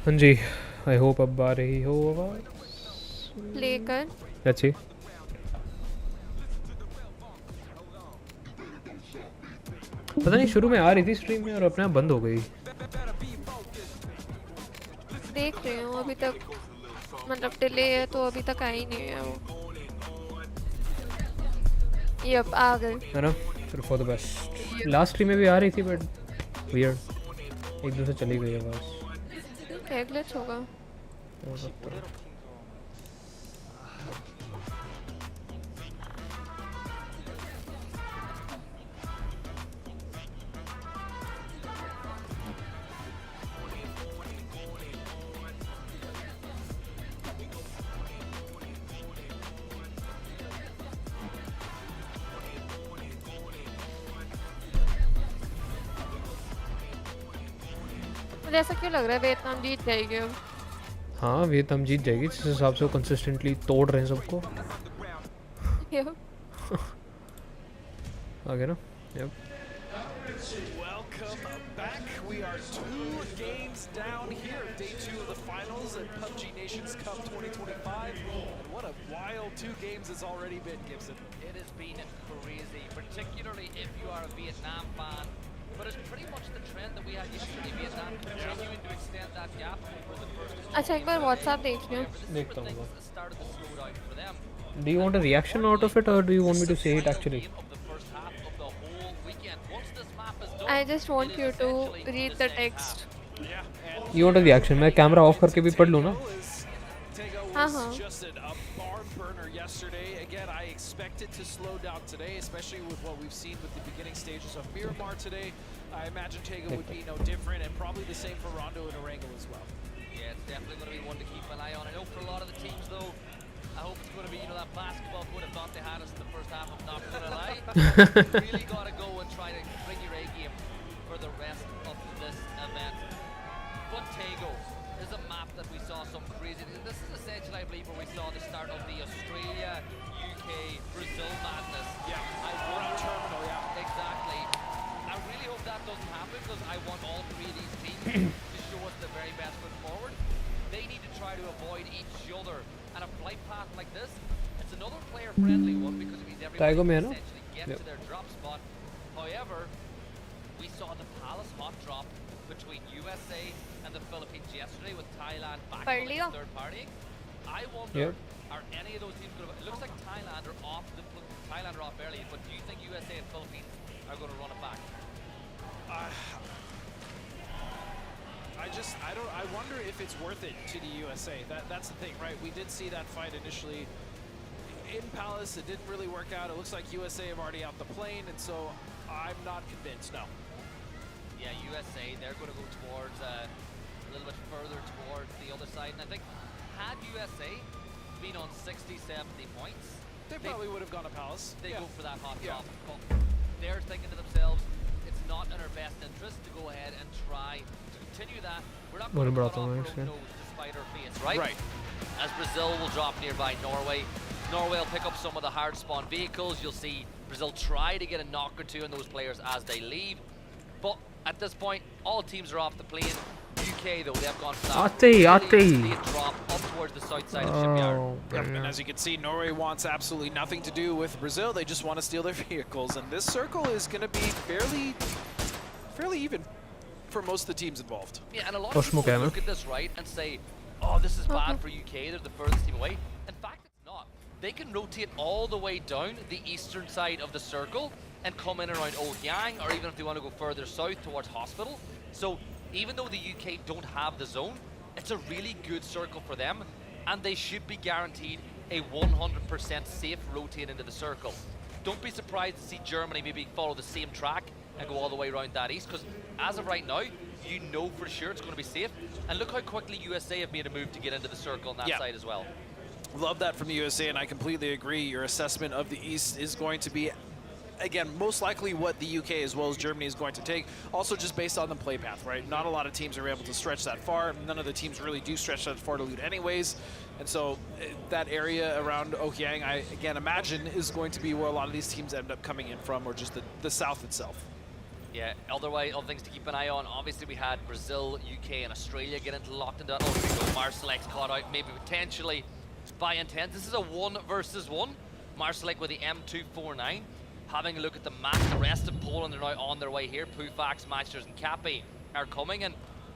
हाँ जी, I hope अब आ रही हो आवाज़। लेकर अच्छी। पता नहीं शुरू में आ रही थी स्ट्रीम में और अपने आप बंद हो गई। देख रही हूँ अभी तक, मतलब डिले है तो अभी तक आई नहीं है वो। ये अब आ गई। है ना, फिर for the best. Last stream में भी आ रही थी बट वियर्ड, एकदम से चली गई आवाज़। क्या ग्लिच होगा? हो सकता है। मुझे ऐसा क्यों लग रहा है वियतनाम जीत जाएगी अब? हाँ, वियतनाम जीत जाएगी जिस हिसाब से वो कंसिस्टेंटली तोड़ रहे हैं सबको। Yep. आ गया ना? Yup. Welcome back. We are 2 games down here, day 2 of the finals at PUBG Nations Cup 2025. And what a wild 2 games it's already been, Gibson. It has been crazy, particularly if you are a Vietnam fan. But it's pretty much the trend that we had yesterday. Vietnam continuing to extend that gap for the first. अच्छा एक बार WhatsApp देख लियो। देखता हूँ। Started to slow down for them. Do you want a reaction out of it or do you want me to say it actually? Of the first half of the whole weekend. Once this map is done, I just want you to read the text. You want a reaction? मैं camera off करके भी पढ़ लूँ ना? हाँ। Just a barn burner yesterday. Again, I expect it to slow down today, especially with what we've seen with the beginning stages of Miramar today. I imagine Tego would be no different, and probably the same for Rondo and Erangel as well. Yeah, it's definitely going to be one to keep an eye on. I know for a lot of the teams, though, I hope it's going to be, that basketball would have thought they had us in the first half. I'm not going to lie. You really got to go and try to bring your A game for the rest of this event. But Tego is a map that we saw some crazy. This is essentially, I believe, where we saw the start of the Australia, UK, Brazil madness. Yeah, I around wonder, terminal, yeah. exactly. I really hope that doesn't happen because I want all 3 of these teams to show us the very best foot forward. They need to try to avoid each other. And a flight path like this, it's another player-friendly one because it means everybody can essentially get to their drop spot. However, we saw the Palace hot drop between USA and the Philippines yesterday with Thailand back on the third party. I wonder, are any of those teams going to... It looks like Thailand are off early, but do you think USA and Philippines are going to run it back? I wonder if it's worth it to the USA. That's the thing, right? We did see that fight initially in Palace. It didn't really work out. It looks like USA have already out the plane, and so I'm not convinced, no. Yeah, USA, they're going to go towards a little bit further towards the other side. And I think had USA been on 60, 70 points, they probably would have gone to Palace. They go for that hot drop. But they're thinking to themselves, it's not in our best interest to go ahead and try to continue that. We're not going to cut off our own nose despite our face, right? Right. As Brazil will drop nearby Norway. Norway will pick up some of the hard spawn vehicles. You'll see Brazil try to get a knock or two on those players as they leave. But at this point, all teams are off the plane. UK though, they've gone for that drop up towards the south side of Shipyard. Yep, and as you can see, Norway wants absolutely nothing to do with Brazil. They just want to steal their vehicles, and this circle is going to be fairly even for most of the teams involved. Yeah, and a lot of people look at this, right, and say, oh, this is bad for UK, they're the furthest team away. In fact, it's not. They can rotate all the way down the eastern side of the circle and come in around Ohyang, or even if they want to go further south towards Hospital. So even though the UK don't have the zone, it's a really good circle for them, and they should be guaranteed a 100% safe rotate into the circle. Don't be surprised to see Germany maybe follow the same track and go all the way around that east, because as of right now, you know for sure it's going to be safe. And look how quickly USA have made a move to get into the circle on that side as well. Love that from the USA, and I completely agree. Your assessment of the East is going to be, again, most likely what the UK as well as Germany is going to take. Also just based on the play path, right? Not a lot of teams are able to stretch that far. None of the teams really do stretch that far to loot anyways. And so that area around Ohyang, I again imagine, is going to be where a lot of these teams end up coming in from, or just the south itself. Yeah, other things to keep an eye on. Obviously, we had Brazil, UK, and Australia get locked into that. Oh, here we go. Marselec's caught out, maybe potentially by intent. This is a 1 versus 1. Marselek with the M249. Having a look at the map, the rest of Poland are now on their way here. Pufax, Matchers, and Kapi are coming. And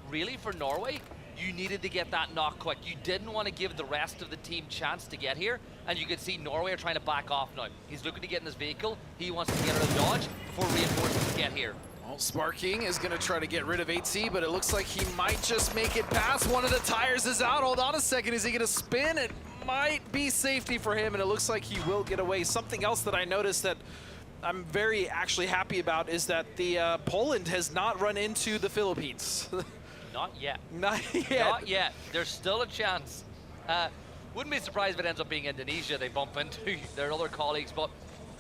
really, for Norway, you needed to get that knock quick. You didn't want to give the rest of the team chance to get here. And you can see Norway are trying to back off now. He's looking to get in his vehicle. He wants to get out of dodge before reinforcements get here. Well, Sparking is going to try to get rid of 8C, but it looks like he might just make it past. One of the tires is out. Hold on a second. Is he going to spin? It might be safety for him, and it looks like he will get away. Something else that I noticed that I'm very actually happy about is that the Poland has not run into the Philippines. Not yet. Not yet. Not yet. There's still a chance. Wouldn't be surprised if it ends up being Indonesia they bump into their other colleagues, but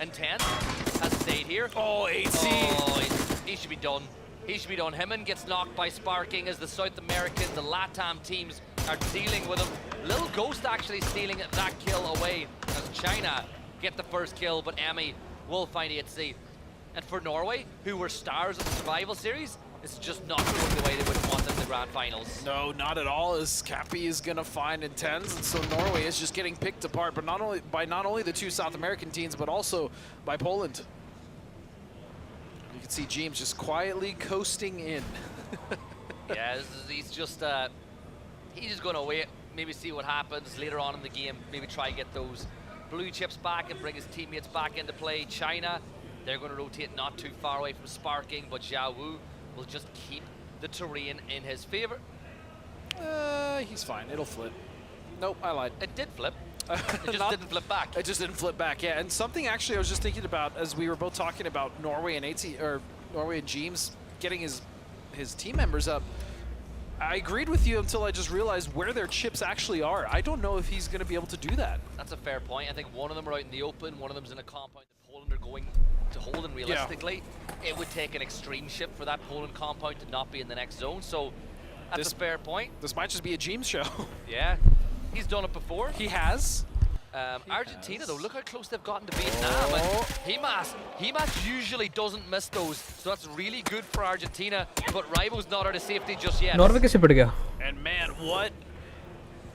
Intent has stayed here. Oh, 8C. Oh, he should be done. He should be done. Himman gets knocked by Sparking as the South American, the LATAM teams are dealing with him. Little Ghost actually stealing that kill away as China get the first kill, but Emmy will find 8C. And for Norway, who were stars of the survival series, it's just not going the way they would want them in the grand finals. No, not at all, as Cappy is going to find Intens, and so Norway is just getting picked apart, but not only the two South American teams, but also by Poland. You can see James just quietly coasting in. Yeah, he's just going to wait, maybe see what happens later on in the game, maybe try and get those blue chips back and bring his teammates back into play. China, they're going to rotate not too far away from Sparking, but Xiao Wu will just keep the terrain in his favor. He's fine. It'll flip. Nope, I lied. It did flip. It just didn't flip back. It just didn't flip back, yeah. And something actually I was just thinking about as we were both talking about Norway and Norway and James getting his team members up. I agreed with you until I just realized where their chips actually are. I don't know if he's going to be able to do that. That's a fair point. I think one of them are out in the open, one of them's in a compound that Poland are going to hold, and realistically, it would take an extreme ship for that Poland compound to not be in the next zone, so that's a fair point. This might just be a James show. Yeah, he's done it before. He has. Argentina, though, look how close they've gotten to Vietnam. And Himas usually doesn't miss those, so that's really good for Argentina, but Ribo's not out of safety just yet. Norway कैसे पड़ गया? And man, what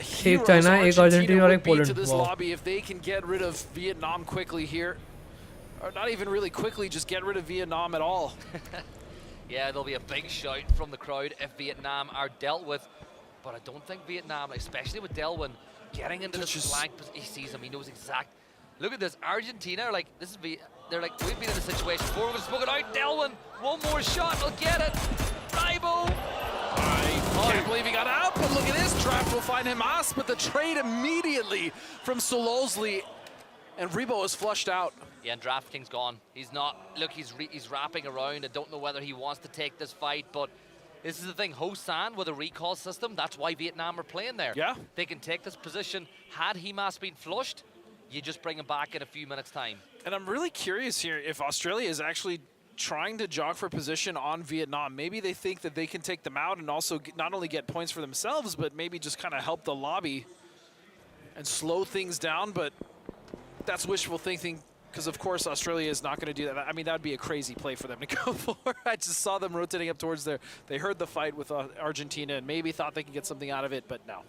एक China, एक Argentina और एक to Poland. this lobby if they can get rid of Vietnam quickly here. Or not even really quickly, just get rid of Vietnam at all. Yeah, there'll be a big shout from the crowd if Vietnam are dealt with. But I don't think Vietnam, especially with Delwyn, getting into this flank, he sees him, he knows exact. Look at this, Argentina are like, they're like, we've been in a situation before, we're going to smoke it out. Delwyn, one more shot, we'll get it. Ribo. I can't believe he got out, but look at this, Draft will find Hamas, but the trade immediately from Solozli, and Ribo is flushed out. Yeah, and DraftKings gone. He's not, look, he's wrapping around. I don't know whether he wants to take this fight, but this is the thing, Hosan with a recall system, that's why Vietnam are playing there. Yeah. They can take this position. Had Himas been flushed, you just bring him back in a few minutes' time. And I'm really curious here if Australia is actually trying to jog for position on Vietnam. Maybe they think that they can take them out and also not only get points for themselves, but maybe just kind of help the lobby and slow things down, but that's wishful thinking. Because, of course, Australia is not going to do that. I mean, that would be a crazy play for them to go for. I just saw them rotating up towards there. They heard the fight with Argentina and maybe thought they could get something out of it, but no.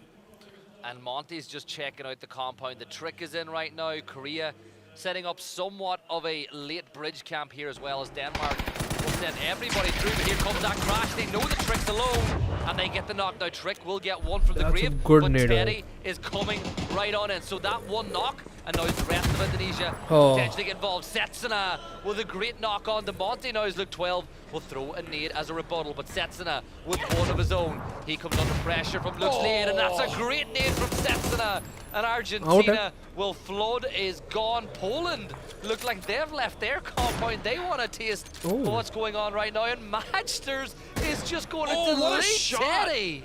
And Monty's just checking out the compound. The trick is in right now. Korea setting up somewhat of a late bridge camp here, as well as Denmark will send everybody through. But here comes that crash. They know the trick's alone, and they get the knockdown. Trick will get one from the grave, but Teddy is coming right on in. So that one knock, and now the rest of Indonesia potentially get involved. Setsuna with a great knock on to Monty. Now his Luke 12 will throw a nade as a rebuttal, but Setsuna with one of his own. He comes under pressure from Luke's nade, and that's a great nade from Setsuna. And Argentina will flood, is gone. Poland look like they've left their compound. They want to taste what's going on right now, and Matchsters is just going to delete Teddy.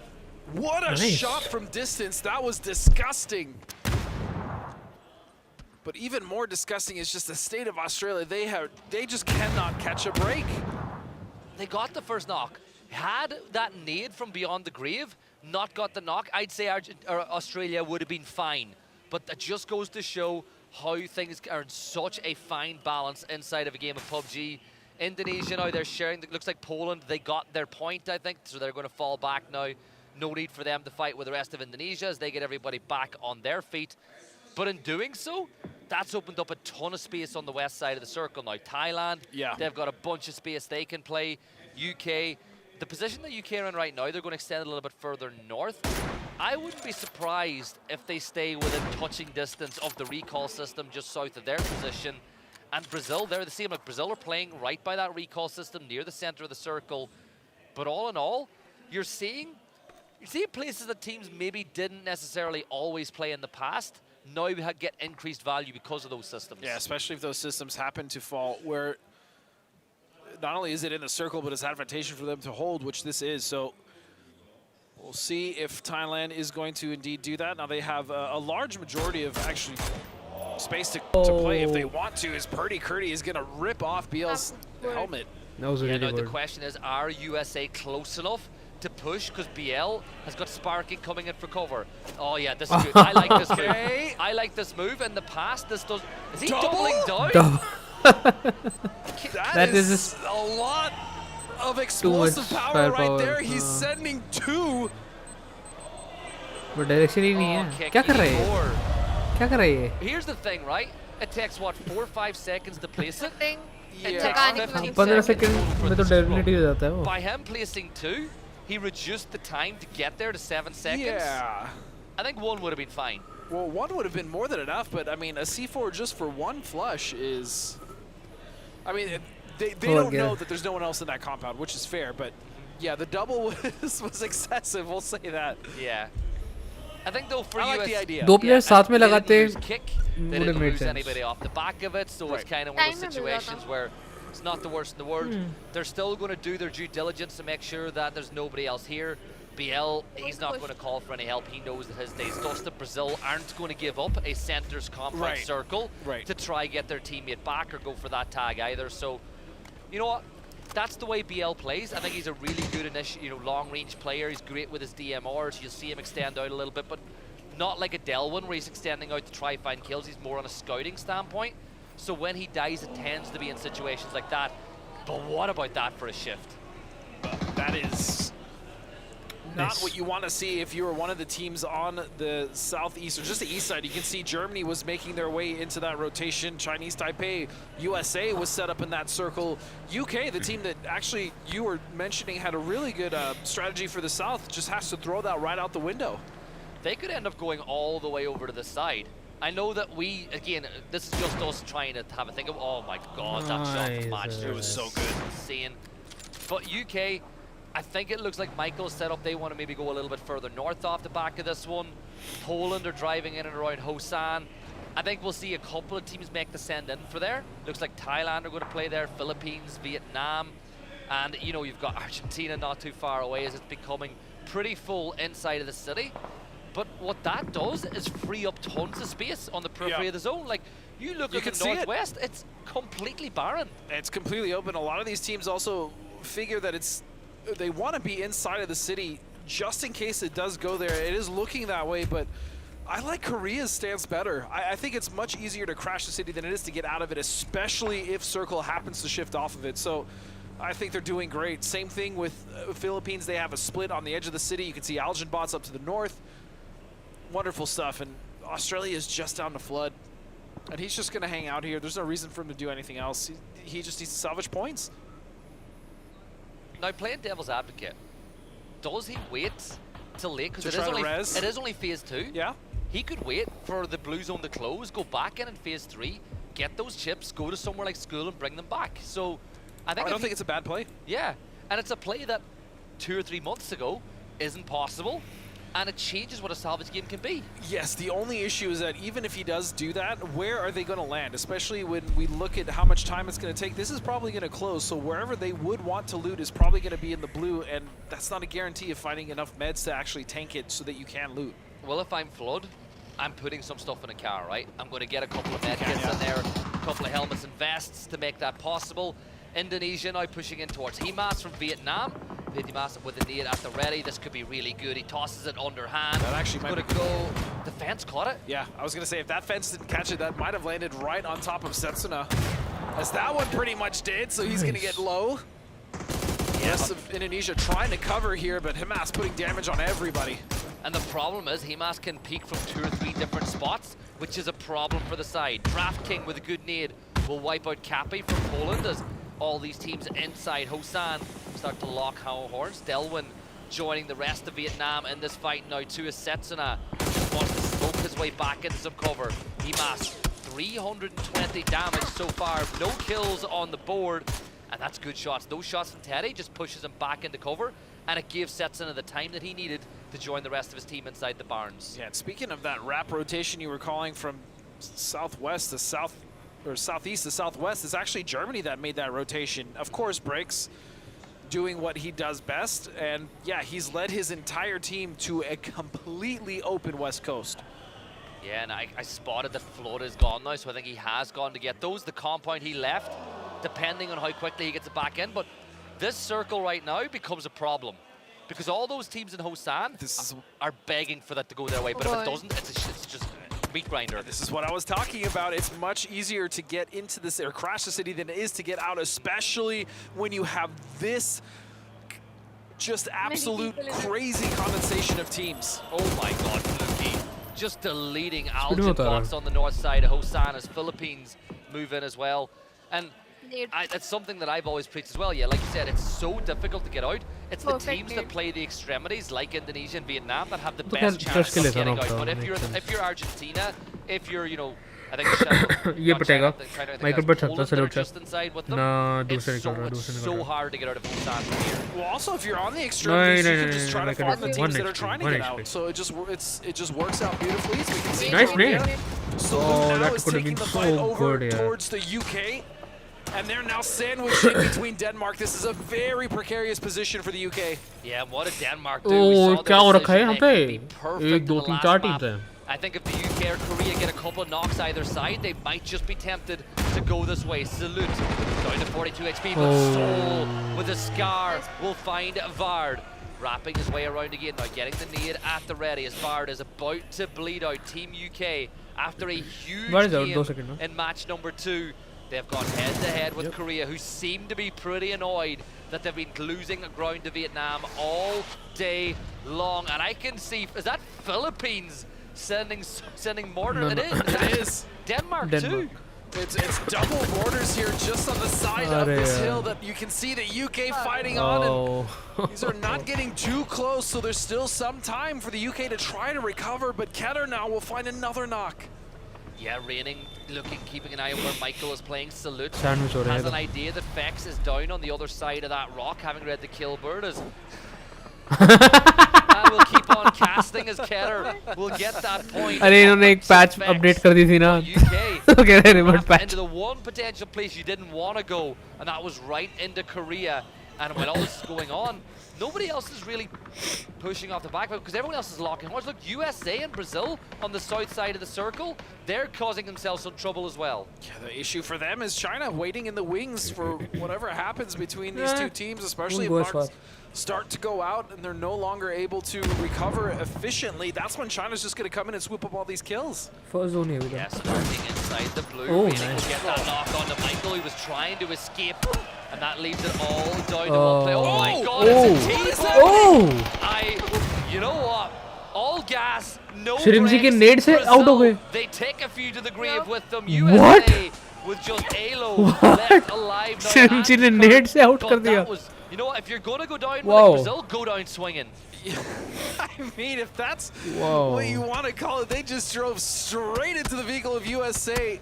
What a shot from distance. That was disgusting. But even more disgusting is just the state of Australia. They just cannot catch a break. They got the first knock. Had that nade from beyond the grave not got the knock, I'd say Australia would have been fine. But that just goes to show how things are in such a fine balance inside of a game of PUBG. Indonesia now, they're sharing. It looks like Poland, they got their point, I think, so they're going to fall back now. No need for them to fight with the rest of Indonesia as they get everybody back on their feet. But in doing so, that's opened up a ton of space on the west side of the circle now. Thailand, they've got a bunch of space they can play. UK, the position that UK are in right now, they're going to extend a little bit further north. I wouldn't be surprised if they stay within touching distance of the recall system just south of their position. And Brazil, they're the same. Like Brazil are playing right by that recall system near the center of the circle. But all in all, you're seeing places that teams maybe didn't necessarily always play in the past now get increased value because of those systems. Yeah, especially if those systems happen to fall where not only is it in the circle, but it's advantageous for them to hold, which this is. So we'll see if Thailand is going to indeed do that. Now they have a large majority of actually space to play if they want to, as Purdy Curdy is going to rip off BL's helmet. That was really the good. question is, are USA close enough to push? Because BL has got Sparking coming in for cover. Oh yeah, this is good. I like this move. I like this move. In the past, this does. Is he doubling down? that is a lot of explosive power right there. He's sending two. But direction ही नहीं है. क्या कर रहे हैं? क्या कर रहे हैं? Here's the thing, right? It takes what 4 or 5 seconds to place it. It takes 15 15 seconds second में तो definitely हो जाता है वो. By him placing 2, he reduced the time to get there to 7 seconds. Yeah. I think 1 would have been fine. Well, 1 would have been more than enough, but I mean, a C4 just for 1 flush is... I mean, they don't know that there's no one else in that compound, which is fair, but yeah, the double was excessive, we'll say that. Yeah. I think though for I like the idea. दो player साथ में लगाते they didn't lose anybody off the back of it, so it's kind of one of those situations where it's not the worst in the world. They're still going to do their due diligence to make sure that there's nobody else here. BL, he's not going to call for any help. He knows that his days dust. Brazil aren't going to give up a centers compound circle to try get their teammate back or go for that tag either. So, you know what? That's the way BL plays. I think he's a really good long-range player. He's great with his DMRs. You'll see him extend out a little bit, but not like a Delwyn where he's extending out to try find kills. He's more on a scouting standpoint. So when he dies, it tends to be in situations like that. But what about that for a shift? That is not what you want to see if you were one of the teams on the southeast or just the east side. You can see Germany was making their way into that rotation. Chinese Taipei, USA was set up in that circle. UK, the team that actually you were mentioning had a really good strategy for the south, just has to throw that right out the window. They could end up going all the way over to the side. I know that we, again, this is just us trying to have a think of, oh my god, that shot matched. It was so good. Insane. But UK, I think it looks like Michael's set up. They want to maybe go a little bit further north off the back of this one. Poland are driving in and around Hosan. I think we'll see a couple of teams make the send in for there. Looks like Thailand are going to play there, Philippines, Vietnam. And, you know, you've got Argentina not too far away as it's becoming pretty full inside of the city. But what that does is free up tons of space on the periphery of the zone. Like, you look at the northwest, it's completely barren. It's completely open. A lot of these teams also figure that they want to be inside of the city just in case it does go there. It is looking that way, but I like Korea's stance better. I think it's much easier to crash the city than it is to get out of it, especially if Circle happens to shift off of it. So I think they're doing great. Same thing with Philippines. They have a split on the edge of the city. You can see Algen bots up to the north. Wonderful stuff. And Australia is just down to Flood. And he's just going to hang out here. There's no reason for him to do anything else. He just needs to salvage points. Now, playing devil's advocate, does he wait till late? Because it is only phase 2. Yeah. He could wait for the blue zone to close, go back in phase 3, get those chips, go to somewhere like school and bring them back. So I don't think it's a bad play. Yeah, and it's a play that 2 or 3 months ago isn't possible. And it changes what a salvage game can be. Yes, the only issue is that even if he does do that, where are they going to land? Especially when we look at how much time it's going to take. This is probably going to close, so wherever they would want to loot is probably going to be in the blue, and that's not a guarantee of finding enough meds to actually tank it so that you can loot. Well, if I'm Flood, I'm putting some stuff in a car, right? I'm going to get a couple of med kits in there, a couple of helmets and vests to make that possible. Indonesia now pushing in towards Himas from Vietnam. Himas with the nade at the ready. This could be really good. He tosses it underhand. That actually might be go. The fence caught it. Yeah, I was going to say, if that fence didn't catch it, that might have landed right on top of Setsuna. as that one pretty much did, so he's going to get low. Yes, of Indonesia trying to cover here, but Himas putting damage on everybody. And the problem is Himas can peek from 2 or 3 different spots, which is a problem for the side. Draft King with a good nade will wipe out Cappy from Poland as all these teams inside Hosan start to lock horns. Delwyn joining the rest of Vietnam in this fight now too, as Setsuna just wants to smoke his way back into some cover. Himas, 320 damage so far, no kills on the board. And that's good shots. Those shots from Teddy just pushes him back into cover, and it gives Setsuna the time that he needed to join the rest of his team inside the barns. Yeah, and speaking of that wrap rotation you were calling from southwest to south, or southeast to southwest, it's actually Germany that made that rotation. Of course, Breaks doing what he does best, and yeah, he's led his entire team to a completely open west coast. Yeah, and I spotted that Florida is gone now, so I think he has gone to get those. The compound he left, depending on how quickly he gets it back in, but this circle right now becomes a problem because all those teams in Hosan are begging for that to go their way, but if it doesn't, it's just meat grinder. This is what I was talking about. It's much easier to get into this or crash the city than it is to get out, especially when you have this just absolute crazy condensation of teams. Oh my god, Fluky just deleting Algin bots on the north side of Hosan as Philippines move in as well. And it's something that I've always preached as well. Yeah, like you said, it's so difficult to get out. It's the teams that play the extremities, like Indonesia and Vietnam, that have the best chance of getting out. But if you're Argentina, if you're, you know, I think ये बटेगा माइक्रोबट Poland से that are लूट just inside with them, ना it's दूसरे so hard to get out of Hosan from here. Well, also if you're on the extremities, you can just try to farm the teams that are trying to get out. So it just works out beautifully. As we can see, Nice name. So now is taking the fight over towards the UK. And they're now sandwiched in between Denmark. This is a very precarious position for the UK. Yeah, what did Denmark do? Oh, क्या हो रखा है यहाँ पे? 1, 2, 3, 4 teams हैं. I think if the UK or Korea get a couple of knocks either side, they might just be tempted to go this way. Salute down to 42 HP, but Soul with a scar will find Vard. Wrapping his way around again now, getting the nade at the ready as Vard is about to bleed out Team UK after a huge game in match number 2. They've gone head-to-head with Korea, who seem to be pretty annoyed that they've been losing ground to Vietnam all day long. And I can see, is that Philippines sending mortar? It is. Denmark too. It's double borders here just on the side of this hill that you can see the UK fighting on. And these are not getting too close, so there's still some time for the UK to try to recover, but Keter now will find another knock. Yeah, Raining keeping an eye on where Michael is playing. Salute has an idea that Vex is down on the other side of that rock, having read the kill bird. As and we'll keep on casting as Keter will get that point. अरे इन्होंने एक patch update कर दी थी ना. तो कह रहे remote patch. Into the one potential place you didn't want to go, and that was right into Korea. And when all this is going on, nobody else is really pushing off the back foot because everyone else is locking horns. Look, USA and Brazil on the south side of the circle, they're causing themselves some trouble as well. Yeah, the issue for them is China waiting in the wings for whatever happens between these two teams, especially if marks start to go out and they're no longer able to recover efficiently. That's when China's just going to come in and swoop up all these kills. First zone here. Yes, starting inside the blue. Oh, nice. Will get that knock onto Michael, who was trying to escape. And that leaves it all down to one play. Oh my god, it's a tease! You know what? All gas, no breaks. Brazil, they take a few to the grave with them. USA with just Alo left alive now. Shrimji ne nade se out kar diya. You know what? If you're going to go down with like Brazil, go down swinging. I mean, if that's what you want to call it, they just drove straight into the vehicle of USA.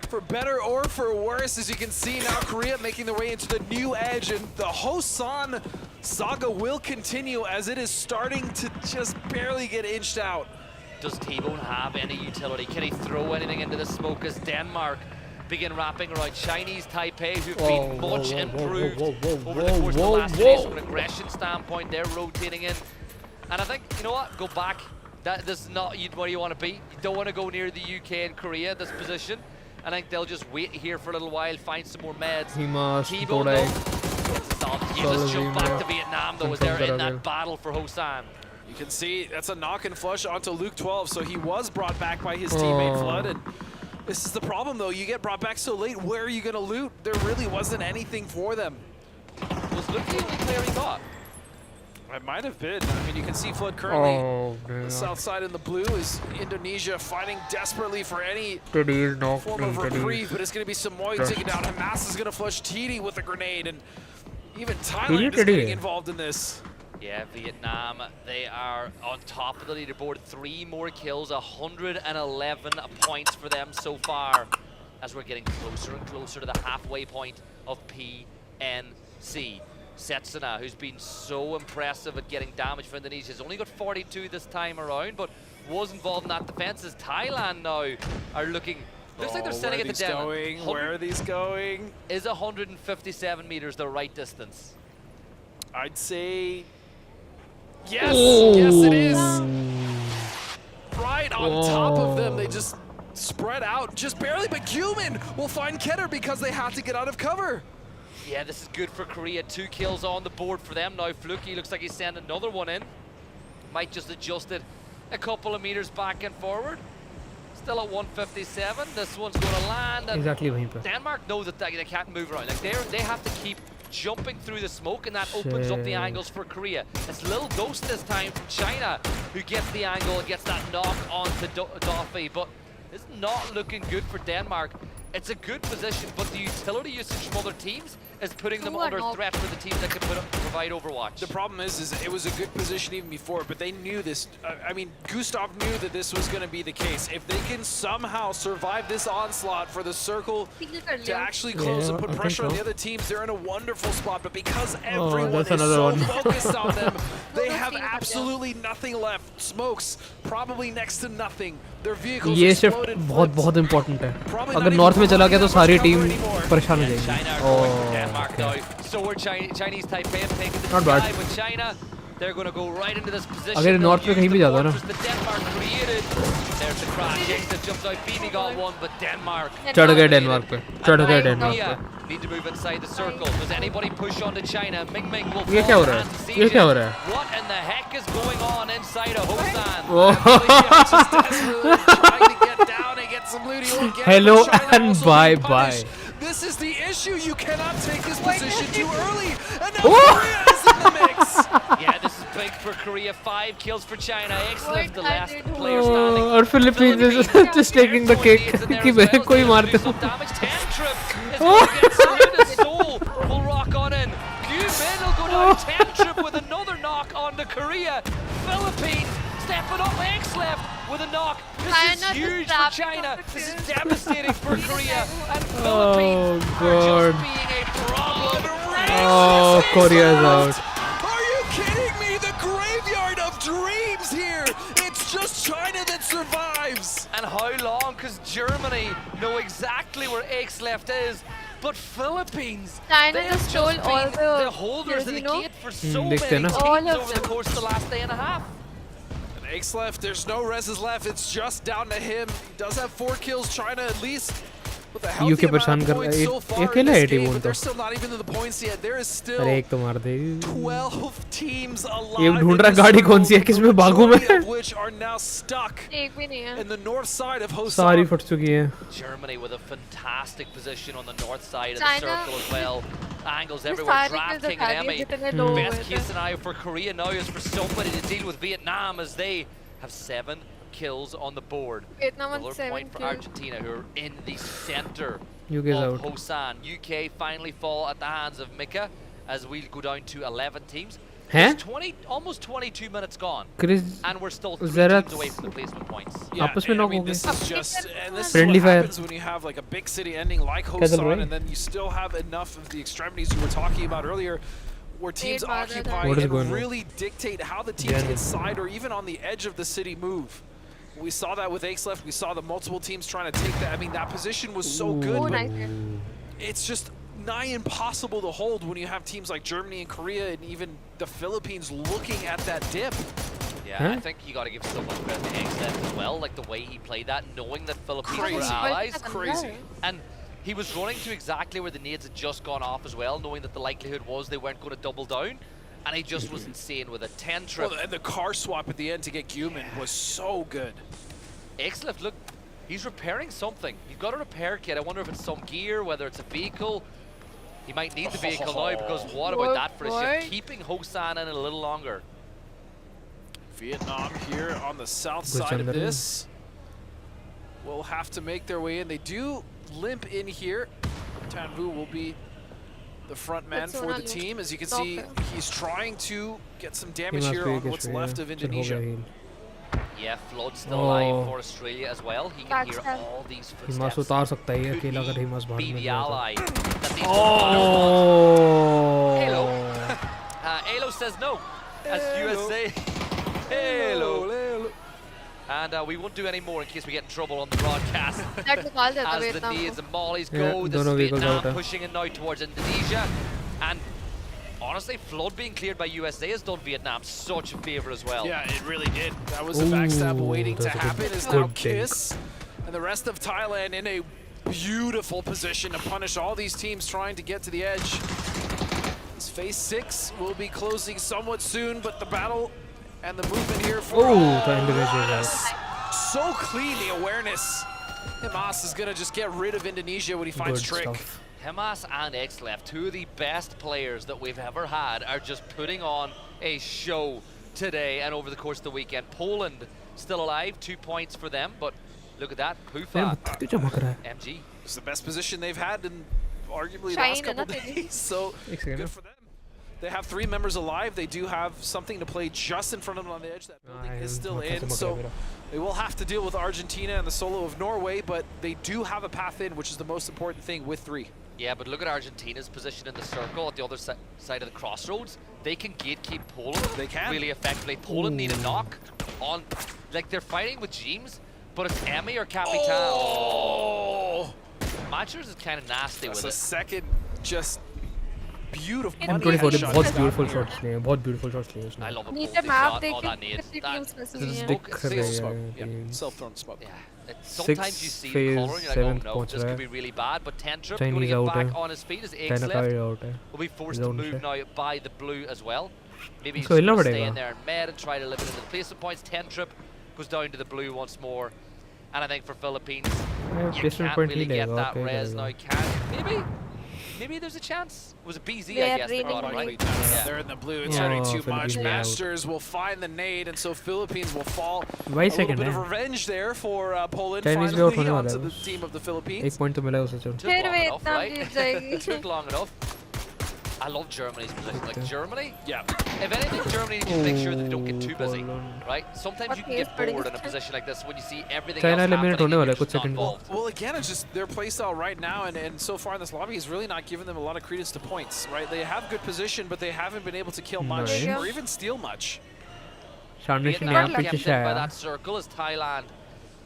For better or for worse, as you can see now, Korea making their way into the new edge, and the Hosan saga will continue as it is starting to just barely get inched out. Does T-Bone have any utility? Can he throw anything into the smoke as Denmark begin wrapping around Chinese Taipei, who've been much improved over the course of the last 2 days from an aggression standpoint? They're rotating in. And I think, you know what, go back. This is not where you want to be. You don't want to go near the UK and Korea, this position. I think they'll just wait here for a little while, find some more meds. T-Bone though, let's jump back to Vietnam though, as they're in that battle for Hosan. You can see that's a knock and flush onto Luke 12, so he was brought back by his teammate Flood, and This is the problem, though. You get brought back so late. Where are you going to loot? There really wasn't anything for them. Was Luke the only player he got? It might have been. I mean, you can see Flood currently. Oh, The south side in the blue is Indonesia fighting desperately for any Teddy is knocked form of in, Teddy. reprieve, but it's going to be Samoy Just- taken down. Hamas is going to flush TD with a grenade, and even Really, Thailand is Teddy? getting involved in this. Yeah, Vietnam, they are on top of the leaderboard. 3 more kills, 111 points for them so far, as we're getting closer and closer to the halfway point of PNC. Setsuna, who's been so impressive at getting damage for Indonesia, has only got 42 this time around, but was involved in that defense. As Thailand now are looking, looks like they're sitting at the den. Where are these going? Is 157 meters the right distance? I'd say yes. Yes, it is. Right on top of them. They just spread out just barely, but Cumin will find Keter because they have to get out of cover. Yeah, this is good for Korea. 2 kills on the board for them now. Fluky looks like he's sending another one in. Might just adjust it a couple of meters back and forward. Still at 157. This one's going to land. And Exactly वहीं पे. Denmark know that they can't move around. Like they have to keep jumping through the smoke, and that opens up the Shit. angles for Korea. It's Lil Ghost this time from China who gets the angle and gets that knock onto Doffy, but it's not looking good for Denmark. It's a good position, but the utility usage from other teams is putting them under threat for the teams that can provide Overwatch. The problem is it was a good position even before, but they knew this. I mean, Gustav knew that this was going to be the case. If they can somehow survive this onslaught for the circle to actually close and put pressure on the other teams, they're in a wonderful spot. But because everyone that's is another so one. focused on them, they have absolutely nothing left. Smokes, probably next to nothing. Their vehicles ये shift exploded. बहुत बहुत important है. Probably अगर not north में even चला गया तो सारी cover टीम anymore. परेशान हो And जाएगी. China are going for Denmark now. So we're Chinese Taipei and taking the Not bad. sky with China. They're going to go right into this position. अगर They'll north में use कहीं भी the जाता ना. fortress that Denmark created. There's the crash. That jumps out. Beanie got one, but Denmark. चढ़ गए Denmark पे. चढ़ गए डेनमार्क Korea पे. need to move inside the circle. Does anybody push on to China? Ming Ming will ये fall क्या हो in रहा है? hand to ये क्या हो Siege. रहा है? What in the heck is going on inside of Hosan? Just desperately trying to get down and get some loot. He'll get Hello China and also bye being bye. punished. This is the issue. You cannot take this position too early. And now Korea is in the mix. Yeah, this is big for Korea. 5 kills for China. Excellent, the last Oh, player standing. और Philippines is just taking the cake कि मैं कोई मारते हूँ. Damage. Tentrip is going to get Saluda's soul. Will rock on in. Gumin will go down. Tentrip with another knock on to Korea. Philippines stepping up. X left with a knock. This China is just huge for trapped China. on the This is field. devastating for Korea. And Philippines Oh, are God. just being a problem. Oh, Korea is out. Are you kidding me? The graveyard of dreams here. It's just China that survives. And how long? Because Germany know exactly where X left is. But Philippines, China they just have stole just all been the holders kills, of the you know? gate for so many देखते हैं teams ना. All of over the them. course of the last day and a half. And Ace left. There's no reses left. It's just down to him. He does have 4 kills. China at least with a healthy UK amount परेशान of कर points रहा है. so ये far in अकेला this है game, team but they're तो. still not even in the points yet. There is still अरे एक तो मार दे. 12 teams alive. ये ढूंढ in रहा this गाड़ी circle, कौन सी है, the किसमें भागूं मैं? majority of which are now stuck एक भी नहीं है. in the north side of Hosan. सारी फट चुकी है. Germany with a fantastic position on the north side of China- the circle as well. Angles ये everywhere. सारी Draft kills King and दिखा दी Emmy. जितने लोग हुए Best थे. case scenario for Korea now is for somebody to deal with Vietnam as they have 7 kills on the board. Vietnam on Another 7 point for kills. Argentina, who are in the center UK is of out. Hosan. UK finally fall at the hands of Mika as we go down to 11 teams. हैं? There's 20, almost 22 minutes gone, Chris and we're still 3 Zerath- teams away from the placement points. आपस में and I knock mean, हो this गए. is just, and this Friendly is what fire. happens when you have like a big city ending like क्या चल रहा Hosan, है? and then you still have enough of the extremities you were talking about earlier, where teams Eight bars occupy What is and going on? really dictate how the teams Yeah. inside or even on the edge of the city move. We saw that with Ace left. We saw the multiple teams trying to take that. I mean, that position was so good, Oh, but nice. it's just nigh impossible to hold when you have teams like Germany and Korea and even the Philippines looking at that dip. Yeah, Huh? I think you got to give so much credit to Exet as well, like the way he played that, knowing that Philippines were Crazy. allies. Crazy. And he was running to exactly where the nades had just gone off as well, knowing that the likelihood was they weren't going to double down. And he just was insane with a 10 trip. Well, and the car swap at the end to get Guman was so good. Exlef, look, He's repairing something. He's got a repair kit. I wonder if it's some gear, whether it's a vehicle. He might need the vehicle now, because what about that for a ship? Keeping Hosan in a little longer. Vietnam here on the south side of this will have to make their way in. They do limp in here. Tan Vu will be the front man for the team. As you can see, he's trying to get some damage here on what's left of Indonesia. Yeah, Flood's still alive for Australia as well. He can hear all these footsteps. Could be the ally. Halo. Halo says no. As USA. Halo. And we won't do any more in case we get in trouble on the broadcast. As the nades and mollies go, this is Vietnam pushing it now towards Indonesia. And honestly, Flood being cleared by USA has done Vietnam such a favor as well. Yeah, it really did. That was a backstab waiting to happen. Is now Kiss and the rest of Thailand in a beautiful position to punish all these teams trying to get to the edge. This phase 6 will be closing somewhat soon, but the battle and the movement here for so clean, the awareness. Himas is gonna just get rid of Indonesia when he finds Trick. Himas and XLEF, two of the best players that we've ever had, are just putting on a show today and over the course of the weekend. Poland still alive, 2 points for them, but look at that, Pufa, MG. It's the best position they've had in arguably the last couple of days, so good for them. They have 3 members alive. They do have something to play just in front of them on the edge. That building is still in, so they will have to deal with Argentina and the solo of Norway, but they do have a path in, which is the most important thing with 3. Yeah, but look at Argentina's position in the circle at the other side of the crossroads. They can gatekeep Poland really effectively. Poland need a knock on, like they're fighting with James, but it's Emmy or Capitan. Oh! Matchers is kind of nasty with it. That's a second just beautiful M24 ने बहुत beautiful shots लिए हैं, बहुत beautiful shots लिए उसने. I love a shot. Oh, that needs self-thrown smoke. Yeah. Sometimes you see the color and you're like, oh no, this could be really bad, but Tentrup going to get back on his feet as Eggs left will be forced to move now by the blue as well. Maybe he's going to stay in there and med and try to limit the placement points. Tentrup goes down to the blue once more, and I think for Philippines, you can't really get that res now, Maybe there's a chance. It was a BZ, I guess, they got it, right? Yeah. They're in the blue, it's hurting too much. Masters will find the nade, and so Philippines will fall. A little bit of revenge there for Poland, finally onto the team of the Philippines. 1 point to मिला उसे चल. Took long enough, right? Took long enough. I love Germany's position. Like Germany, if anything, Germany needs to make sure that they don't get too busy, right? Sometimes you can get bored in a position like this when you see everything else happening and you're just not involved. Well, again, it's just their playstyle right now, and so far in this lobby is really not giving them a lot of credence to points, right? They have good position, but they haven't been able to kill much or even steal much. Vietnam kept in by that circle as Thailand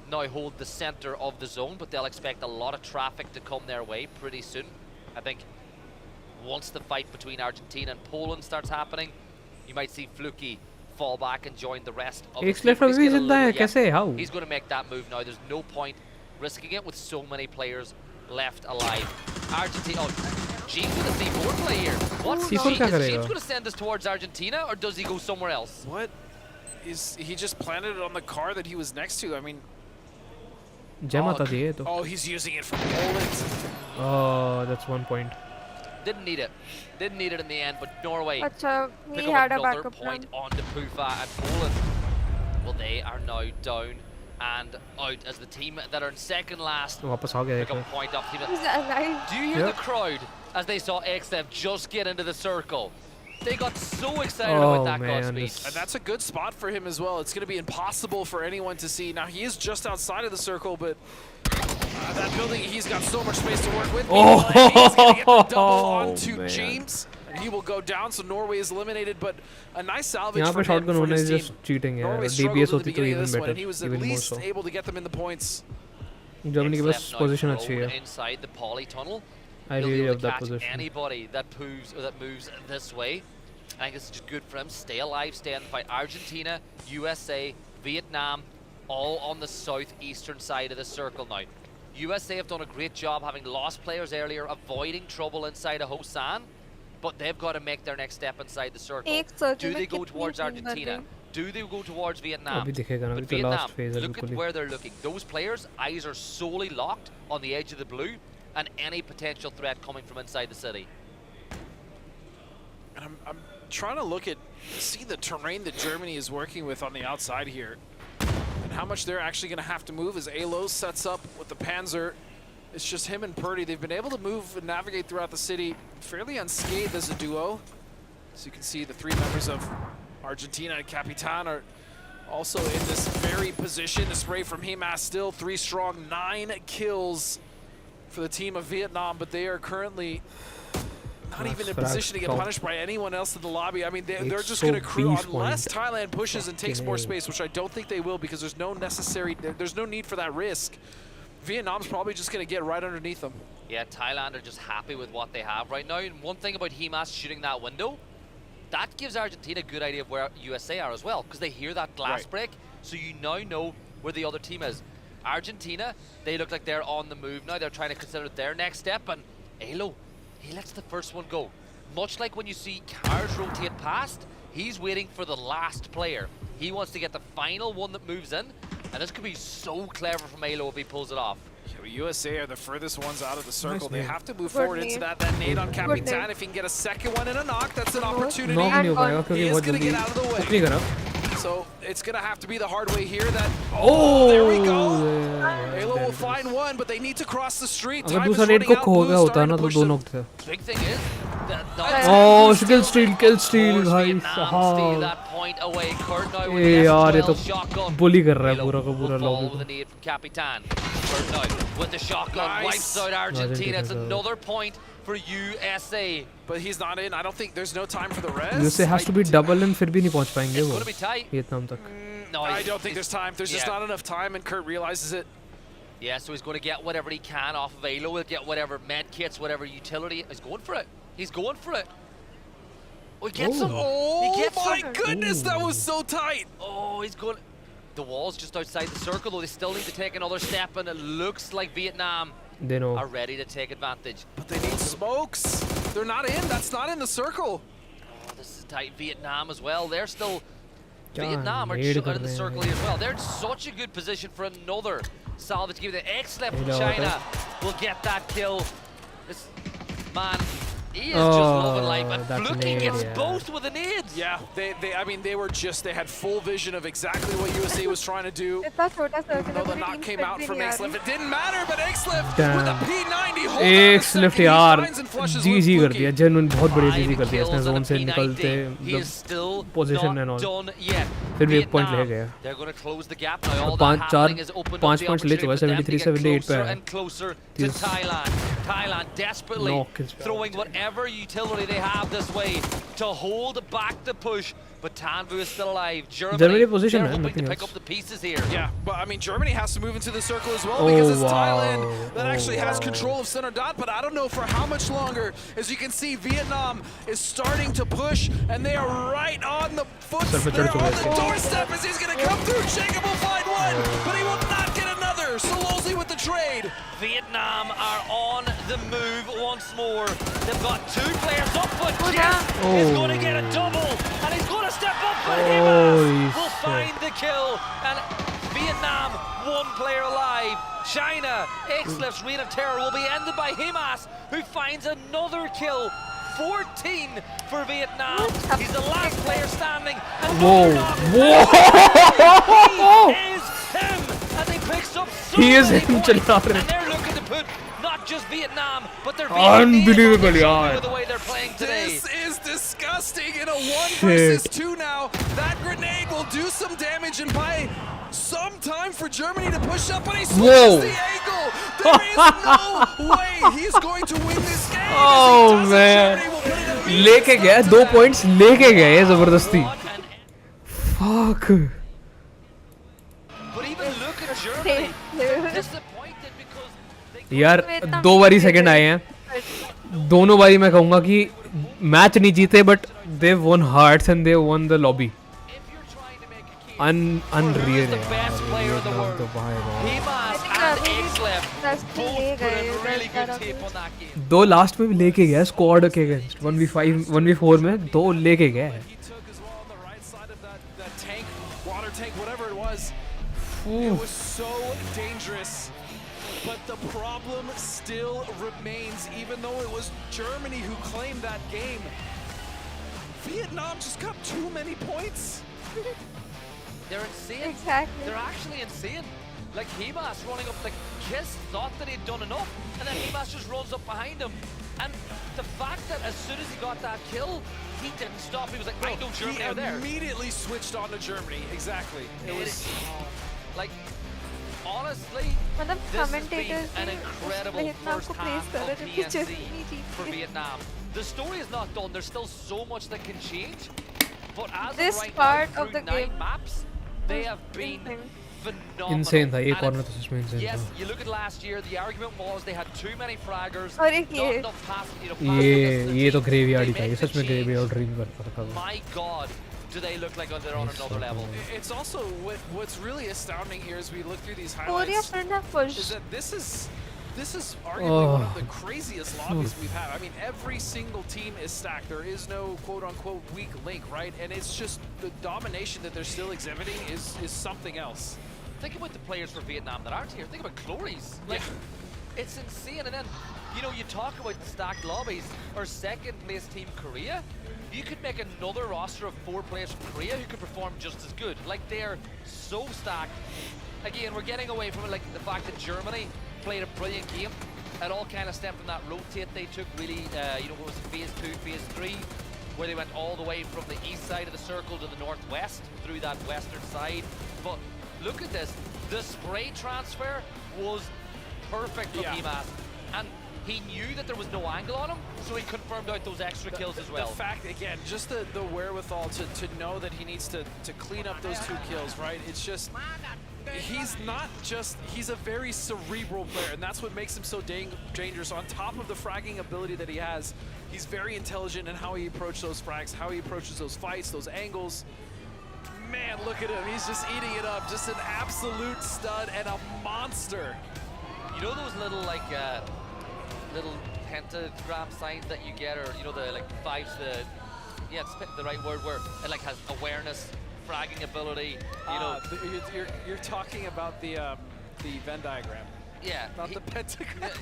now hold the center of the zone, but they'll expect a lot of traffic to come their way pretty soon. I think once the fight between Argentina and Poland starts happening, you might see Fluky fall back and join the rest of the team. He's going to make that move now. There's no point risking it with so many players left alive. Argentina, James with a C4 play here. What's James going to send us towards Argentina, or does he go somewhere else? What is he just planted it on the car that he was next to? I mean, oh, he's using it for Poland. Oh, that's 1 point. Didn't need it. Didn't need it in the end, but Norway pick up another point onto Pufa and Poland. Well, they are now down and out as the team that are in second last pick up a point up. Do you hear the crowd as they saw XF just get into the circle? They got so excited about that Godspeed. And that's a good spot for him as well. It's going to be impossible for anyone to see. Now, he is just outside of the circle, but that building, he's got so much space to work with. He's going to get the double onto James, and he will go down, so Norway is eliminated, but a nice salvage for him for his team. Just cheating. Norway struggled at the beginning of this one, and he was at least able to get them in the points. Germany के पास position अच्छी है. Inside the poly tunnel. I really love that position. Anybody that moves this way, I think it's just good for him. Stay alive, stay in the fight. Argentina, USA, Vietnam, all on the southeastern side of the circle now. USA have done a great job having lost players earlier, avoiding trouble inside of Hosan, but they've got to make their next step inside the circle. Do they go towards Argentina? Do they go towards Vietnam? अभी दिखेगा ना, But अभी तो Vietnam, last phase है look at बिल्कुल ही. where they're looking. Those players' eyes are solely locked on the edge of the blue and any potential threat coming from inside the city. And I'm trying to see the terrain that Germany is working with on the outside here, and how much they're actually going to have to move as Alo sets up with the Panzer. It's just him and Purdy. They've been able to move and navigate throughout the city fairly unscathed as a duo. So you can see the three members of Argentina and Capitan are also in this very position. The spray from Himas still 3 strong, 9 kills for the team of Vietnam, but they are currently not even in position to get punished by anyone else in the lobby. I mean, they're just going to crew unless Thailand pushes and takes more space, which I don't think they will because there's no need for that risk. Vietnam's probably just going to get right underneath them. Yeah, Thailand are just happy with what they have right now. And one thing about Himas shooting that window, that gives Argentina a good idea of where USA are as well, because they hear that glass break, so you now know where the other team is. Argentina, they look like they're on the move now. They're trying to consider their next step, and Alo, he lets the first one go. Much like when you see cars rotate past, he's waiting for the last player. He wants to get the final one that moves in, and this could be so clever from Alo if he pulls it off. USA are the furthest ones out of the circle. Nice they nade. have to move forward into that nade on Capitan. If he can get a second one and a knock, that's an opportunity. Knock नहीं हो पाएगा He क्योंकि is बहुत going to जल्दी get out of the way. कुछ नहीं करा. So it's going to have to be the hard way here. Oh, There we go. Alo will find one, but they need to cross the street. अगर Time is दूसरा net running को out. खो गया Blue's होता starting ना to तो push 2 them. Knock थे. Big thing is that Oh, kill steal Force भाई Vietnam steal साहब. that point away. Kurt now A with the यार ये तो S12 shotgun. bully कर रहा है Alo पूरा का पूरा will follow lobby with को. the need from Capitan. Kurt now with the shotgun Nice. wipes out Argentina. It's Argentina. another point for USA. But he's not in. I don't think there's no time for the rest. USA has to be double and फिर भी नहीं पहुंच पाएंगे It's वो going to be tight. Vietnam तक. No, I don't think there's time. There's just yeah. not enough time, and Kurt realizes it. Yeah, so he's going to get whatever he can off of Alo. He'll get whatever med kits, whatever utility. He's going for it. He's going for it. Oh, he gets him. Oh He gets my him. goodness, that was so tight. Oh, he's going. The wall's just outside the circle, though. They still need to take another step, and it looks like Vietnam They know. are ready to take advantage. But they need smokes. They're not in. That's not in the circle. Oh, this is tight. Vietnam as well. They're still. क्या Vietnam are nade out कर of the रहे circle हैं. here as well. They're in such a good position for another salvage. Give the X-Left from You know what, China will get that kill. This man, he is just loving life. And that Fluky nade, gets yeah. both with the nades. Yeah, I mean, they had full vision of exactly what USA was trying to do. इतना छोटा circle Though the knock came out from X-Lift, it didn't matter, but X-Lift Damn. with a P90 hold X-Lift यार GG कर दिया. genuine बहुत बड़ी GG कर दिया. इसने zone से निकलते मतलब position and all. फिर भी 1 point ले गया. They're going to close the gap now. All पांच- that चार- happening is opened up 5 the points ले चुका है. opportunity for them to 73, get 78 पे closer है. and closer to He's- Thailand. Thailand desperately Knock is bad. throwing whatever utility they have this way to hold back the push. But Tanvu is still alive. Germany position, they're man, hoping to nothing pick else. up the pieces here. Yeah, but I mean, Germany has to move into the circle as well Oh, because it's wow. Thailand that actually has wow. control of center dot, but I don't know for how much longer. As you can see, Vietnam is starting to push, and they are right on the they're on the doorstep as he's going to come through. Jacob will find one, but he will not get another. Solozzi with the trade. Vietnam are on the move once more. They've got 2 players up, but Jess is going to get a double, and he's going to step up, but Himas will find the kill, and Vietnam 1 player alive. China, X-Lift's reign of terror will be ended by Himas, who finds another kill. 14 for Vietnam. He's the last player standing. And Whoa! he is him, and he picks up so He is many him, points. चला रहे. And they're looking to put not just Vietnam, but their Unbelievable, Vietnamese yaar. with the way they're playing today. This is disgusting in a 1 versus 2 now. That grenade will do some damage and buy some time for Germany to push up, but he switches the angle. There is no way he's going to win this game. Oh man, लेके गया 2 points लेके गए जबरदस्ती. Fuck. But even look at Germany. They're disappointed because they यार 2 बारी second आए हैं. दोनों बारी मैं कहूँगा कि मैच नहीं जीते but they won hearts and they won the lobby. if you're trying to make a key, Unreal the best player in the world? तो भाई यार. Himas and X-Left both put a really good tape on that game. 2 last में भी लेके गया squad के against 1v5 1v4 में 2 लेके गया है. He took as well on the right side of that tank tank, whatever it was so dangerous. But the problem still remains, even though it was Germany who claimed that game. Vietnam just got too many points. They're insane. Exactly. They're actually insane. Like Hemas running up, like Kiss thought that he'd done enough, and then Hemas just runs up behind him. And the fact that as soon as he got that kill, he didn't stop. He was like, I know Germany are there. He immediately switched on to Germany. Exactly. It was like, honestly, मतलब this has commentators been an incredible first half of PNC for Vietnam. The story is not done. There's still so much that can change. But as This of right part now, of the through 9 game maps, they have been phenomenal. Insane था ये And corner तो सच में insane yes, था. you look at last year, the argument was they had too many fraggers, और एक not ये enough passing, ये तो graveyard ही They था. ये make सच में the graveyard change. ring करता था. My God, do they look like they're on another level? It's also what's really astounding here as we look through these Korea highlights shouldn't have is pushed. that this is arguably one of the craziest lobbies we've had. I mean, every single team is stacked. There is no quote-unquote weak link, right? And it's just the domination that they're still exhibiting is something else. Think about the players for Vietnam that aren't here. Think about Glories. Like, it's insane. And then, you know, you talk about the stacked lobbies, or second place team Korea. You could make another roster of 4 players from Korea who could perform just as good. Like, they're so stacked. Again, we're getting away from it, like the fact that Germany played a brilliant game. It all kind of stemmed from that rotate they took, really, you know, what was it, phase 2, phase 3, where they went all the way from the east side of the circle to the northwest through that western side. But look at this. The spray transfer was perfect from Hemas. And he knew that there was no angle on him, so he confirmed out those extra kills as well. The fact, again, just the wherewithal to know that he needs to clean up those 2 kills, right? It's just, he's not just, he's a very cerebral player, and that's what makes him so dangerous. On top of the fragging ability that he has, he's very intelligent in how he approaches those frags, how he approaches those fights, those angles. Man, look at him, he's just eating it up. Just an absolute stud and a monster. You know those little, like, little pentagram signs that you get, or, you know, the, like, 5's yeah, it's the right word, where it, like, has awareness, fragging ability, you know. You're talking about the Venn diagram. Yeah. Not the pentagram.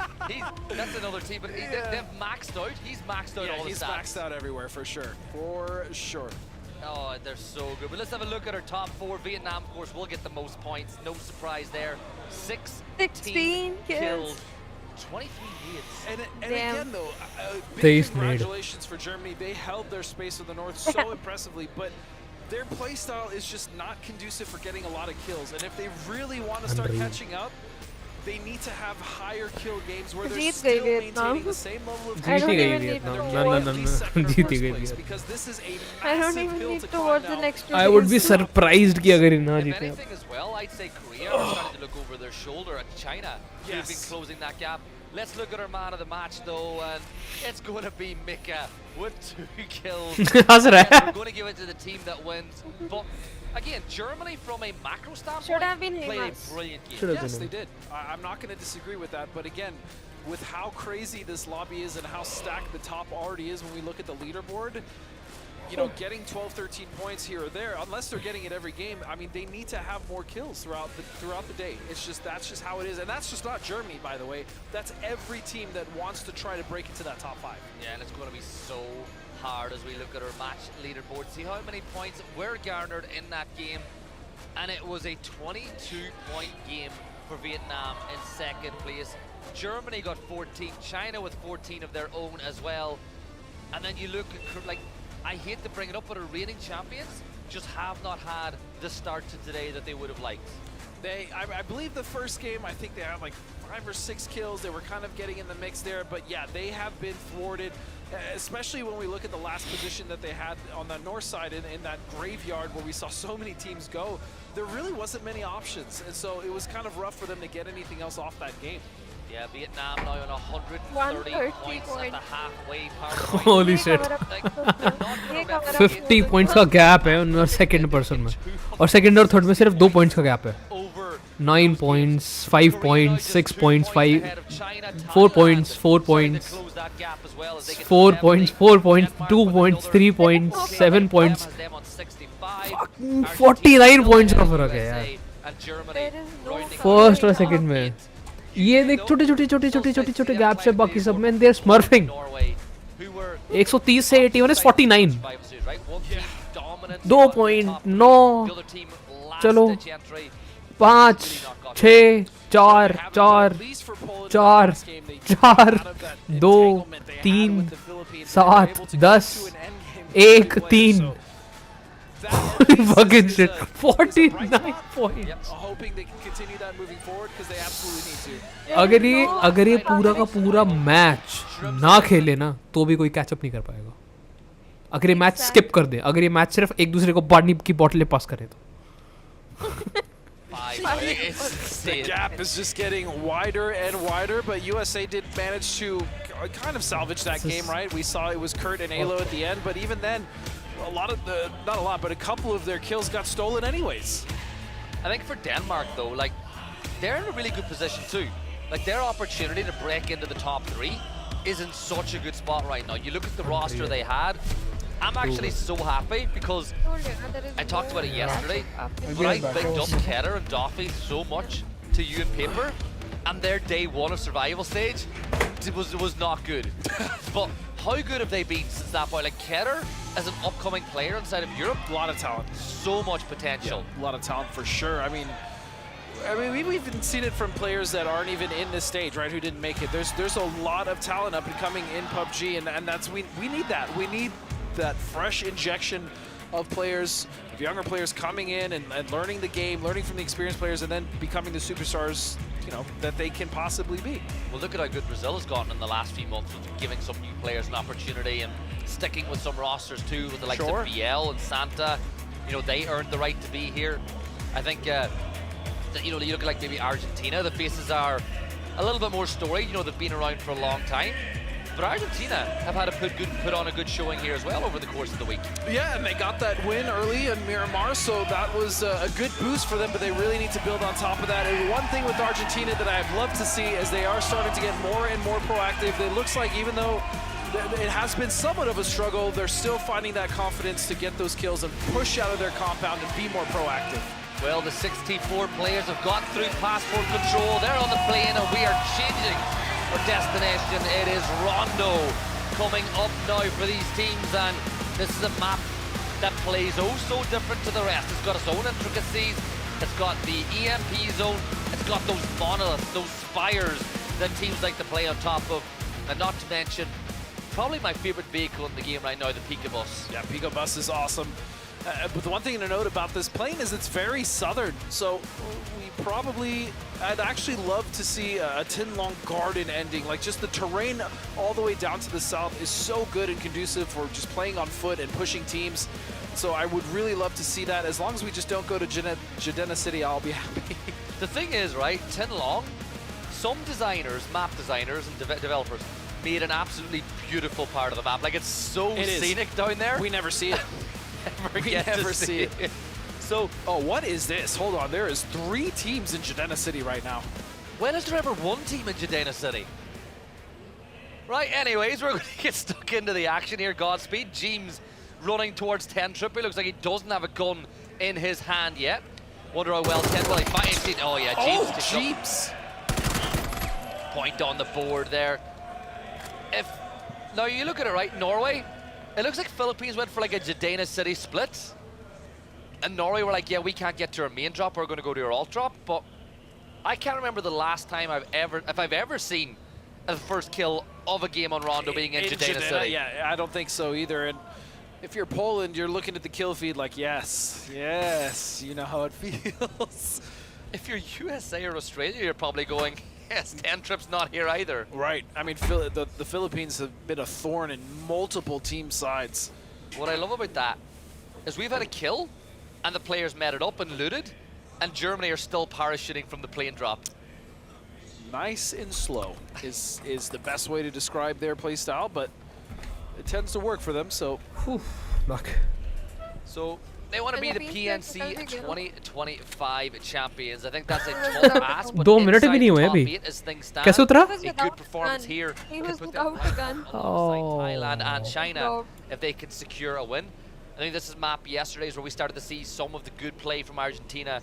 That's another team, but they've maxed out. He's maxed out all the stats. He's maxed out everywhere, for sure. For sure. Oh, they're so good. But let's have a look at our top 4. Vietnam, of course, will get the most points. No surprise there. 16 kills. 23 hits. And again, though, They big congratulations for Germany. They held their space in the north so impressively, but their playstyle is just not conducive for getting a lot of kills. And if they really want to start catching up, they need to have higher kill games where they're still maintaining the same level of I don't even need to जीती because this is a I don't massive even hill need to to climb watch the now. next 2 I would be days. surprised कि अगर इन्हें If जीते. anything as well, I'd say Korea are starting to look over their shoulder at China, who've been closing that gap. Let's look at our man of the match, though, and it's going to be Mika with 2 kills. हंस रहा है. We're going to give it to the team that wins. But again, Germany, from a macro standpoint, Should have been played Hemas. a brilliant game. Should have Yes, been they did. I'm not going to disagree with that, but again, with how crazy this lobby is and how stacked the top already is when we look at the leaderboard, you know, getting 12, 13 points here or there, unless they're getting it every game, I mean, they need to have more kills throughout the day. It's just, that's just how it is. And that's just not Germany, by the way. That's every team that wants to try to break into that top 5. Yeah, and it's going to be so hard as we look at our match leaderboard. See how many points were garnered in that game. And it was a 22-point game for Vietnam in second place. Germany got 14, China with 14 of their own as well. And then you look at, like, I hate to bring it up, but our reigning champions just have not had the start to today that they would have liked. I believe the first game, I think they had like 5 or 6 kills. They were kind of getting in the mix there, but yeah, they have been thwarted, especially when we look at the last position that they had on the north side in that graveyard where we saw so many teams go. There really wasn't many options, and so it was kind of rough for them to get anything else off that game. Yeah, Vietnam now on 130 points at the halfway point. Holy shit. 50 points का gap है उन और second person में, और second और third में सिर्फ 2 points का gap है. Over 9 points, 5 points, 6 points, 5, 4 points, 4 points, 4 points, 4 points, 2 points, 3 points, 7 points. Fucking 49 points का फर्क है यार फर्स्ट और सेकंड में. ये देख छोटे छोटे छोटे छोटे छोटे छोटे गैप से बाकी सब में देयर स्मर्फिंग. 130 से 81 is 49. 2.9 चलो 5 6 4 4 4 4 2 3 7 10 1 3 fucking shit 49 points. अगर ये पूरा का पूरा मैच ना खेले ना तो भी कोई कैचअप नहीं कर पाएगा. अगर ये मैच स्किप कर दे, अगर ये मैच सिर्फ एक दूसरे को पानी की बोतलें पास करे तो. The gap is just getting wider and wider, but USA did manage to kind of salvage that game, right? We saw it was Kurt and Alo at the end, but even then, not a lot, but a couple of their kills got stolen anyways. I think for Denmark though, like, they're in a really good position too. Like, their opportunity to break into the top 3 is in such a good spot right now. You look at the roster they had. I'm actually so happy because I talked about it yesterday, but I bigged up Keter and Doffy so much to you and Paper, and their day 1 of survival stage was not good. But how good have they been since that point? Like, Keter as an upcoming player inside of Europe, A lot of talent, so much potential. Yeah, a lot of talent for sure. I mean, we've even seen it from players that aren't even in this stage, right? Who didn't make it. There's a lot of talent up and coming in PUBG, and that's we need that. We need that fresh injection of players, of younger players coming in and learning the game, learning from the experienced players, and then becoming the superstars, you know, that they can possibly be. Well, look at how good Brazil has gotten in the last few months with giving some new players an opportunity and sticking with some rosters too, with the likes of BL and Santa. You know, they earned the right to be here. I think, you know, you look at like maybe Argentina, the faces are a little bit more storied. You know, they've been around for a long time. But Argentina have had to put on a good showing here as well over the course of the week. Yeah, and they got that win early in Miramar, so that was a good boost for them, but they really need to build on top of that. And one thing with Argentina that I'd love to see is they are starting to get more and more proactive. It looks like even though it has been somewhat of a struggle, they're still finding that confidence to get those kills and push out of their compound and be more proactive. Well, the 64 players have got through passport control. They're on the plane and we are changing our destination. It is Rondo coming up now for these teams, and this is a map that plays oh so different to the rest. It's got its own intricacies, it's got the EMP zone, it's got those monoliths, those spires that teams like to play on top of, and not to mention probably my favorite vehicle in the game right now, the Pika Bus. Yeah, Pika Bus is awesome. But the one thing to note about this plane is it's very southern, so I'd actually love to see a Tin Long Garden ending. Like, just the terrain all the way down to the south is so good and conducive for just playing on foot and pushing teams. So I would really love to see that. As long as we just don't go to Jadena City, I'll be happy. The thing is, right, Tin Long, some designers, map designers and developers made an absolutely beautiful part of the map. Like, it's so scenic down there. We never see it. We never see it. So, oh, what is this? Hold on, there is 3 teams in Jadena City right now. When is there ever 1 team in Jadena City? Right, anyways, we're going to get stuck into the action here. Godspeed. James running towards 10 Triple. Looks like he doesn't have a gun in his hand yet. Wonder how well 10 will he find. Oh yeah, James. Oh, Jeeps. Point on the board there. Now you look at it, right, Norway, it looks like Philippines went for like a Jadena City split. And Norway were like, yeah, we can't get to our main drop, we're going to go to our alt drop. But I can't remember the last time if I've ever seen a first kill of a game on Rondo being in Jadena City. Yeah, I don't think so either. And if you're Poland, you're looking at the kill feed like, yes, you know how it feels. If you're USA or Australia, you're probably going, yes, 10 Trip's not here either. Right. I mean, the Philippines have been a thorn in multiple team sides. What I love about that is we've had a kill, and the players met it up and looted, and Germany are still parachuting from the plane drop. Nice and slow is the best way to describe their play style, but it tends to work for them, so. Luck. So They want to be the Philippines PNC निकल गए ना। 2025 champions. I think that's a was tall without ask, a but 2 minute भी inside नहीं the हुए top अभी 8 as things stand, कैसे उतरा He was a good without performance gun. here He could was put them without a right gun. alongside Oh. Thailand and China Bro. if they can secure a win. I think this is map yesterday's where we started to see some of the good play from Argentina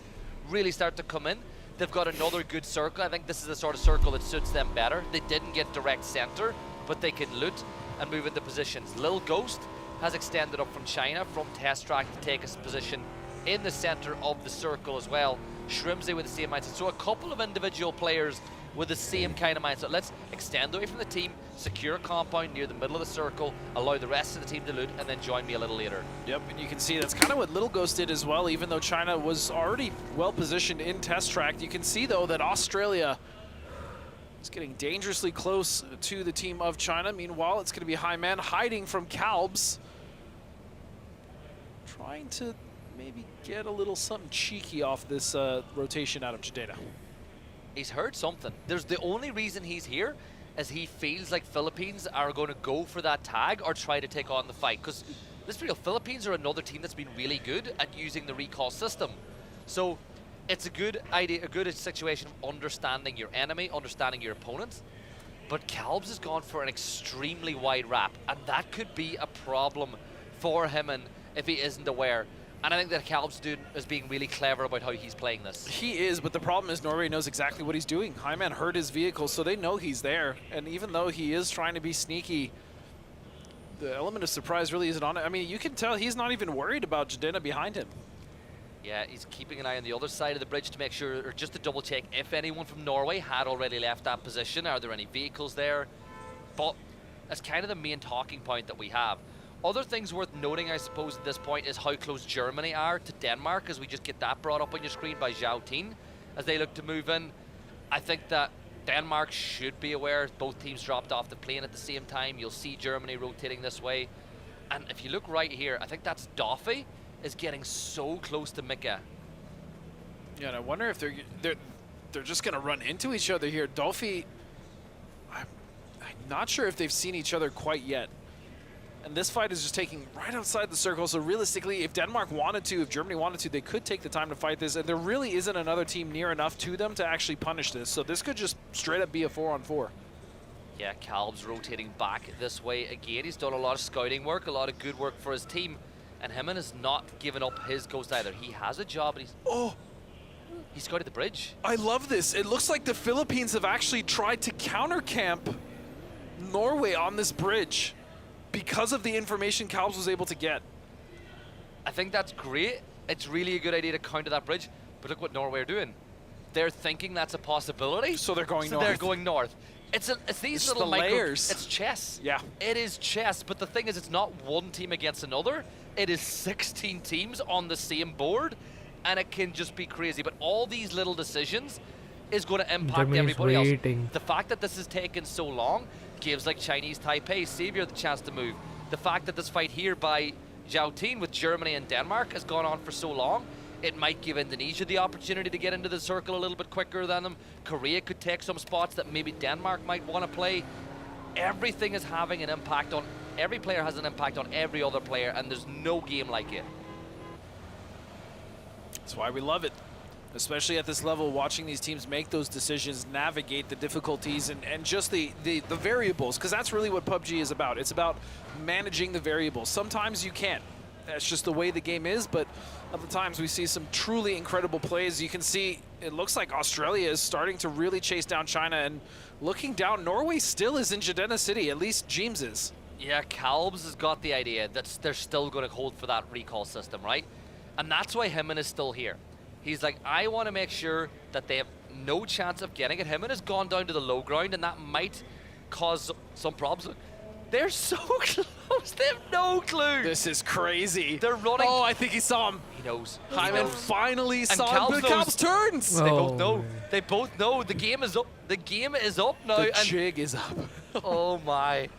really start to come in. They've got another good circle. I think this is the sort of circle that suits them better. They didn't get direct center, but they can loot and move into positions. Lil Ghost has extended up from China from test track to take his position in the center of the circle as well. Shrimsy with the same mindset. So a couple of individual players with the same kind of mindset. Let's extend away from the team, secure a compound near the middle of the circle, allow the rest of the team to loot, and then join me a little later. Yep, and you can see that's kind of what Little Ghost did as well, even though China was already well positioned in test track. You can see, though, that Australia is getting dangerously close to the team of China. Meanwhile, it's going to be High Man hiding from Calbs, trying to maybe get a little something cheeky off this rotation out of Jadena. He's heard something. There's the only reason he's here is he feels like Philippines are going to go for that tag or try to take on the fight. Because let's be real, Philippines are another team that's been really good at using the recall system. So it's a good idea, a good situation of understanding your enemy, understanding your opponent. But Calbs has gone for an extremely wide wrap, and that could be a problem for him and if he isn't aware. And I think that Calb's dude is being really clever about how he's playing this. He is, but the problem is Norway knows exactly what he's doing. Hyman heard his vehicle, so they know he's there. And even though he is trying to be sneaky, the element of surprise really isn't on it. I mean, you can tell he's not even worried about Jadena behind him. Yeah, he's keeping an eye on the other side of the bridge to make sure, or just to double check if anyone from Norway had already left that position. Are there any vehicles there? But that's kind of the main talking point that we have. Other things worth noting, I suppose, at this point is how close Germany are to Denmark, as we just get that brought up on your screen by Zhao Tin as they look to move in. I think that Denmark should be aware both teams dropped off the plane at the same time. You'll see Germany rotating this way. And if you look right here, I think that's Doffy is getting so close to Mika. Yeah, and I wonder if they're just going to run into each other here. Dolphy, I'm not sure if they've seen each other quite yet. And this fight is just taking right outside the circle. So realistically, if Denmark wanted to, if Germany wanted to, they could take the time to fight this. And there really isn't another team near enough to them to actually punish this. So this could just straight up be a 4-on-4. Yeah, Calb's rotating back this way again. He's done a lot of scouting work, a lot of good work for his team. And Himon has not given up his ghost either. He has a job, and he scouted the bridge. I love this. It looks like the Philippines have actually tried to counter camp Norway on this bridge because of the information Calbs was able to get. I think that's great. It's really a good idea to counter that bridge. But look what Norway are doing. They're thinking that's a possibility. So they're going north. They're going north. It's these little the layers. It's chess. Yeah. It is chess. But the thing is, it's not one team against another. It is 16 teams on the same board, and it can just be crazy. But all these little decisions is going to impact Germany's everybody waiting. else. The fact that this has taken so long gives like Chinese Taipei, Savior, the chance to move. The fact that this fight here by Zhao Tin with Germany and Denmark has gone on for so long, it might give Indonesia the opportunity to get into the circle a little bit quicker than them. Korea could take some spots that maybe Denmark might want to play. Everything is having an impact on, every player has an impact on every other player, and there's no game like it. That's why we love it. Especially at this level, watching these teams make those decisions, navigate the difficulties, and just the variables, because that's really what PUBG is about. It's about managing the variables. Sometimes you can't. That's just the way the game is, but other times we see some truly incredible plays. You can see it looks like Australia is starting to really chase down China, and looking down, Norway still is in Jadena City, at least James is. Yeah, Calbs has got the idea that they're still going to hold for that recall system, right? And that's why Himon is still here. He's like, I want to make sure that they have no chance of getting it. Himon has gone down to the low ground, and that might cause some problems. Look, they're so close. They have no clue. This is crazy. They're running. Oh, I think he saw him. He knows. Hyman finally saw Calbs him, but knows. Calbs turns. They Oh, both know. man. They both know. The game is up. The game is up now. The and jig is up. oh my.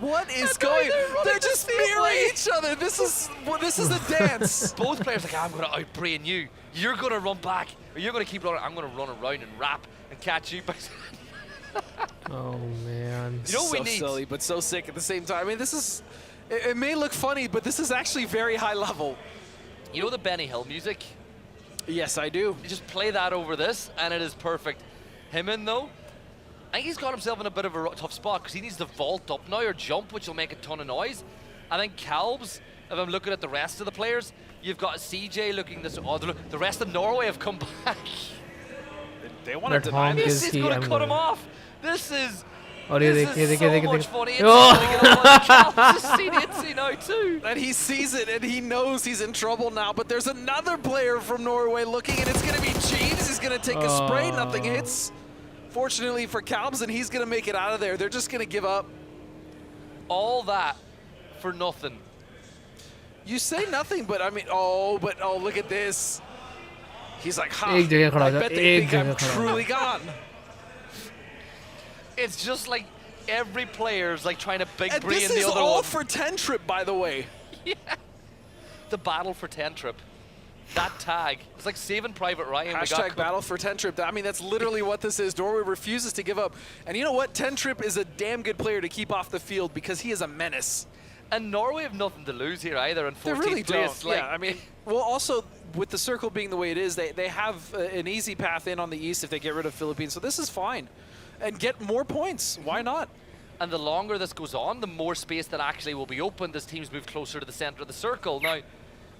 What is I know, going? they're running They're the just same mirroring way. each other. This is a dance. Both players like, I'm going to outbrain you. You're going to run back. Or you're going to keep running. I'm going to run around and wrap and catch you. Oh man. You know what we So need? silly, but so sick at the same time. I mean, this is It may look funny, but this is actually very high level. You know the Benny Hill music? Yes, I do. You just play that over this, and it is perfect. Him in, though, I think he's got himself in a bit of a tough spot because he needs to vault up now or jump, which will make a ton of noise. I think Calbs, if I'm looking at the rest of the players, you've got CJ looking this. Oh, the rest of Norway have come back. They want to That deny honk this. This is he- going I'm to cut him going. off. This is. और This ये is देखिए so much funny. It's Oh! going to get on Calbs has seen it now too. And he sees it, and he knows he's in trouble now. But there's another player from Norway looking, and it's going to be Jeeves. He's going to take a spray. Nothing hits. Fortunately for Calbs, and he's going to make it out of there. They're just going to give up. All that for nothing. You say nothing, but I mean, oh, look at this. He's like, ha, एक जगह खड़ा I हो जा, bet they एक think I'm जगह खड़ा हो truly gone. It's just like every player's like trying to big And brain this the is other all one. for 10 trip, by the way. The battle for 10 trip. That tag. It's like Saving Private Ryan. We got Hashtag battle for 10 trip. I mean, that's literally what this is. Norway refuses to give up. And you know what? 10 trip is a damn good player to keep off the field because he is a menace. And Norway have nothing to lose here either in 14th They really place. don't. Yeah, I mean, well, also with the circle being the way it is, they have an easy path in on the east if they get rid of Philippines. So this is fine. And get more points. Why not? And the longer this goes on, the more space that actually will be opened as teams move closer to the center of the circle. Now,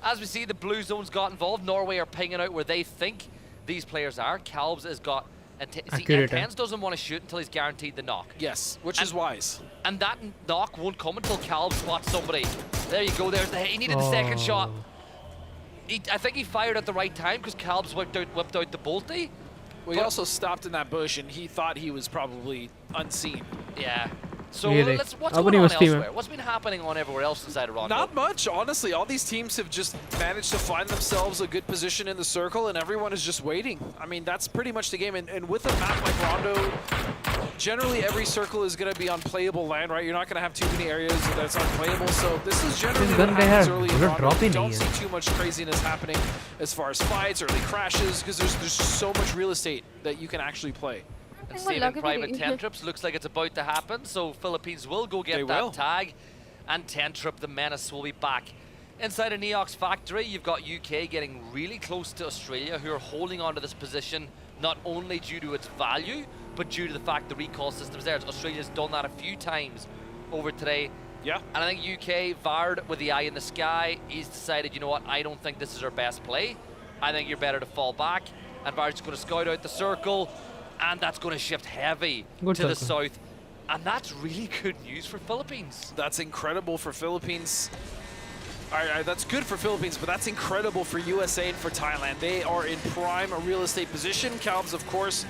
as we see, the blue zones got involved. Norway are pinging out where they think these players are. Calbs has got... See, Accurate, Intense doesn't want to shoot until he's guaranteed the knock. Yes, which is wise. And that knock won't come until Calbs spots somebody. There you go, there's the hit. He needed the second shot. I think he fired at the right time because Calbs whipped out the bolty. Well, he also stopped in that bush, and he thought he was probably unseen. Yeah. So Really? what's I going on wouldn't even elsewhere? What's been happening on everywhere else inside of Rondo? Not much, honestly. All these teams have just managed to find themselves a good position in the circle, and everyone is just waiting. I mean, that's pretty much the game. And with a map like Rondo, generally every circle is going to be on playable land, right? You're not going to have too many areas that's unplayable. So this is generally This what gun they happens have early in bullet Rondo. drop You in don't here. see too much craziness happening as far as fights, early crashes, because there's so much real estate that you can actually play. And Well, Saving luckily- Private 10 trips looks like it's about to happen, so Philippines will go get They that will. tag, and 10 trip, the menace, will be back. Inside of Neox factory, you've got UK getting really close to Australia, who are holding on to this position not only due to its value, but due to the fact the recall system's there. Australia's done that a few times over today. Yeah. And I think UK, Vard with the eye in the sky, he's decided, you know what, I don't think this is our best play. I think you're better to fall back. And Vard's going to scout out the circle, and that's going to shift heavy Good to the circle. south. And that's really good news for Philippines. That's incredible for Philippines. All right, that's good for Philippines, but that's incredible for USA and for Thailand. They are in prime real estate position. Calbs, of course,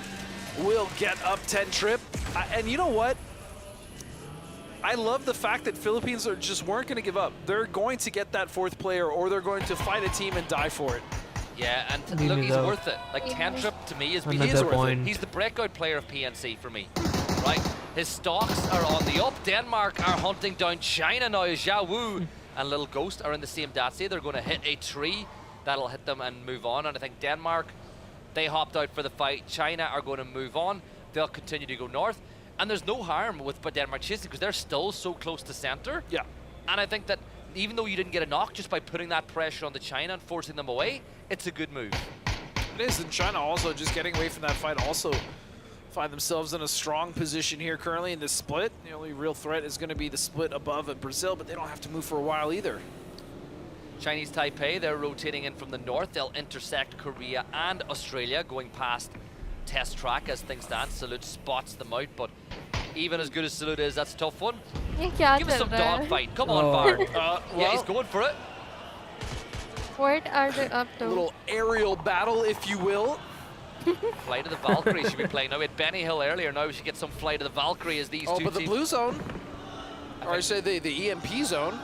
will get up 10 trip. And you know what? I love the fact that Philippines just weren't going to give up. They're going to get that fourth player, or they're going to fight a team and die for it. Yeah, and Really look, he's though. worth it. Like, Yeah. 10 trip to me is Another he is worth it. point. He's the breakout player of PNC for me, right? His stocks are on the up. Denmark are hunting down China now. Zhao Wu and Little Ghost are in the same Datsy. They're going to hit a tree. That'll hit them and move on. And I think Denmark, they hopped out for the fight. China are going to move on. They'll continue to go north. And there's no harm with Denmark chasing because they're still so close to center. Yeah. And I think that even though you didn't get a knock, just by putting that pressure on the China and forcing them away, it's a good move. It is, and China also just getting away from that fight also find themselves in a strong position here currently in this split. The only real threat is going to be the split above in Brazil, but they don't have to move for a while either. Chinese Taipei, they're rotating in from the north. They'll intersect Korea and Australia, going past test track as things stand. Salute spots them out, but even as good as Salute is, that's a tough one. ये क्या Give us चल some रहा है? dogfight. Come on, Oh. Bard. Well, Yeah, he's going for it. What are they up a to? little aerial battle, if you will. Flight of the Valkyrie should be playing. Now we had Benny Hill earlier. Now we should get some Flight of the Valkyrie as these Oh, two but the teams. blue zone, or I say the EMP zone,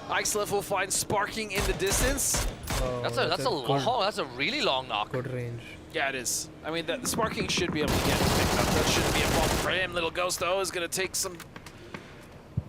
Ixlef will find sparking in the distance. Oh, That's a good- long, that's a really long knock. good range. Yeah, it is. I mean, the sparking should be able to get picked up. That shouldn't be a problem for him. Little Ghost, though, is going to take some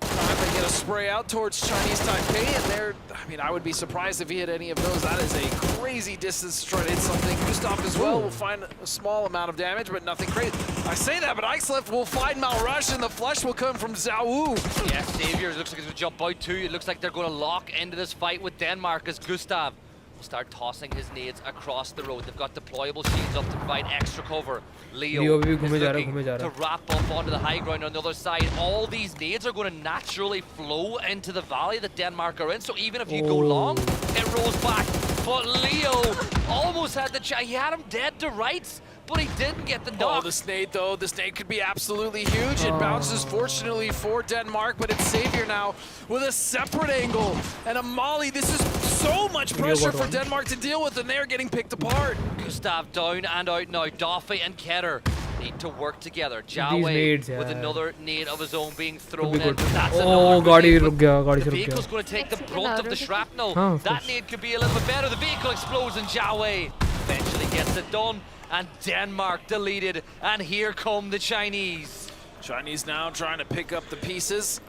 time to get gonna spray out towards Chinese Taipei, and they're, I mean, I would be surprised if he hit any of those. That is a crazy distance to try to hit something. Gustav as well will find a small amount of damage, but nothing crazy. I say that, but Icelift will find Malrush, and the flush will come from Zhao Wu. Yeah, Savior looks like he's gonna jump out too. It looks like they're gonna lock into this fight with Denmark as Gustav will start tossing his nades across the road. They've got deployable shields up to provide extra cover. Leo भी is घूमे जा रहा, looking घूमे जा to रहा. wrap up onto the high ground on the other side. All these nades are going to naturally flow into the valley that Denmark are in. So even if you go long, it rolls back. But Leo almost had the chance. He had him dead to rights, but he didn't get the knock. Oh, this nade though, this nade could be absolutely huge. It bounces fortunately for Denmark, but it's Savior now with a separate angle. And a molly, this is so much pressure for Denmark to deal with, and they're getting picked apart. Gustav down and out now. Doffy and Ketter need to work together. These Jawei nades, with yeah. another nade of his own being thrown be in. good. But that's Oh, another गाड़ी grenade, रुक गया, गाड़ी the से रुक vehicle's गया. going to take the brunt of the shrapnel. Of That course. nade could be a little bit better. The vehicle explodes and Jawei eventually gets it done. And Denmark deleted. And here come the Chinese. Chinese now trying to pick up the pieces.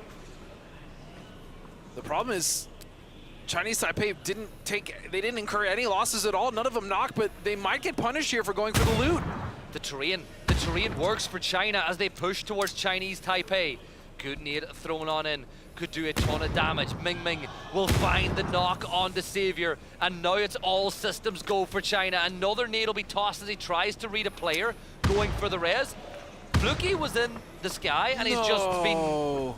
The problem is Chinese Taipei didn't incur any losses at all. None of them knocked, but they might get punished here for going for the loot. The terrain works for China as they push towards Chinese Taipei. Good nade thrown on in, could do a ton of damage. Ming Ming will find the knock on the Savior, and now it's all systems go for China. Another nade will be tossed as he tries to read a player, going for the res. Fluky was in the sky, and he's just been...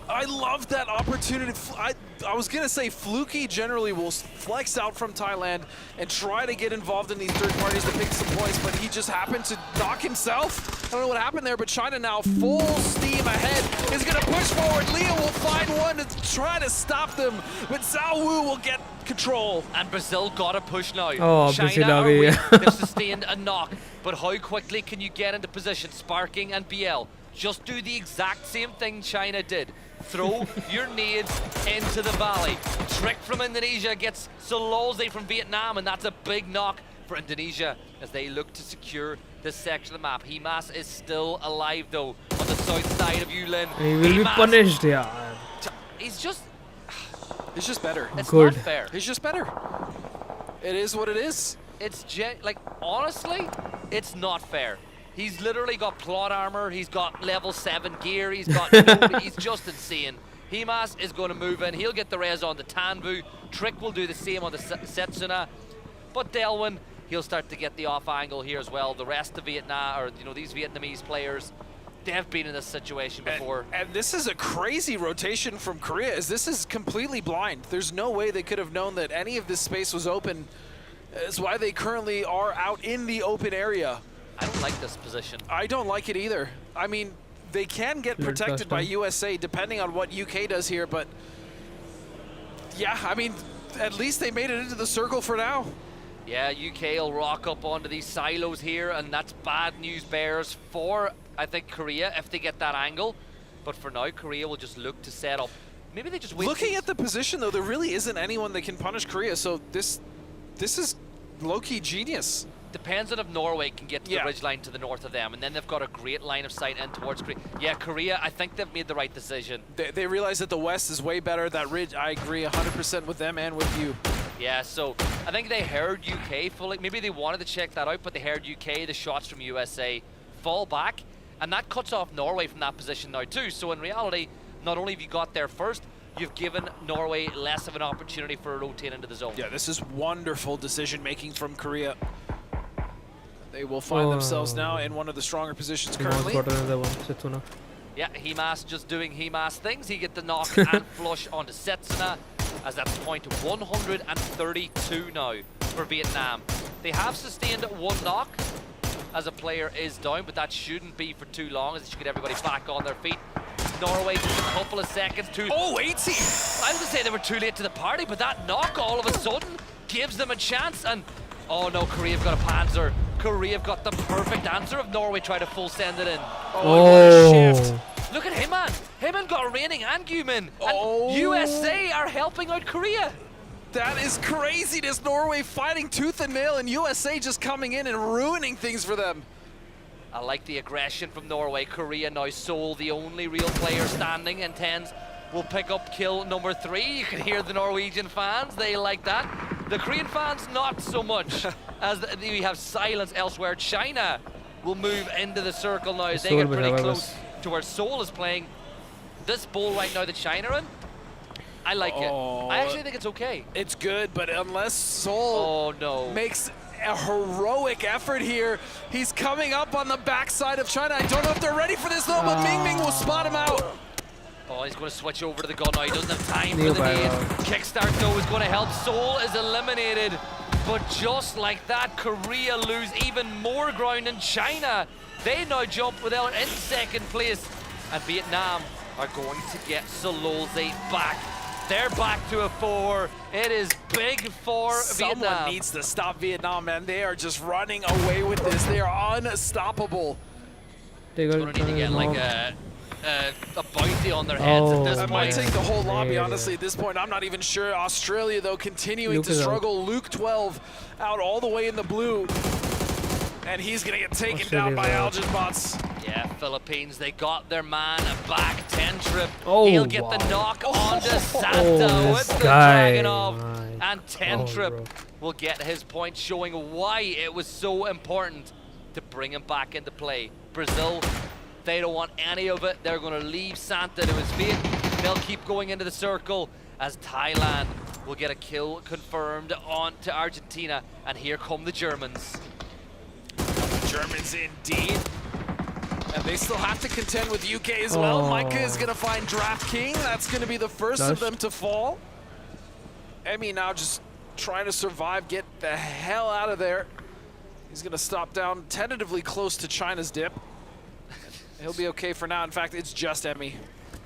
I love that opportunity. I was going to say Fluky generally will flex out from Thailand and try to get involved in these third parties to pick some points, but he just happened to knock himself. I don't know what happened there, but China now full steam ahead is going to push forward. Leo will find one to try to stop them, but Zhao Wu will get control. And Brazil got a push now. Oh, China Brazil are आ गई weak. है. They've sustained a knock, but how quickly can you get into position? Sparking and BL, just do the exact same thing China did. Throw your nades into the valley. Trick from Indonesia gets Sulawesi from Vietnam, and that's a big knock for Indonesia as they look to secure this section of the map. Himas is still alive though on the south side of Yulin. He will be Himas, punished, yeah. He's just better. It's Good. not fair. He's just better. It is what it is. It's like, honestly, it's not fair. He's literally got plot armor, he's got level 7 gear, he's got he's just insane. Himas is going to move in, he'll get the res on the Tanvu. Trick will do the same on the Setsuna. But Delwyn, he'll start to get the off angle here as well. The rest of Vietnam, or these Vietnamese players, they've been in this situation before. And this is a crazy rotation from Korea, as this is completely blind. There's no way they could have known that any of this space was open. That's why they currently are out in the open area. I don't like this position. I don't like it either. I mean, they can get protected by USA depending on what UK does here, but yeah, I mean, at least they made it into the circle for now. Yeah, UK will rock up onto these silos here, and that's bad news bears for, I think, Korea if they get that angle. But for now, Korea will just look to set up. Maybe they just wait. Looking at the position, though, there really isn't anyone that can punish Korea, so this is low-key genius. Depends on if Norway can get to the ridgeline to the north of them, and then they've got a great line of sight in towards Korea. Yeah, Korea, I think they've made the right decision. They realize that the West is way better. That ridge, I agree 100% with them and with you. Yeah, so I think they heard UK fully. Maybe they wanted to check that out, but they heard UK, the shots from USA, fall back, and that cuts off Norway from that position now too. So in reality, not only have you got there first, you've given Norway less of an opportunity for a rotate into the zone. Yeah, this is wonderful decision-making from Korea. They will find themselves now in one of the stronger positions currently. Yeah, Himas just doing Himas things. He get the knock and flush onto Setsuna, as that's point 132 now for Vietnam. They have sustained one knock as a player is down, but that shouldn't be for too long, as it should get everybody back on their feet. Norway just a couple of seconds to... Oh, 80! I was going to say they were too late to the party, but that knock all of a sudden gives them a chance, and... Oh no, Korea have got a Panzer. Korea have got the perfect answer if Norway try to full send it in. Oh, what a shift. Look at Himman. Himman got Raining and Guman. And USA are helping out Korea. That is craziness. Norway fighting tooth and nail, and USA just coming in and ruining things for them. I like the aggression from Norway. Korea now sole the only real player standing, and tends will pick up kill number 3. You can hear the Norwegian fans, they like that. The Korean fans, not so much, as we have silence elsewhere. China will move into the circle now as they get pretty close to where Seoul is playing. This bowl right now that China are in, I like it. I actually think it's okay. It's good, but unless Seoul makes a heroic effort here, he's coming up on the backside of China. I don't know if they're ready for this though, but Ming Ming will spot him out. Oh, he's going to switch over to the gun now. He doesn't have time for the nade. Kickstart, though, is going to help. Seoul is eliminated. But just like that, Korea lose even more ground in China. They now jump without in second place. And Vietnam are going to get Sololze back. They're back to a 4. It is big for Vietnam. Someone needs to stop Vietnam, man. They are just running away with this. They are unstoppable. They're going to need to get like a bounty on their heads at this I point. might take the whole lobby, honestly, at this point. I'm not even sure. Australia, though, continuing to struggle. Luke 12 out all the way in the blue. And he's going to get taken down by Algin bots. Yeah, Philippines, they got their man back. Tentrip, he'll get the knock onto Santa with the Dragunov. And Tentrip will get his point, showing why it was so important to bring him back into play. Brazil, they don't want any of it. They're going to leave Santa to his fate. They'll keep going into the circle as Thailand will get a kill confirmed on to Argentina. And here come the Germans. Germans indeed. And they still have to contend with UK as well. Micah is going to find Draft King. That's going to be the first of them to fall. Emmy now just trying to survive, get the hell out of there. He's going to stop down tentatively close to China's dip. He'll be okay for now. In fact, it's just Emmy.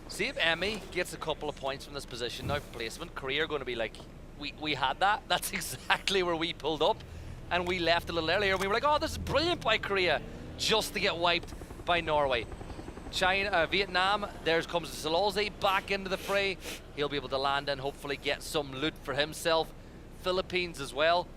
See if Emmy gets a couple of points from this position now. Placement, Korea are going to be like, we had that. That's exactly where we pulled up. And we left a little earlier. We were like, oh, this is brilliant by Korea. Just to get wiped by Norway. China, Vietnam, there comes Sololze back into the fray. He'll be able to land and hopefully get some loot for himself. Philippines as well.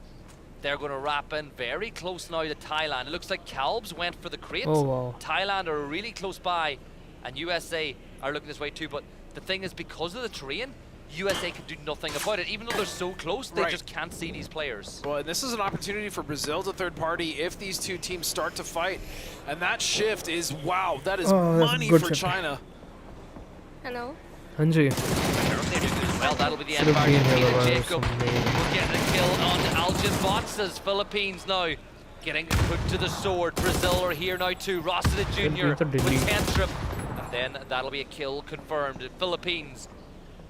They're going to wrap in very close now to Thailand. It looks like Calbs went for the crate. Thailand are really close by, and USA are looking this way too. But the thing is, because of the terrain, USA can do nothing about it. Even though they're so close, they just can't see these players. Well, and this is an opportunity for Brazil to third party if these two teams start to fight. And that shift is, wow, that is money for China. Hello. Hanji. Well, that'll be the end of Argentina. Jacob will get a kill on Algin bots as Philippines now getting put to the sword. Brazil are here now too. Rossida Jr. with Tentrip. And then that'll be a kill confirmed. Philippines.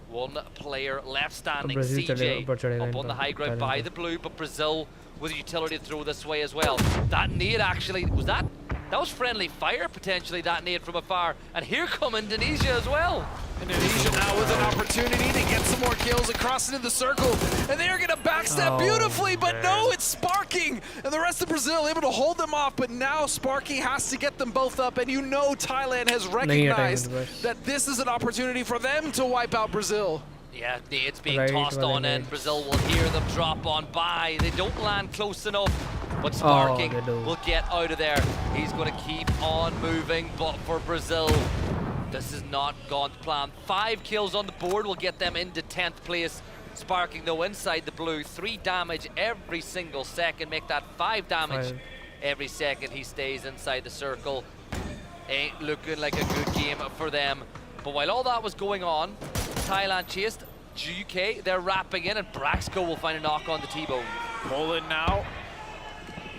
One player left standing, CJ, up on the high ground by the blue, but Brazil with a utility to throw this way as well. That nade actually, that was friendly fire potentially, that nade from afar. And here come Indonesia as well. Indonesia now with an opportunity to get some more kills across into the circle. And they are going to backstab beautifully, but no, it's Sparking. And the rest of Brazil able to hold them off, but now Sparking has to get them both up. And you know Thailand has recognized that this is an opportunity for them to wipe out Brazil. Yeah, it's being tossed on in. Brazil will hear them drop on by. They don't land close enough, but Sparking will get out of there. He's going to keep on moving, but for Brazil, this has not gone to plan. 5 kills on the board will get them into 10th place. Sparking, though, inside the blue. 3 damage every single second. Make that 5 damage every second he stays inside the circle. Ain't looking like a good game for them. But while all that was going on, Thailand chased. UK, they're wrapping in, and Braxco will find a knock on the T-bone. Poland now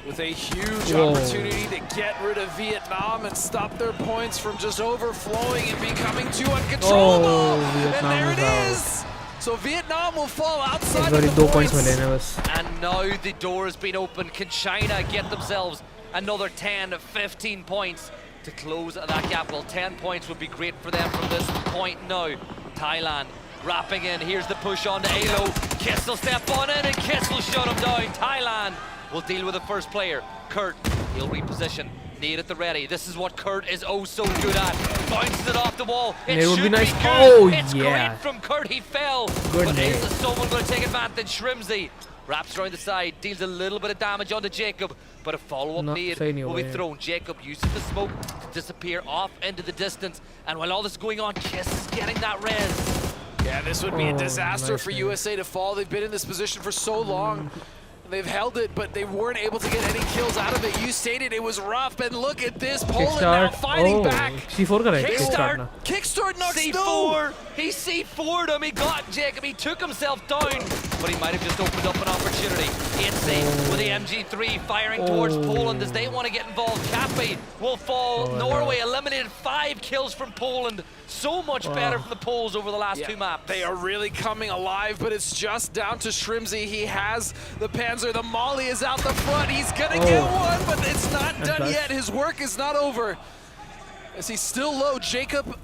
with a huge opportunity to get rid of Vietnam and stop their points from just overflowing and becoming too uncontrollable. And there it is. So Vietnam will fall outside of the points. And now the door has been opened. Can China get themselves another 10, 15 points to close that gap? Well, 10 points would be great for them from this point now. Thailand wrapping in. Here's the push on to Alo. Kiss will step on in and Kiss will shut him down. Thailand will deal with the first player. Kurt, he'll reposition. Nade at the ready. This is what Kurt is oh so good at. Bounces it off the wall. It should be nice. Good. It's great from Kurt. He fell. But is someone going to take advantage? Shrimsy Wraps around the side, deals a little bit of damage onto Jacob, but a follow-up No, nade सही नहीं will हुआ be ये. thrown. Jacob uses the smoke to disappear off into the distance, and while all this is going on, Kiss is getting that res. Yeah, this would be a Oh, disaster nice for save. USA to fall. They've been in this position for so long. They've held it, but they weren't able to get any kills out of it. You stated it was rough, and look at this. Poland now Kickstart. fighting Oh, back. C4 का है Kickstart. kickstart ना. Kickstart knocks C4! He C4'd him, he got Jacob, he took himself down, but he might have just opened up an opportunity. Itzy with the MG3 firing towards Poland as they want to get involved. Cappy will fall. Norway eliminated 5 kills from Poland. So much better from the Poles over the last 2 maps. They are really coming alive, but it's just down to Shrimzy. He has the Panzer. The Molly is out the front. He's gonna get one, but it's not done flash. yet. His work is not over. As he's still low, Jacob,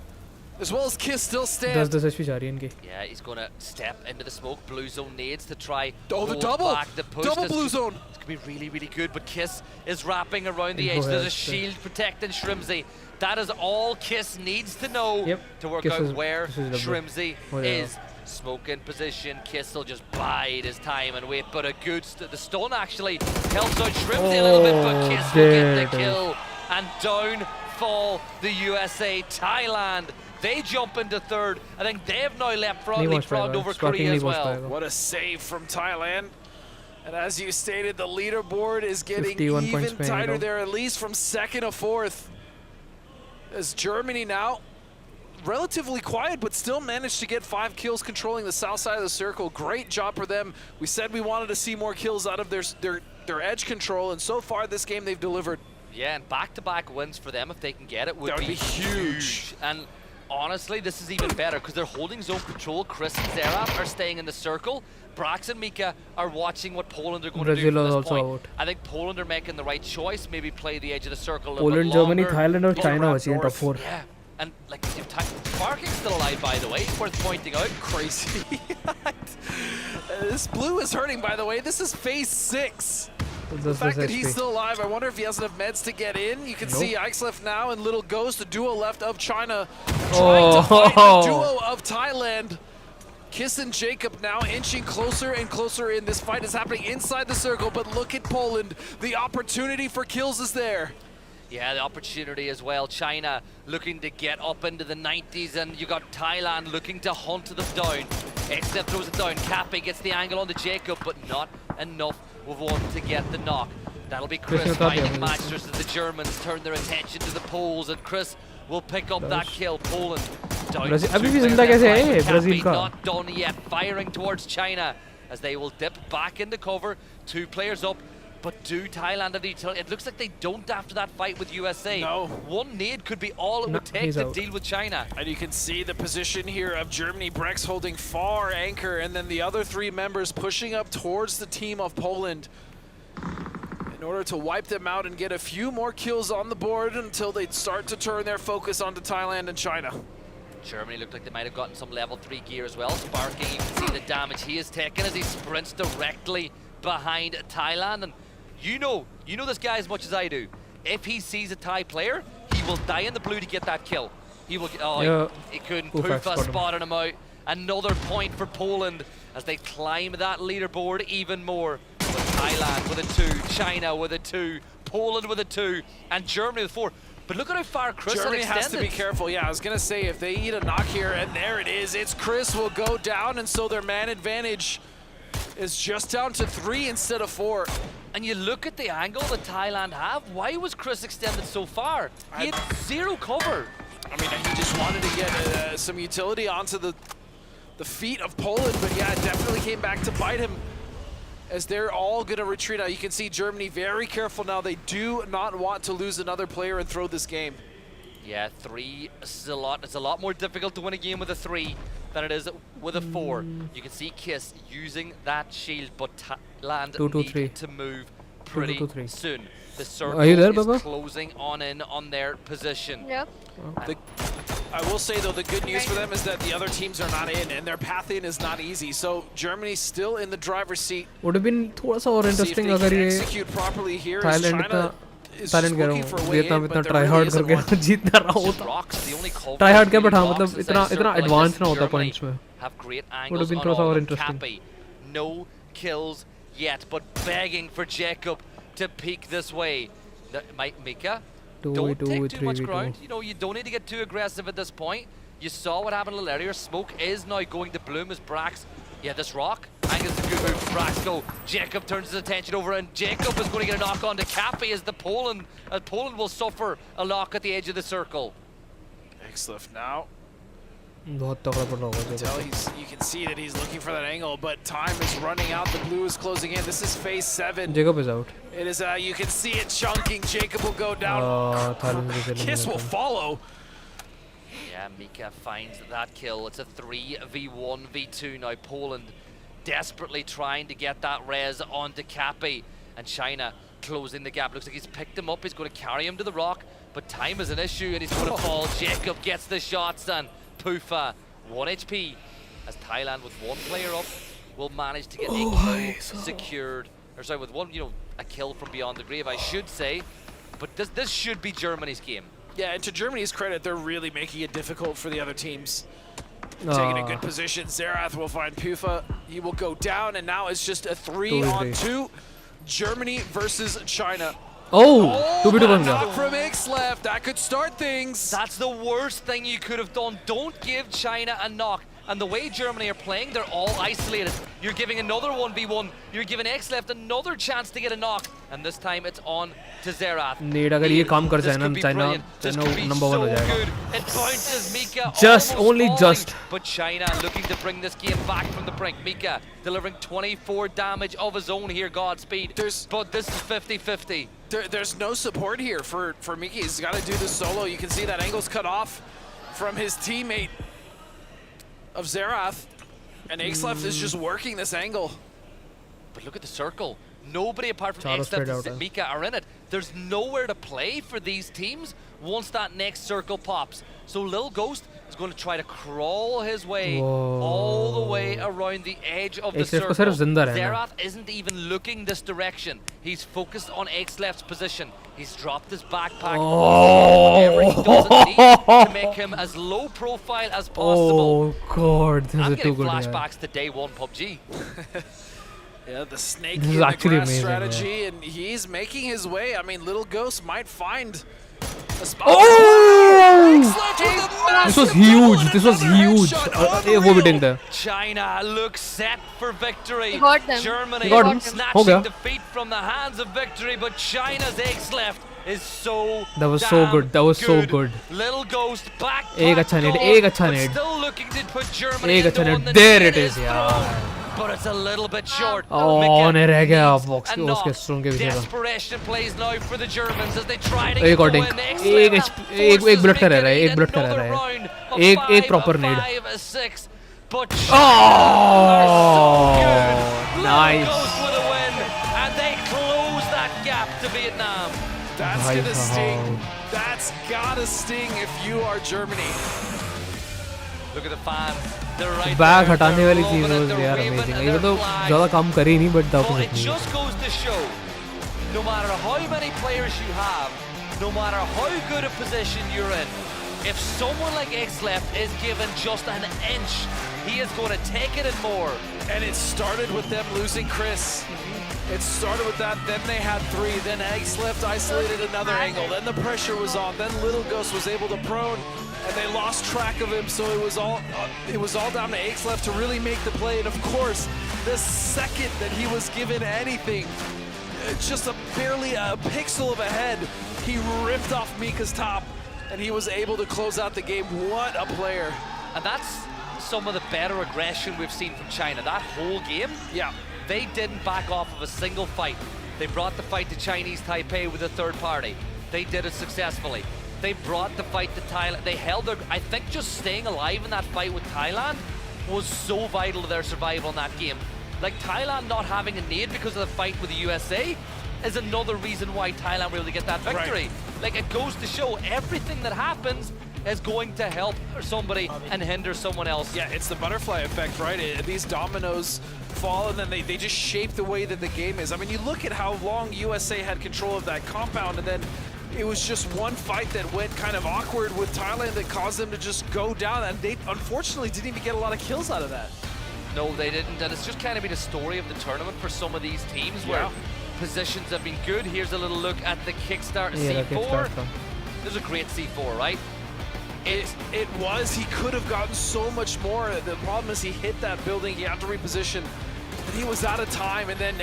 as well as Kiss, still stand. 10 HP जा रही है इनकी. Yeah, he's going to step into the smoke. Blue zone nades to try Oh, the hold double! back the push. Double This blue could- zone! This could be really, really good, but Kiss is wrapping around the Info edge. There's a has, shield protecting Shrimzy. That is all Kiss needs to know Yep, to work Kiss out is- where Kiss is double. Shrimzy Oh, yeah. is. Smoke in position. Kiss will just bide his time and wait, but a good the stun actually helps out Shrimzy a little bit, but Kiss will get the dead. kill. And down fall the USA. Thailand, they jump into third. I think they've now नहीं पहुंच leapfrogged पाएगा. over Sparking Korea नहीं as पहुंच well. पाएगा. What a save from Thailand. And as you stated, the leaderboard is getting 51 points even पे हैं ये tighter लोग. there, at least from second to fourth. As Germany now relatively quiet, but still managed to get 5 kills controlling the south side of the circle. Great job for them. We said we wanted to see more kills out of their edge control, and so far this game they've delivered. Yeah, and back-to-back wins for them if they can get it would That would be huge. And honestly, this is even better because they're holding zone control. Chris and Zerab are staying in the circle. Brax and Mika are watching what Poland are going to do Brazil from is this also point. out. I think Poland are making the right choice. Maybe play the edge of the circle a little Poland, bit longer. Germany, Thailand और Get China around बची हैं top north. 4. Yeah, and like if Sparking's still alive, by the way, worth pointing out. Crazy. This blue is hurting, by the way. This is phase 6. The fact that he's still alive, I wonder if he has enough meds to get in. You can Nope. see Ike's left now and Little Ghost, the duo left of China, trying to fight the duo of Thailand. Kiss and Jacob now inching closer and closer in. This fight is happening inside the circle, but look at Poland. The opportunity for kills is there. Yeah, the opportunity as well. China looking to get up into the 90s, and you got Thailand looking to hunt them down. Except throws it down. Cappy gets the angle onto Jacob, but not enough with one to get the knock. That'll be Chris Chris will finding top, yeah. Masters as the Germans turn their attention to the Poles, and Chris will pick up that kill. Poland down Brazil- to अभी 2 भी players जिंदा कैसे left है behind. Brazil Cappy का? not done yet, firing towards China as they will dip back into cover. 2 players up. But do Thailand have the utility? It looks like they don't after that fight with USA. No. One nade could be all it No, would take he's to out. deal with China. And you can see the position here of Germany. Brex holding far anchor, and then the other 3 members pushing up towards the team of Poland in order to wipe them out and get a few more kills on the board until they start to turn their focus onto Thailand and China. Germany looked like they might have gotten some level 3 gear as well. Sparking, you can see the damage he has taken as he sprints directly behind Thailand. And you know this guy as much as I do. If he sees a Thai player, he will die in the blue to get that kill. He will. Oh, Yeah. he couldn't. Poof, I Poofa spotted him. spotted him out. Another point for Poland as they climb that leaderboard even more. With Thailand with a 2, China with a 2, Poland with a 2, and Germany with 4. But look at how far Chris Germany had has to be extended. careful. Yeah, I was going to say, if they eat a knock here, and there it is. It's Chris will go down, and so their man advantage is just down to 3 instead of 4. And you look at the angle that Thailand have. Why was Chris extended so far? He had 0 cover. I mean, he just wanted to get some utility onto the feet of Poland, but yeah, it definitely came back to bite him as they're all going to retreat out. You can see Germany very careful now. They do not want to lose another player and throw this game. Yeah, 3 is a lot. It's a lot more difficult to win a game with a 3 than it is with a 4. You can see Kiss using that shield, but Thailand 2-2-3. need to move pretty 2-2-3. soon. The circle Are you there, is Baba? closing on in on their position. Yeah. I will say, though, the good news for them is that the other teams are not in, and their path in is not easy. So Germany's still in the driver's seat. would have been थोड़ा सा और See if interesting they अगर can ये execute properly here as Thailand China इतना is just Thailand कह रहा looking हूँ for a way Vietnam in, इतना but there try really hard isn't करके one. जीत ना रहा होता Rocks, the only cover try hard क्या really बैठा rocks मतलब inside इतना circle like एडवांस this. ना होता Germany पॉइंट्स में have great have angles been on थोड़ा सा all और of them. interesting. Cappy, no kills yet, but begging for Jacob to peek this way. Mika, 2v2 don't take with too much 3v2. ground. You know, you don't need to get too aggressive at this point. You saw what happened a little earlier. Smoke is now going to bloom as Brax. Yeah, this rock. I think it's a good move for Brax. Go. Jacob turns his attention over, and Jacob is going to get a knock on to Cappy as Poland will suffer a knock at the edge of the circle. Exlift now. बहुत तगड़ा पड़ रहा होगा Tell Jacob. you can see that he's looking for that angle, but time is running out. The blue is closing in. This is phase 7. Jacob is out. It is, you can see it chunking. Jacob will go down. Thailand is Kiss will eliminated. follow. Yeah, Mika finds that kill. It's a 3v1 v2 now. Poland desperately trying to get that res onto Cappy, and China closing the gap. Looks like he's picked him up. He's going to carry him to the rock, but time is an issue, and he's going to fall. Jacob gets the shots, and Pufa 1 HP as Thailand with one player up will manage to get a kill secured. Or sorry, with one, a kill from beyond the grave, I should say. But this should be Germany's game. Yeah, and to Germany's credit, they're really making it difficult for the other teams. Taking a good position. Zerath will find Pufa. He will go down, and now it's just a 3-on-2. Germany versus China. Oh, 2v2 बन गया. Knock from Exlift. That could start things. That's the worst thing you could have done. Don't give China a knock. And the way Germany are playing, they're all isolated. You're giving another 1v1. You're giving Exlift another chance to get a knock. And this time it's on to Zerath. Need अगर ये काम कर जाए ना China number 1 हो जाएगा. It bounces Mika Just, almost only falling, just. But China looking to bring this game back from the brink. Mika delivering 24 damage of his own here, Godspeed. But this is 50-50. There's no support here for Miki. He's got to do this solo. You can see that angle's cut off from his teammate of Zerath, and Exlift is just working this angle. But look at the circle. Nobody apart from Charles spread Exlift out, and Mika are in it. There's nowhere to play for these teams once that next circle pops. So Lil Ghost is going to try to crawl his way all the way around the edge of the Exlift को circle. सिर्फ जिंदा रहना. Zerath isn't even looking this direction. He's focused on Exlift's position. He's dropped his backpack. Whatever he doesn't need to make him as low profile as possible. Oh God, this I'm is too getting good. flashbacks to day 1 PUBG. Yeah, the snake This is in the actually grass amazing, strategy, and he's making his way. I mean, Little Ghost might find a spot. Oh! Exlift with a This was massive huge. double This was and another huge. headshot on the वो भी reel. ding there. China looks set for victory. He got them. Germany He got them. snatching हो गया. defeat from the hands of victory, but China's Exlift is so That was so good. That was so good. Little Ghost back. एक अच्छा need, goal, एक अच्छा but need. Still looking to put Germany एक into अच्छा one need. that There it is is, यार. But it's a little bit short. Oh, Mika ने रह गया needs box a के उसके knock. स्ट्रोंग के पीछे का. Desperation plays now for the Germans as they try to एक go और डिंक. in. एक Exlift बुलेट का रह रहा है. forces एक बुलेट का रह Mika रहा another है. round of एक proper five, a need. 5, a 6. But Oh, nice. nice. Goes with a win, and they close that gap to Vietnam. That's Bhai gonna sting. sahab. That's gotta sting if you are Germany. Look at the fans. They're right bag there. हटाने They're वाली loving चीज it. was They're यार waving amazing. their ये तो flag. ज़्यादा काम कर ही नहीं but the Well, it opposite just goes to show, no matter how many players you have, no matter how good a position you're in, if someone like Exlift is given just an inch, he is going to take it and more. And it started with them losing Chris. It started with that, then they had 3, then Exlift isolated another angle, then the pressure was on, then Little Ghost was able to prone, and they lost track of him, so it was all down to Exlift to really make the play, and of course, the second that he was given anything, just barely a pixel of a head, he ripped off Mika's top, and he was able to close out the game. What a player. And that's some of the better aggression we've seen from China. That whole game, Yeah. they didn't back off of a single fight. They brought the fight to Chinese Taipei with a third party. They did it successfully. They brought the fight to Thailand. They held their, I think just staying alive in that fight with Thailand was so vital to their survival in that game. Like Thailand not having a nade because of the fight with the USA is another reason why Thailand were able to get that victory. Like it goes to show everything that happens is going to help somebody and hinder someone else. Yeah, it's the butterfly effect, right? These dominoes fall and then they just shape the way that the game is. I mean, you look at how long USA had control of that compound, and then it was just one fight that went kind of awkward with Thailand that caused them to just go down, and they unfortunately didn't even get a lot of kills out of that. No, they didn't, and it's just kind of been a story of the tournament for some of these teams where positions have been good. Here's a little look at the kickstart C4. There's a great C4, right? It was. He could have gotten so much more. The problem is he hit that building. He had to reposition. And he was out of time. And then,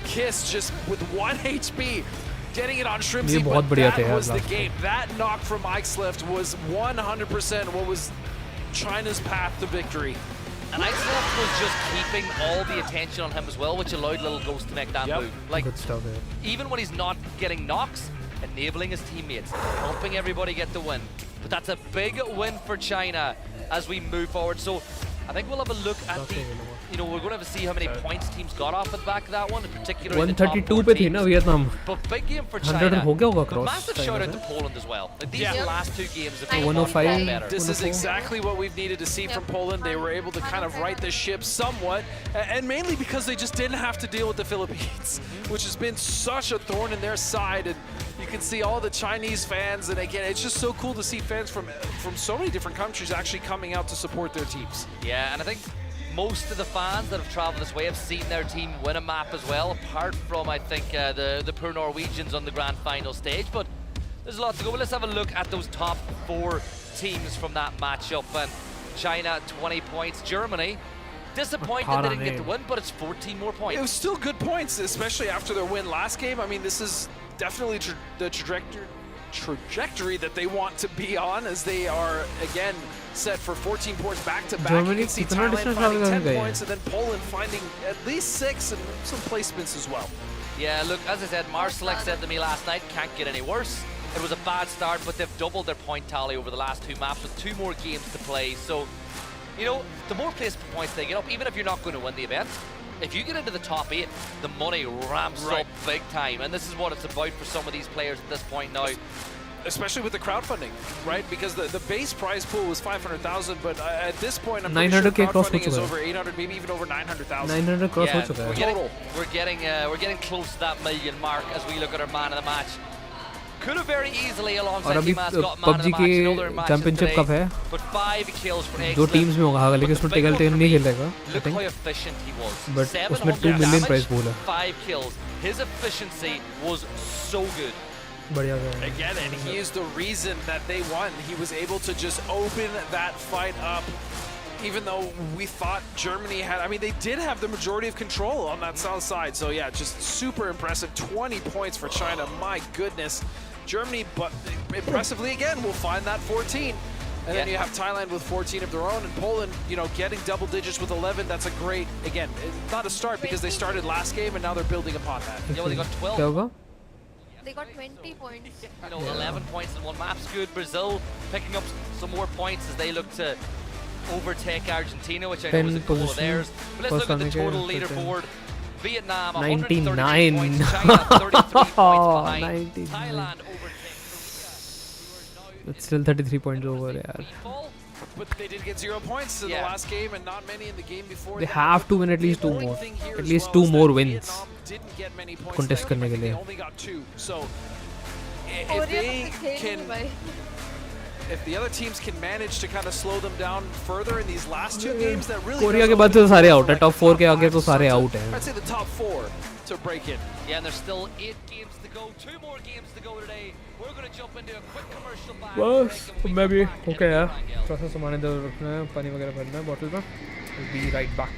Kiss just with 1 HP getting it on Shrimpsy. But that was the game. That knock from Ixlift was 100% what was China's path to victory. And Ixlift was just keeping all the attention on him as well, which allowed Little Ghost to make that move. Like, good stuff, even when he's not getting knocks, enabling his teammates, helping everybody get the win. But that's a big win for China as we move forward. So I think we'll have a look at the, we're going to have to see how many points teams got off at the back of that one, in particular 132 पे थी ना Vietnam. But big game for China. 100 हो गया होगा cross. Massive shout out to Poland as well. Like, these last two games have been 105 better. This is exactly what we've needed to see from Poland. They were able to kind of right the ship somewhat, and mainly because they just didn't have to deal with the Philippines, which has been such a thorn in their side. And you can see all the Chinese fans, and again, it's just so cool to see fans from so many different countries actually coming out to support their teams. Yeah, and I think most of the fans that have traveled this way have seen their team win a map as well, apart from, I think, the poor Norwegians on the grand final stage. But there's a lot to go. But let's have a look at those top 4 teams from that matchup. And China, 20 points. Germany, disappointed they didn't get the win, but it's 14 more points. It was still good points, especially after their win last game. I mean, this is definitely the trajectory that they want to be on, as they are again set for 14 points back to back. Germany, you can see Thailand finding 10 points, and then Poland finding at least 6 and some placements as well. Yeah, look, as I said, Marsalek said to me last night, can't get any worse. It was a bad start, but they've doubled their point tally over the last 2 maps with 2 more games to play. So, the more placement points they get up, even if you're not going to win the event, if you get into the top 8, the money ramps up big time. And this is what it's about for some of these players at this point now. Especially with the crowdfunding, right? Because the base prize pool was 500,000, but at this point, I'm pretty 900 sure cross crowdfunding is over 800, maybe even over 900,000. 900 cross yeah, हो चुका है. we're getting close to that million mark as we look at our man of the match. Could have very easily alongside और अभी Dimas got man of PUBG the match in other के matches championship today, कब है? but 5 kills for दो Ixlift. Teams में होगा, लेकिन उसमें टिकल टीम नहीं खेलेगा. Look how efficient he was. But 700 उसमें 2 million prize pool है. 5 kills. His efficiency was so good. बढ़िया गया. Again, and he is the reason that they won. He was able to just open that fight up, even though we thought Germany had, I mean, they did have the majority of control on that south side. So yeah, just super impressive. 20 points for China, my goodness. Germany, but impressively again, will find that 14. And then you have Thailand with 14 of their own, and Poland, getting double digits with 11. That's a great, again, not a start because they started last game and now they're building upon that. Yeah, well, they got 12. क्या होगा? They got 20 points. 11 points in one map's good. Brazil picking up some more points as they look to overtake Argentina, which I know is a goal of theirs. But let's look at the total leaderboard. Vietnam 99 points, China 33 points behind. 99. Thailand overtakes Korea. It's still 33 points over, yaar. But they did get 0 points in the last game, and not many in the game before. They have to win at least 2 more. At least 2 more wins. Contest करने के लिए. They only got 2. So if they can, if the other teams can manage to kind of slow them down further in these last 2 games, that really. Korea के बाद तो सारे out है. Top 4 के आगे तो सारे आउट हैं. I'd say the top 4 to break it. Yeah, and there's still 8 games to go. 2 more games to go today. We're going to jump into a quick commercial back. बस मैं भी okay यार. थोड़ा सा सामान इधर रखना है, पानी वगैरह भरना है बॉटल में. We'll be right back.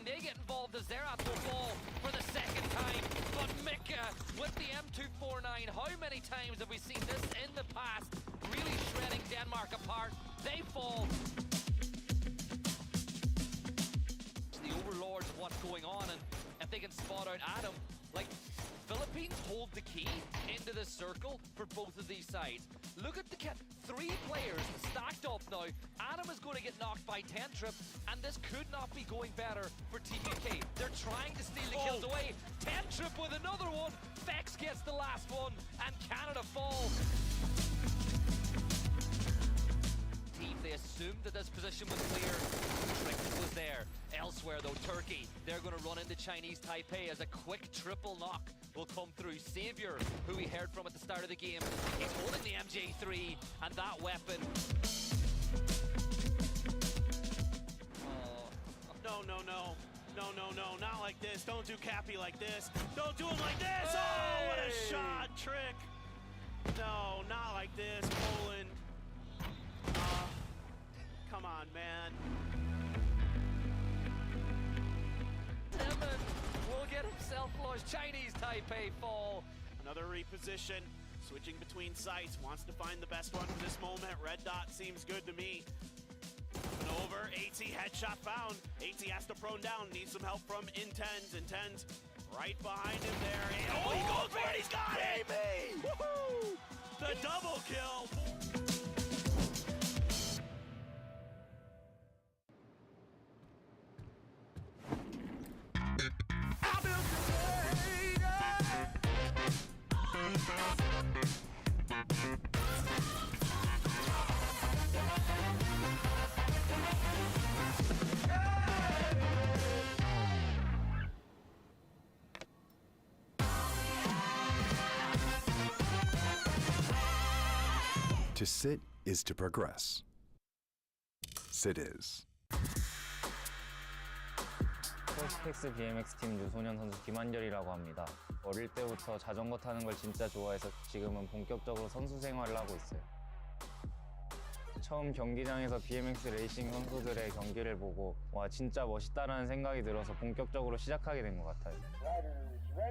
They get involved as they're at the wall for the second time. But Mika with the M249, how many times have we seen this in the past? Really shredding Denmark apart. They fall. The overlords of what's going on, and if they can spot out Adam, like Philippines hold the key into the circle for both of these sides. Look at the three players stacked up now. Adam is going to get knocked by Tentrip, and this could not be going better for Team UK. They're trying to steal the kills away. Tentrip with another one. Vex gets the last one, and Canada fall. They assumed that this position was clear. Trick was there. Elsewhere though, Turkey, they're going to run into Chinese Taipei as a quick triple knock will come through. Savior, who we heard from at the start of the game, he's holding the MJ3 and that weapon. No, not like this. Don't do Cappy like this. Don't do him like this. Oh, what a shot, Trick. No, not like this, Poland. Come on, man. Timon will get himself flushed. Chinese Taipei fall. Another reposition, switching between sites, wants to find the best one for this moment. Red dot seems good to me. Coming over, AT headshot found. AT has to prone down, needs some help from Intens. Intens right behind him there. Oh, he goes for it, he's got it! Baby! Woohoo! The double kill! To sit is to progress. Sit is. 스펙스 BMX 팀 유소년 선수 김한결이라고 합니다. 어릴 때부터 자전거 타는 걸 진짜 좋아해서 지금은 본격적으로 선수 생활을 하고 있어요. 처음 경기장에서 BMX 레이싱 선수들의 경기를 보고 와 진짜 멋있다라는 생각이 들어서 본격적으로 시작하게 된 것 같아요.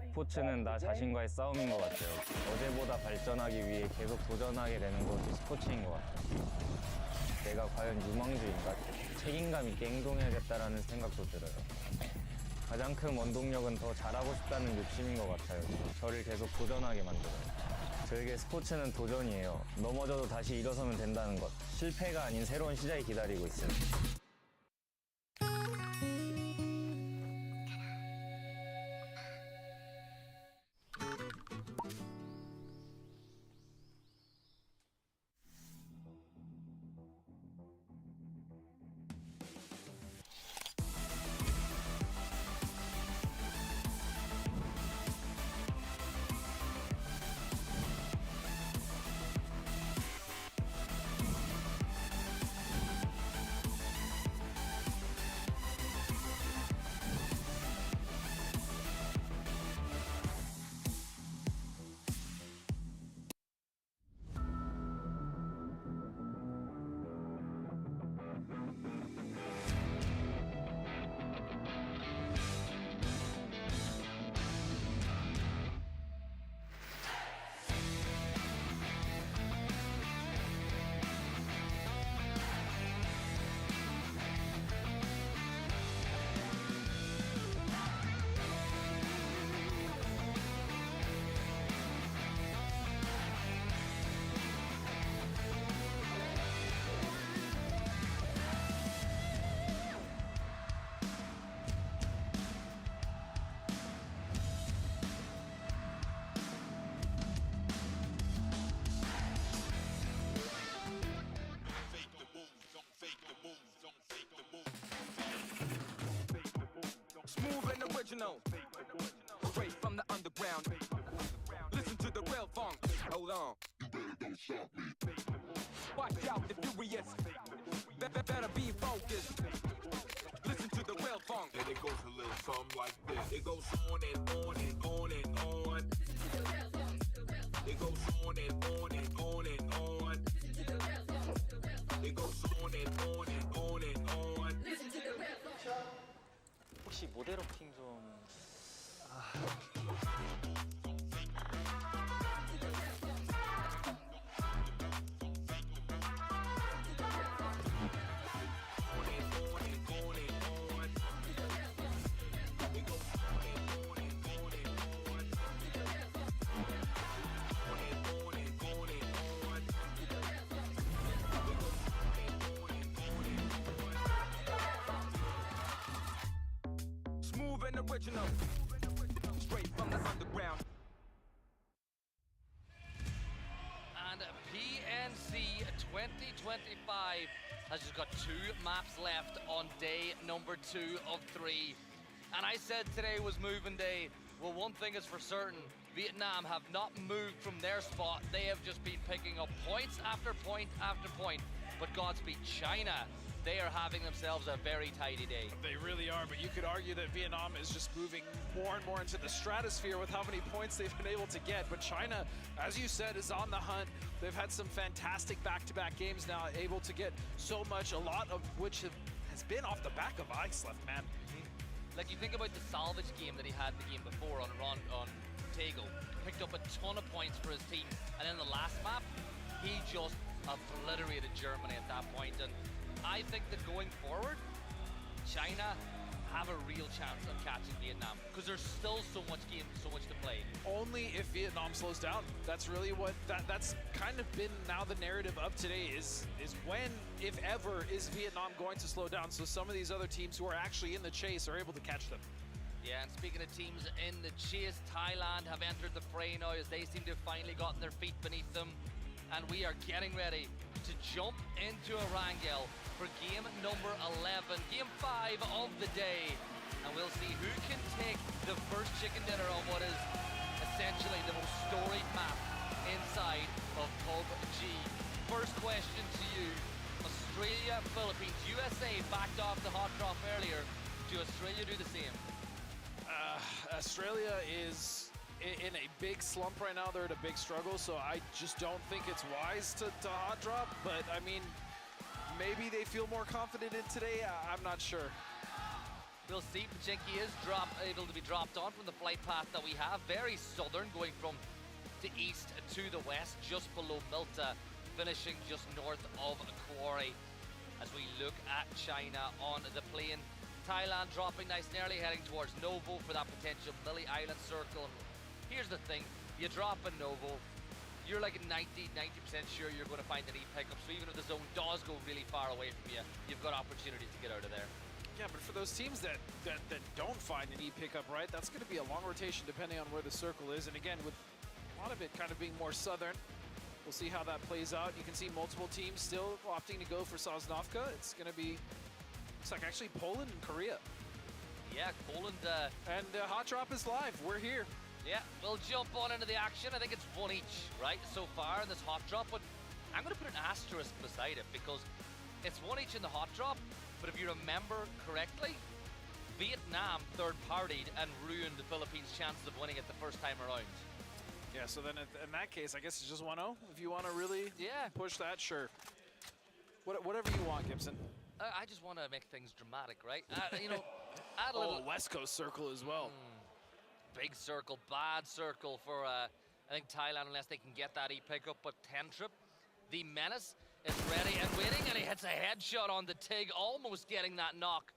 스포츠는 나 자신과의 싸움인 것 같아요. 어제보다 발전하기 위해 계속 도전하게 되는 것이 스포츠인 것 같아요. 내가 과연 유망주인가? 책임감 있게 행동해야겠다라는 생각도 들어요. 가장 큰 원동력은 더 잘하고 싶다는 욕심인 것 같아요. 저를 계속 도전하게 만들어요. 저에게 스포츠는 도전이에요. 넘어져도 다시 일어서면 된다는 것. 실패가 아닌 새로운 시작이 기다리고 있어요. Smooth and original, straight from the underground. Listen to the real funk. Hold on. Watch out, the furious. Better be focused. Listen to the real funk. And it goes a little something like this. It goes on and on and on and on. It goes on and on and on and on. It goes on and on and on and on. 혹시 모델업팅 좀... original. Straight from the underground. And PNC 2025 has just got 2 maps left on day number 2 of 3. And I said today was moving day. Well, one thing is for certain, Vietnam have not moved from their spot. They have just been picking up points after point after point. But Godspeed China, they are having themselves a very tidy day. They really are, but you could argue that Vietnam is just moving more and more into the stratosphere with how many points they've been able to get. But China, as you said, is on the hunt. They've had some fantastic back-to-back games now, able to get so much, a lot of which has been off the back of ice left, man. Like, you think about the salvage game that he had the game before on Tego, picked up a ton of points for his team, and in the last map, he just obliterated Germany at that point. And I think that going forward, China have a real chance of catching Vietnam because there's still so much game, so much to play. Only if Vietnam slows down. That's really what that's kind of been now the narrative of today is when, if ever, is Vietnam going to slow down so some of these other teams who are actually in the chase are able to catch them. Yeah, and speaking of teams in the chase, Thailand have entered the fray now as they seem to have finally gotten their feet beneath them. And we are getting ready to jump into Erangel for game number 11, game 5 of the day. And we'll see who can take the first chicken dinner on what is essentially the most storied map inside of PUBG. First question to you. Australia, Philippines, USA backed off the hot drop earlier. Do Australia do the same? Australia is in a big slump right now. They're at a big struggle, so I just don't think it's wise to hot drop. But I mean, maybe they feel more confident in today. I'm not sure. We'll see. Pachinki is able to be dropped on from the flight path that we have. Very southern, going from the east to the west, just below Milta, finishing just north of Quarry. As we look at China on the plane, Thailand dropping nice and early, heading towards Novo for that potential Millie Island circle. And here's the thing, you drop in Novo, you're like 90% sure you're going to find an E-pickup, so even if the zone does go really far away from you, you've got opportunity to get out of there. Yeah, but for those teams that don't find an E-pickup, right, that's going to be a long rotation depending on where the circle is. And again, with a lot of it kind of being more southern, we'll see how that plays out. You can see multiple teams still opting to go for Sosnovka. It's going to be, looks like actually Poland and Korea. Yeah, Poland. And Hot Drop is live. We're here. Yeah, we'll jump on into the action. I think it's one each, right, so far in this Hot Drop. But I'm going to put an asterisk beside it because it's one each in the Hot Drop. But if you remember correctly, Vietnam third-partied and ruined the Philippines' chances of winning it the first time around. Yeah, so then in that case, I guess it's just 1-0. If you want to really push that, sure. Whatever you want, Gibson. I just want to make things dramatic, right? You know, add a little West Coast circle as well. Big circle, bad circle for I think Thailand, unless they can get that E-pickup. But Tentrip, the menace, is ready and waiting, and he hits a headshot on the Tig, almost getting that knock.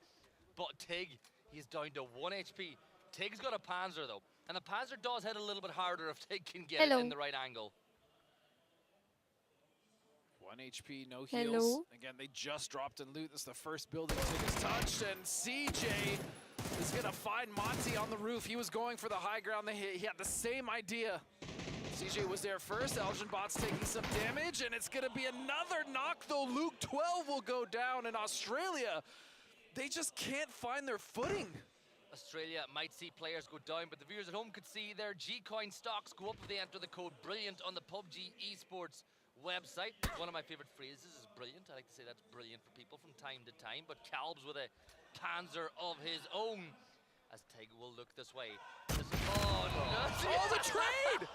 But Tig, he's down to 1 HP. Tig's got a Panzer though, and the Panzer does hit a little bit harder if Tig can get it in the right angle. 1 HP, no heals. Again, they just dropped in loot. This is the first building Tig has touched, and CJ is gonna find Monty on the roof. He was going for the high ground. He had the same idea. CJ was there first. Elgin Bot's taking some damage, and it's gonna be another knock though. Luke 12 will go down, and Australia, they just can't find their footing. Australia might see players go down, but the viewers at home could see their G-Coin stocks go up if they enter the code BRILLIANT on the PUBG esports website. One of my favorite phrases is brilliant. I like to say that's brilliant for people from time to time, but Calbs with a Panzer of his own. As Tig will look this way. Oh, the trade!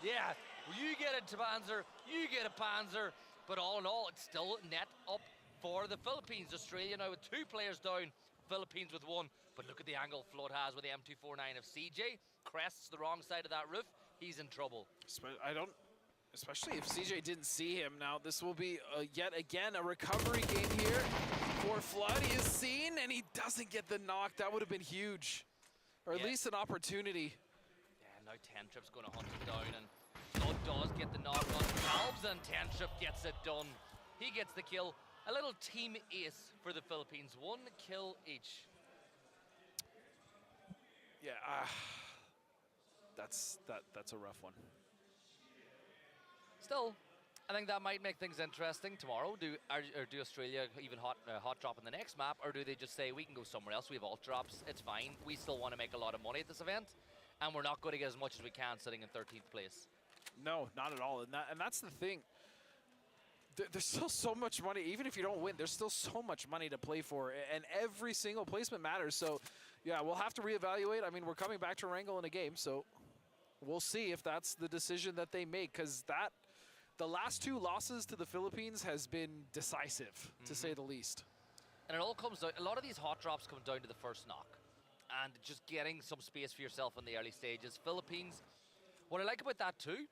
Yeah, you get a Panzer, you get a Panzer, but all in all, it's still net up for the Philippines. Australia now with 2 players down, Philippines with 1. But look at the angle Flood has with the M249 of CJ. Crests the wrong side of that roof. He's in trouble. Especially if CJ didn't see him. Now, this will be yet again a recovery game here for Flood. He is seen, and he doesn't get the knock. That would have been huge, or at least an opportunity. Yeah, now Tentrip's going to hunt him down, and Flood does get the knock on Calbs, and Tentrip gets it done. He gets the kill. A little team ace for the Philippines. 1 kill each. Yeah, that's a rough one. Still, I think that might make things interesting tomorrow. Do Australia even hot drop in the next map, or do they just say we can go somewhere else? We have alt drops. It's fine. We still want to make a lot of money at this event, and we're not going to get as much as we can sitting in 13th place. No, not at all. And that's the thing. There's still so much money. Even if you don't win, there's still so much money to play for, and every single placement matters. So, yeah, we'll have to reevaluate. I mean, we're coming back to Wrangle in a game, so we'll see if that's the decision that they make, because the last 2 losses to the Philippines has been decisive, to say the least. And it all comes down, a lot of these hot drops come down to the first knock and just getting some space for yourself in the early stages. Philippines, what I like about that too,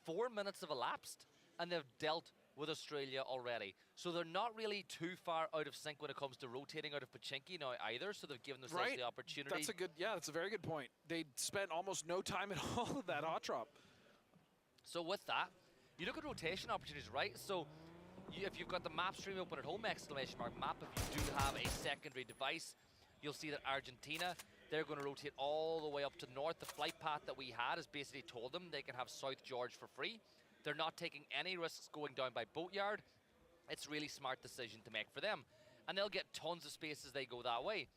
4 minutes have elapsed and they've dealt with Australia already. So they're not really too far out of sync when it comes to rotating out of Pachinki now either, so they've given themselves the opportunity. That's a very good point. They spent almost no time at all with that hot drop. So with that, you look at rotation opportunities, right? So if you've got the map stream open at home, exclamation mark map, if you do have a secondary device, you'll see that Argentina, they're going to rotate all the way up to north. The flight path that we had has basically told them they can have South George for free. They're not taking any risks going down by Boatyard. It's really smart decision to make for them. And they'll get tons of space as they go that way.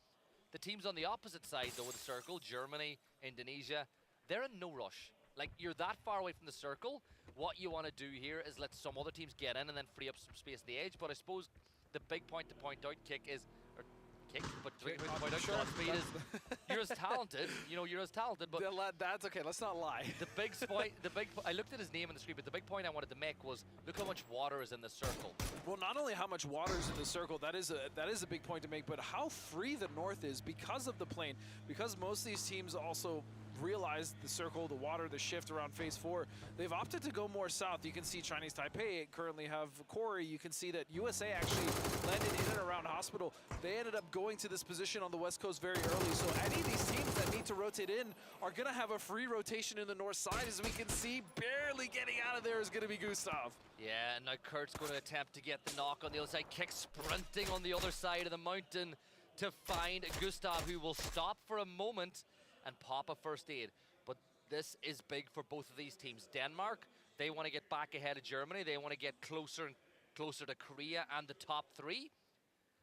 The teams on the opposite side, though, of the circle, Germany, Indonesia, they're in no rush. Like, you're that far away from the circle. What you want to do here is let some other teams get in and then free up some space at the edge. But I suppose the big point to point out, Godspeed is you're as talented, you're as talented, but that's okay. Let's not lie. I looked at his name on the screen, but the big point I wanted to make was look how much water is in the circle. Well, not only how much water is in the circle, that is a big point to make, but how free the north is because of the plane, because most of these teams also realized the circle, the water, the shift around phase 4. They've opted to go more south. You can see Chinese Taipei currently have Corey. You can see that USA actually landed in and around Hospital. They ended up going to this position on the west coast very early. So any of these teams that need to rotate in are going to have a free rotation in the north side. As we can see, barely getting out of there is going to be Gustav. Yeah, and now Kurt's going to attempt to get the knock on the other side. Kick sprinting on the other side of the mountain to find Gustav, who will stop for a moment and pop a first aid. But this is big for both of these teams. Denmark, they want to get back ahead of Germany. They want to get closer and closer to Korea and the top 3.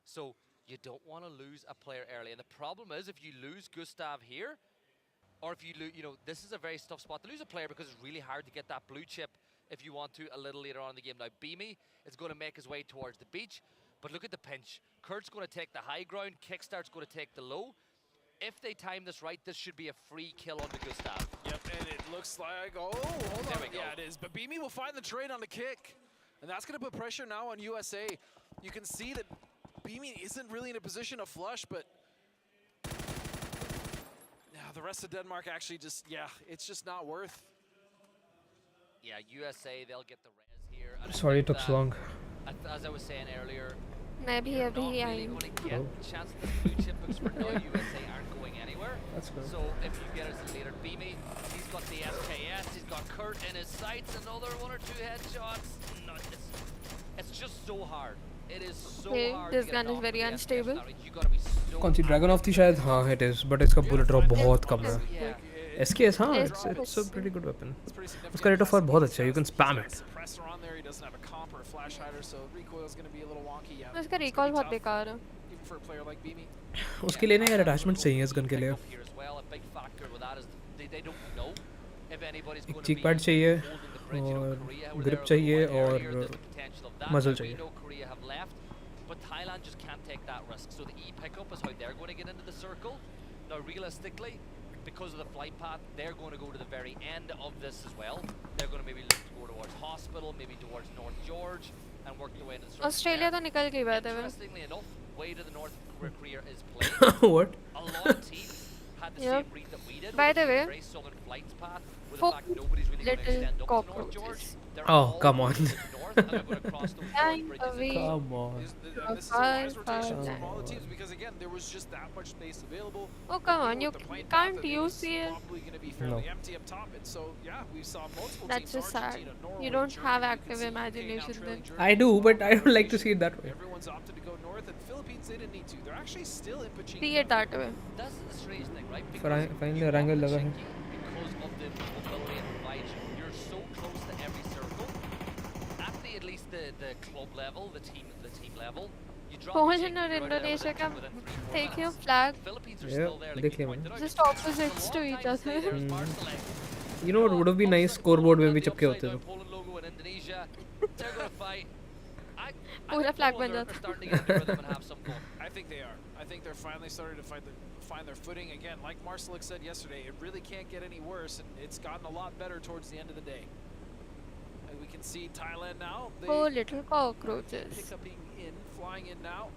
So you don't want to lose a player early. And the problem is if you lose Gustav here, or if you lose, this is a very tough spot to lose a player because it's really hard to get that blue chip if you want to a little later on in the game. Now, Beamy is going to make his way towards the beach, but look at the pinch. Kurt's going to take the high ground. Kickstart's going to take the low. If they time this right, this should be a free kill onto Gustav. Yep, and it looks like, hold on. Yeah, it is. But Beamy will find the trade on the kick. And that's going to put pressure now on USA. You can see that Beamy isn't really in a position to flush, but the rest of Denmark actually it's just not worth. Yeah, USA, they'll get the res here. And Sorry it took so long. As I was saying earlier, Maybe not really going to get a chance at the blue chip because for now USA aren't going anywhere. That's good. So if you get us later, Beamy, he's got the SKS, he's got Kurt in his sights, another 1 or 2 headshots. No, it's just so hard. It is so hard. This gun is very unstable. You gotta be so कौन sea dragon of थी शायद हाँ it is but इसका bullet drop बहुत कम है SKS हाँ it's a pretty good weapon उसका rate of fire बहुत अच्छा है you can spam it उसका recall बहुत बेकार है उसके लिए ना यार attachment चाहिए इस गन के लिए एक चीक पैड चाहिए और grip चाहिए और muzzle चाहिए. But Thailand just can't take that risk. So the E pickup is how they're going to get into the circle. Now, realistically, because of the flight path, they're going to go to the very end of this as well. They're going to maybe look to go towards Hospital, maybe towards North George, and work their way into the circle. Australia तो निकल गई बात है. Interestingly enough, way to the north of Korea is playing. What? A lot of teams had the same read that we did. By the way, very southern flights path. With the fact nobody's really going to extend up to North George. Oh, come on. Come on. This is a wise rotation from all the teams because again there was just that much space available. Oh come on, you can't use it. Probably going to be fairly empty up top, and so yeah, we saw multiple That's teams. just sad. You don't have active imagination then. I do, but I don't like to see it that way. Everyone's opted to go north. north, and Philippines, they didn't need to. They're actually still in Pachinko. See it that way. That's the strange thing, right? Finally, you Rangel want लगा है. Pachinki because of the mobility it provides you. You're so close to every circle. At least the club level, the team level, you drop Poland Pachinki, और you're out of there Indonesia within का 3-4 take your minutes. flag. Philippines are Yeah, still there, like देख you लिया pointed out. Just It's opposites a to long each time to stay other. there as Marseille. You know what would have been nice scoreboard में भी चिपके होते Upside तो. down Poland logo in Indonesia. They're gonna fight. I पूरा think flag Poland बन are जाता. starting to get into rhythm and have some fun. I think they are. I think they're finally starting to find their footing again. Like Marcelik said yesterday, it really can't get any worse, and it's gotten a lot better towards the end of the day. And we can see Thailand now. They Oh, little cockroaches. pick-upping in, flying in now.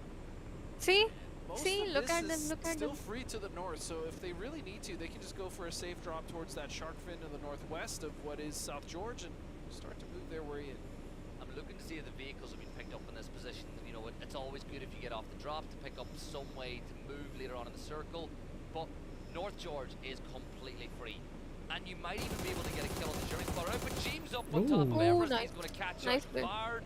See? Most See, of look this at them, is look at still them. free to the north, so if they really need to, they can just go for a safe drop towards that shark fin in the northwest of what is South George and start to move their way in. I'm looking to see if the vehicles have been picked up in this position. You know, it's always good if you get off the drop to pick up some way to move later on in the circle. But North George is completely free. And you might even be able to get a kill on the jury far out. But James up on top of Ooh, Everest. nice. He's going to catch Nice up. play. Bard.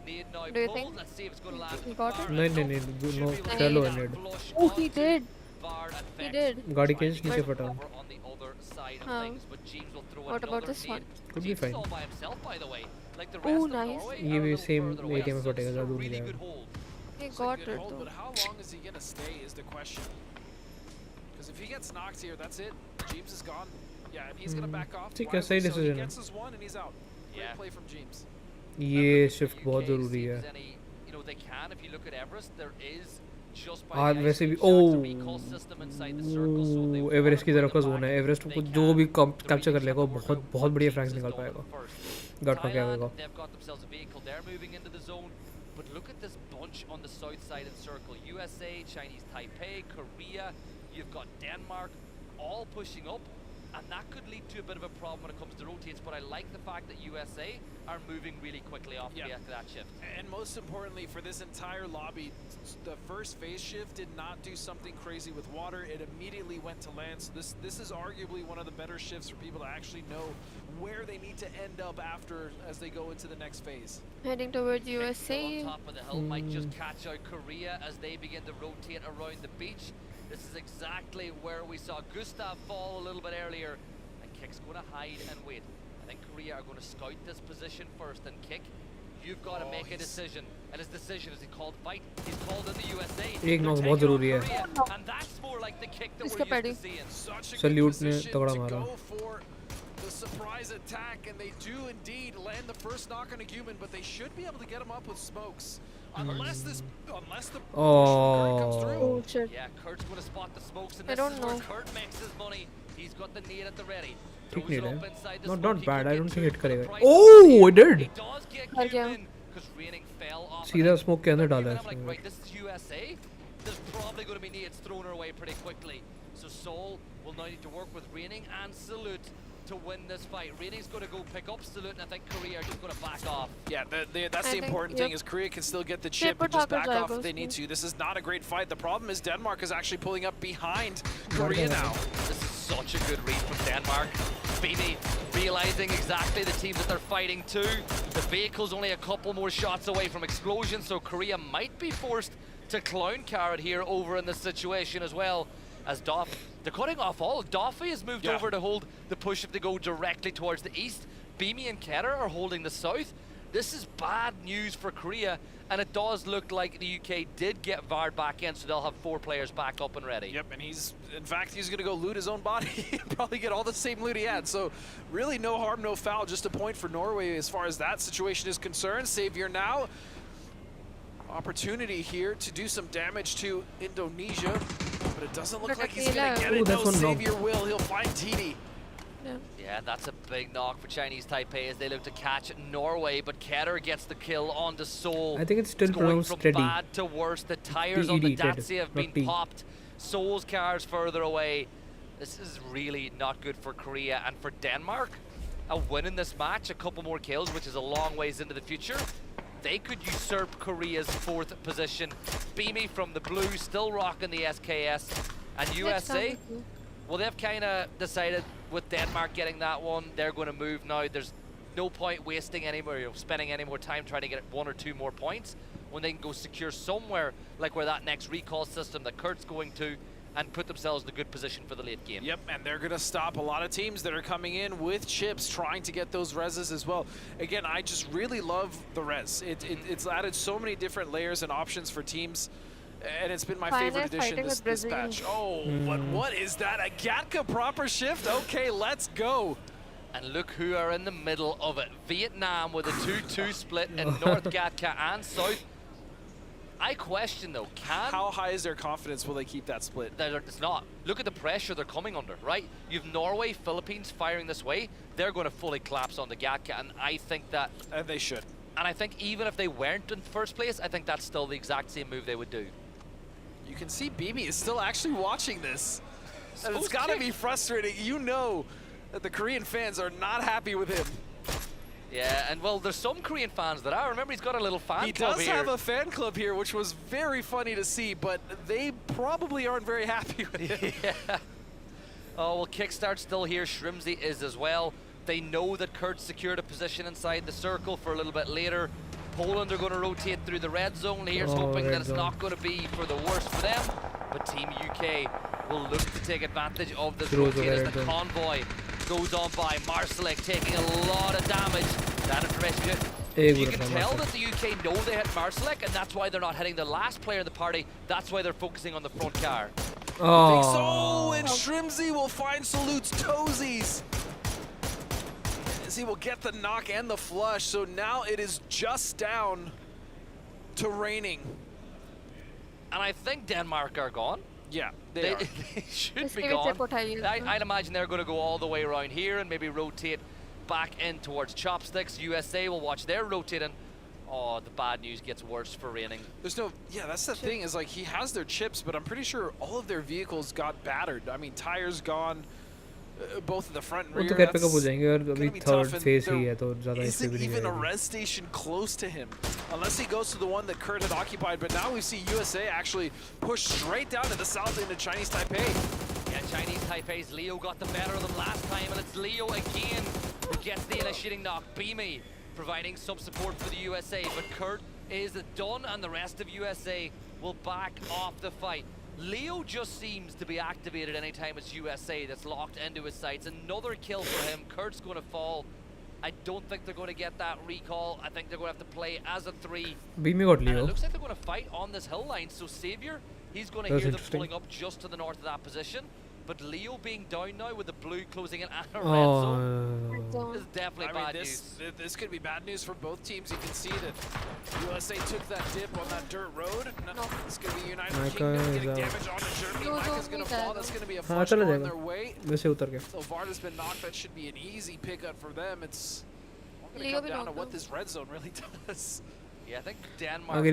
Need now Do you pulled. think Let's see if it's going to land. he got it? Bard. नहीं नहीं नहीं Should no be able to shallow get that ended. flush Oh, he onto did. Bard and He Vex. did. गाड़ी Trying के to नीचे get फटा. over on the other side of हाँ. things, but James will throw What about another this one? nade. Could be James is fine. all by himself, by the way. Like the Oh, rest of nice. Norway ये are a भी little same further away, area में so फटेगा, it's a ज़्यादा दूर really नहीं good जाएगा. hold. He It's a got good it hold, though. but how long is he going to stay is the question. Because if he gets knocked here, that's it. James is gone. Yeah, and he's going to back off. ठीक है, wisely, सही so he decision है. gets his one and he's out. Great Yeah. play from James. ये shift बहुत ज़रूरी है. You know, they can, if you look at Everest, there is just by आज the वैसे भी ice oh a recall system inside the circle, so they Everest की wanna तरफ का bring जोन it है. back. एवरेस्ट They को can. जो भी The कैप्चर कर Renews लेगा have to बहुत work out बहुत what बढ़िया James फ्रैंक्स has निकाल done पाएगा. first. गट का क्या Thailand, होगा. they've got themselves a vehicle. They're moving into the zone. But look at this bunch on the south side of the circle. USA, Chinese Taipei, Korea, you've got Denmark, all pushing up. And that could lead to a bit of a problem when it comes to rotates, but I like the fact that USA are moving really quickly off the back of that shift. And most importantly, for this entire lobby, the first phase shift did not do something crazy with water. It immediately went to land. So this is arguably one of the better shifts for people to actually know where they need to end up after as they go into the next phase. Heading towards Hill USA. on top of the hill might just catch out Korea as they begin to rotate around the beach. This is exactly where we saw Gustav fall a little bit earlier. And Kick's going to hide and wait. I think Korea are going to scout this position first. And Kick, you've got to make a decision. And his decision is he called fight. He's called in the USA. एक knock बहुत ज़रूरी है. And that's more like the Kick that इसका we're used paddy. to seeing. Such a Salute good ने position तगड़ा to मारा. go for the surprise attack, and they do indeed land the first knock on a human, but they should be able to get him up with smokes. Unless the push from Kurt comes through. Oh shit. Yeah, Kurt's going to spot the smokes, and I this don't is where know. Kurt makes his money. He's got the nade at the ready. ठीक Throws नहीं it है. up inside the Not smoke. not He bad. could I get don't two think hit for the करेगा. price. Oh, it did. He does get Har gaya. human because Raining fell off. सीधा and smoke के अंदर डाला I'm है like, इसने. right, this is USA. There's probably going to be nades thrown her away pretty quickly. So Seoul will now need to work with Raining and Salute to win this fight. Raining's going to go pick up Salute, and I think Korea are just going to back off. Yeah, that's I the think, important thing is Korea can still get the chip Paper and just tacos back are off if they need ghosting. to. This is not a great fight. The problem is Denmark is actually pulling up behind Korea now. This is such a good read from Denmark. Beanie realizing exactly the teams that they're fighting to. The vehicle's only a couple more shots away from explosion, so Korea might be forced to clown Carrot here over in this situation as well. As they're cutting off all. Doffy has moved over to hold the push if they go directly towards the east. Beamy and Keter are holding the south. This is bad news for Korea, and it does look like the UK did get Vard back in, so they'll have 4 players back up and ready. Yep, and in fact, he's going to go loot his own body and probably get all the same loot he had. So really no harm, no foul, just a point for Norway as far as that situation is concerned. Savior now. Opportunity here to do some damage to Indonesia, but it doesn't look like he's going to get Ooh, it. that's No, one knock. Savior will. He'll find TD. Yeah, that's a big knock for Chinese Taipei as they look to catch Norway, but Keter gets the kill onto Seoul. I think it's still going pronounced from steady. bad to worse. The tires on the TED, Dacia have not been T. popped. Seoul's car's further away. This is really not good for Korea, and for Denmark, a win in this match, a couple more kills, which is a long ways into the future. They could usurp Korea's 4th position. Beamy from the blue, still rocking the SKS. And USA, well, they've kind of decided with Denmark getting that one, they're going to move now. There's no point wasting any more, spending any more time trying to get 1 or 2 more points. when they can go secure somewhere like where that next recall system that Kurt's going to, and put themselves in a good position for the late game. Yep, and they're going to stop a lot of teams that are coming in with chips trying to get those reses as well. Again, I just really love the res. It's added so many different layers and options for teams, and it's been my favorite addition this patch. Oh, but what is that? A Gatka proper shift? Okay, let's go. And look who are in the middle of it. Vietnam with a 2-2 split in North Gatka and South. I question though, how high is their confidence will they keep that split? It's not. Look at the pressure they're coming under, right? You've Norway, Philippines firing this way. They're going to fully collapse on the Gatka, and I think that... And they should. And I think even if they weren't in first place, I think that's still the exact same move they would do. You can see BB is still actually watching this. And it's got to be frustrating. You know that the Korean fans are not happy with him. Yeah, and well, there's some Korean fans that are. Remember, he's got a little fan club here. He does have a fan club here, which was very funny to see, but they probably aren't very happy with him. Yeah. Oh, well, Kickstart still here. Shrimsy is as well. They know that Kurt secured a position inside the circle for a little bit later. Poland are going to rotate through the red zone. Here's hoping that it's not going to be for the worst for them. But Team UK will look to take advantage of this rotate as the convoy goes on by. Marsalek taking a lot of damage. That information, you can tell that the UK know they hit Marsalek, and that's why they're not hitting the last player in the party. That's why they're focusing on the front car. Oh, and Shrimsy will find Salute's toesies. As he will get the knock and the flush, so now it is just down to raining. And I think Denmark are gone. Yeah, they should be gone. I'd imagine they're going to go all the way around here and maybe rotate back in towards Chopsticks. USA will watch their rotating. Oh, the bad news gets worse for raining. There's no, yeah, that's the thing, is like he has their chips, but I'm pretty sure all of their vehicles got battered. I mean, tires gone, both in the front and rear. That's gonna be tough, and there isn't even a res station close to him, unless he goes to the one that Kurt had occupied. But now we see USA actually push straight down to the south into Chinese Taipei. Yeah, Chinese Taipei's Leo got the better of them last time, and it's Leo again who gets the initiating knock. Beamy providing some support for the USA, but Kurt is done, and the rest of USA will back off the fight. Leo just seems to be activated anytime it's USA that's locked into his sights. Another kill for him. Kurt's going to fall. I don't think they're going to get that recall. I think they're going to have to play as a 3. Beamy got Leo. And it looks like they're going to fight on this hill line. So Savior, he's going to hear them pulling up just to the north of that position. But Leo being down now with the blue closing in and a red zone is definitely bad news. This could be bad news for both teams. You can see that USA took that dip on that dirt road. It's going to be United Kingdom getting damage onto Germany. Micah's going to fall. That's going to be a flush on their way. So Varda's been knocked. That should be an easy pickup for them. It's going to come down to what this red zone really does. Yeah, I think Denmark the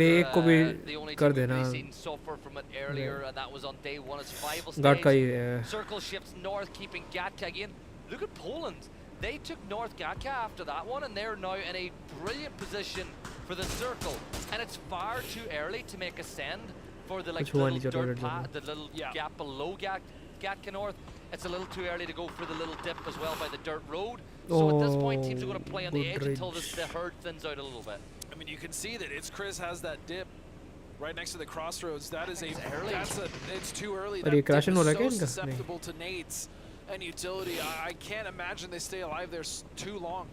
only team we've really seen suffer from it earlier, and that was on day 1 as final stage. Circle shifts north, keeping Gatka again. Look at Poland. They took North Gatka after that one, and they're now in a brilliant position for the circle. And it's far too early to make a send for the little dirt path, the little gap below Gatka North. It's a little too early to go for the little dip as well by the dirt road. So at this point, teams are going to play on the edge until the herd thins out a little bit. I mean, you can see that Chris has that dip right next to the crossroads. That is it's too early. That dip is so susceptible to nades and utility. I can't imagine they stay alive there too long.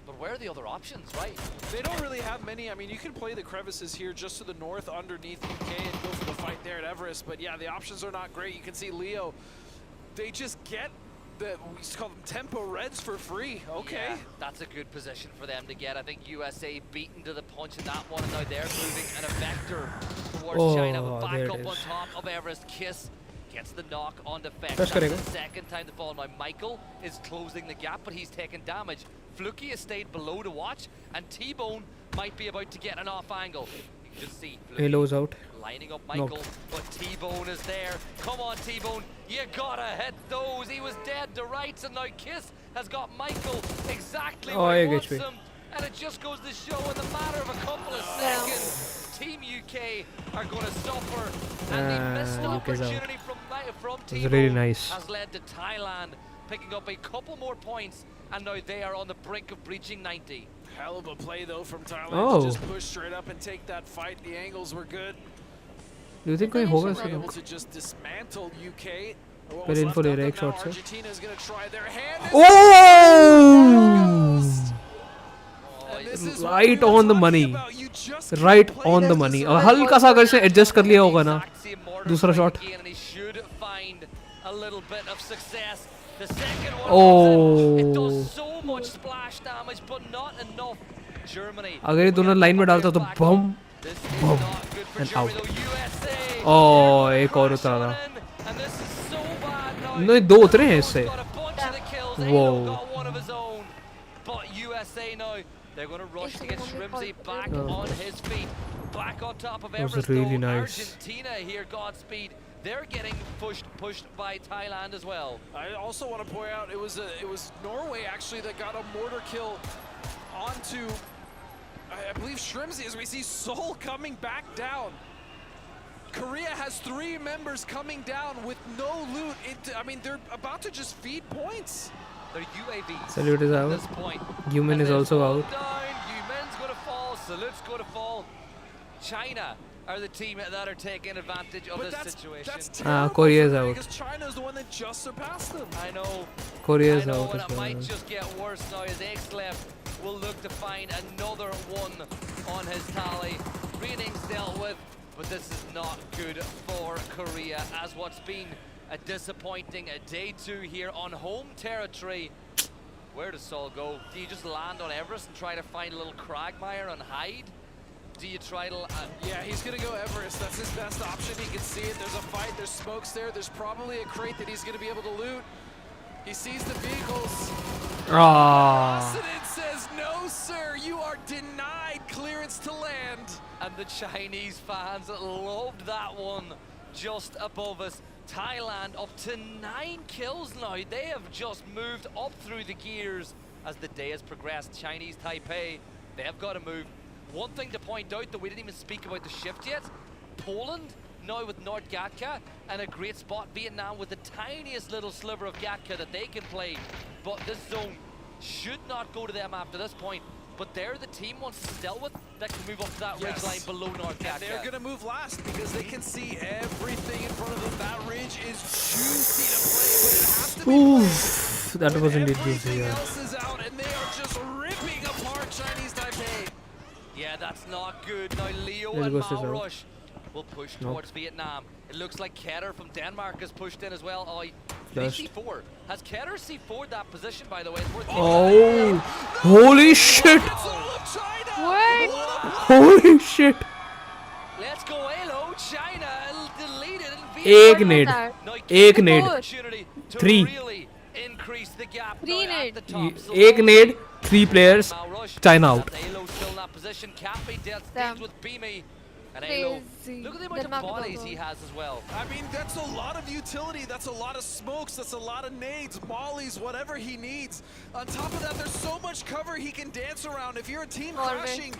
But where are the other options, right? They don't really have many. I mean, you can play the crevices here just to the north underneath UK and go for the fight there at Everest. But yeah, the options are not great. You can see Leo. They just get we call them tempo reds for free. Okay. Yeah, that's a good position for them to get. I think USA beaten to the punch in that one, and now they're moving in a vector towards China. But back up on top of Everest. Kiss gets the knock on defense. That's the second time to fall. Now Michael is closing the gap, but he's taking damage. Fluky has stayed below to watch, and T-Bone might be about to get an off angle. You can just see Halo's out. Lining up Michael, but T-Bone is there. Come on, T-Bone, you gotta hit those. He was dead to rights, and now Kiss has got Michael exactly where he wants him. And it just goes to show in the matter of a couple of seconds, Team UK are going to suffer. And the missed opportunity from T-Bone really has led to Thailand picking up a couple more points, and now they are on the brink of breaching 90. Hell of a play though from Thailand Oh. to just push straight up and take that fight. The angles were good. Do you think कोई होगा They were able इसका? to just dismantle UK. What फिर was info left ले of रहा है them एक now, shot से. Argentina is going to try their hand. Oh! And this is what Right we were on the talking money. about. You just Right can't play on the this money. as और a- हल्का सा अगर से adjust कर लिया होगा ना. Exact same mortar दूसरा strike shot. again, and he should find a little bit of success. The second one Oh. it does so much splash damage, but not enough. Germany. अगर ये दोनों लाइन में डालता तो बम. This is Boom. not good for And Germany, out. though. USA. Oh, they're एक और crash उतारा. on in, and this is so bad now. नहीं, दो उतरे हैं इससे. Got a bunch of the kills. Whoa. Alo got one of his own. But USA now, they're going to rush to get Shrimsy back on his feet. Back on top of That was Everest, really though. nice. Argentina here, Godspeed. They're getting pushed by Thailand as well. I also want to point out it was Norway actually that got a mortar kill onto I believe Shrimsy, as we see Seoul coming back down. Korea has 3 members coming down with no loot. I mean, they're about to just feed points. Their UAVs Salute is at out. this point. Yumin And is they've also fallen out. Down. Yumin's going to fall. Salute's going to fall. China are the team that are taking advantage of But this that's situation. terrible Korea is for them out. because China is the one that just surpassed them. I know. Korea I is know, out and as it might well. just get worse now as Xlep will look to find another one on his tally. 3 innings dealt with, but this is not good for Korea as what's been a disappointing day 2 here on home territory. Where does Saul go? Do you just land on Everest and try to find a little Cragmire and hide? Do you try to... Yeah, he's going to go Everest. That's his best option. He can see it. There's a fight. There's smokes there. There's probably a crate that he's going to be able to loot. He sees the vehicles. Ah. President says, no, sir, you are denied clearance to land. And the Chinese fans loved that one just above us. Thailand up to 9 kills now. They have just moved up through the gears as the day has progressed. Chinese Taipei, they have got to move. One thing to point out, though, we didn't even speak about the shift yet. Poland now with North Gatka and a great spot. Vietnam with the tiniest little sliver of Gatka that they can play. But this zone should not go to them after this point. But they're the team once it's dealt with that can move up to that ridge line below North Gatka. And they're going to move last because they can see everything in front of them. That ridge is juicy to play, but it has to be Oof, that was indeed juicy. everything Yeah. else is out, and they are just ripping apart Chinese Taipei. Yeah, that's not good. Now Leo There and goes his out. Malrush will push towards Vietnam. It looks like Keter from Denmark has pushed in as well. Oh, Just- C4. Has Keter C4'd that position, by the way? It's worth Oh, holy shit! It's all of China. What? Holy shit! Let's go Halo, China deleted in एक Vietnam. नेड, Now, एक key Ned, opportunity to 3. really increase the gap 3 now at nade. the top. So एक नेड, 3 players, Malrush, China out. that's Halo still in that position. Cappy deals Damn. with Beamy. And Halo, Crazy. look at the amount That map of is bodies also- he has as well. I mean, that's a lot of utility. That's a lot of smokes. That's a lot of nades, mollies, whatever he needs. On top of that, there's so much cover he can dance around. If you're a team Norway. crashing,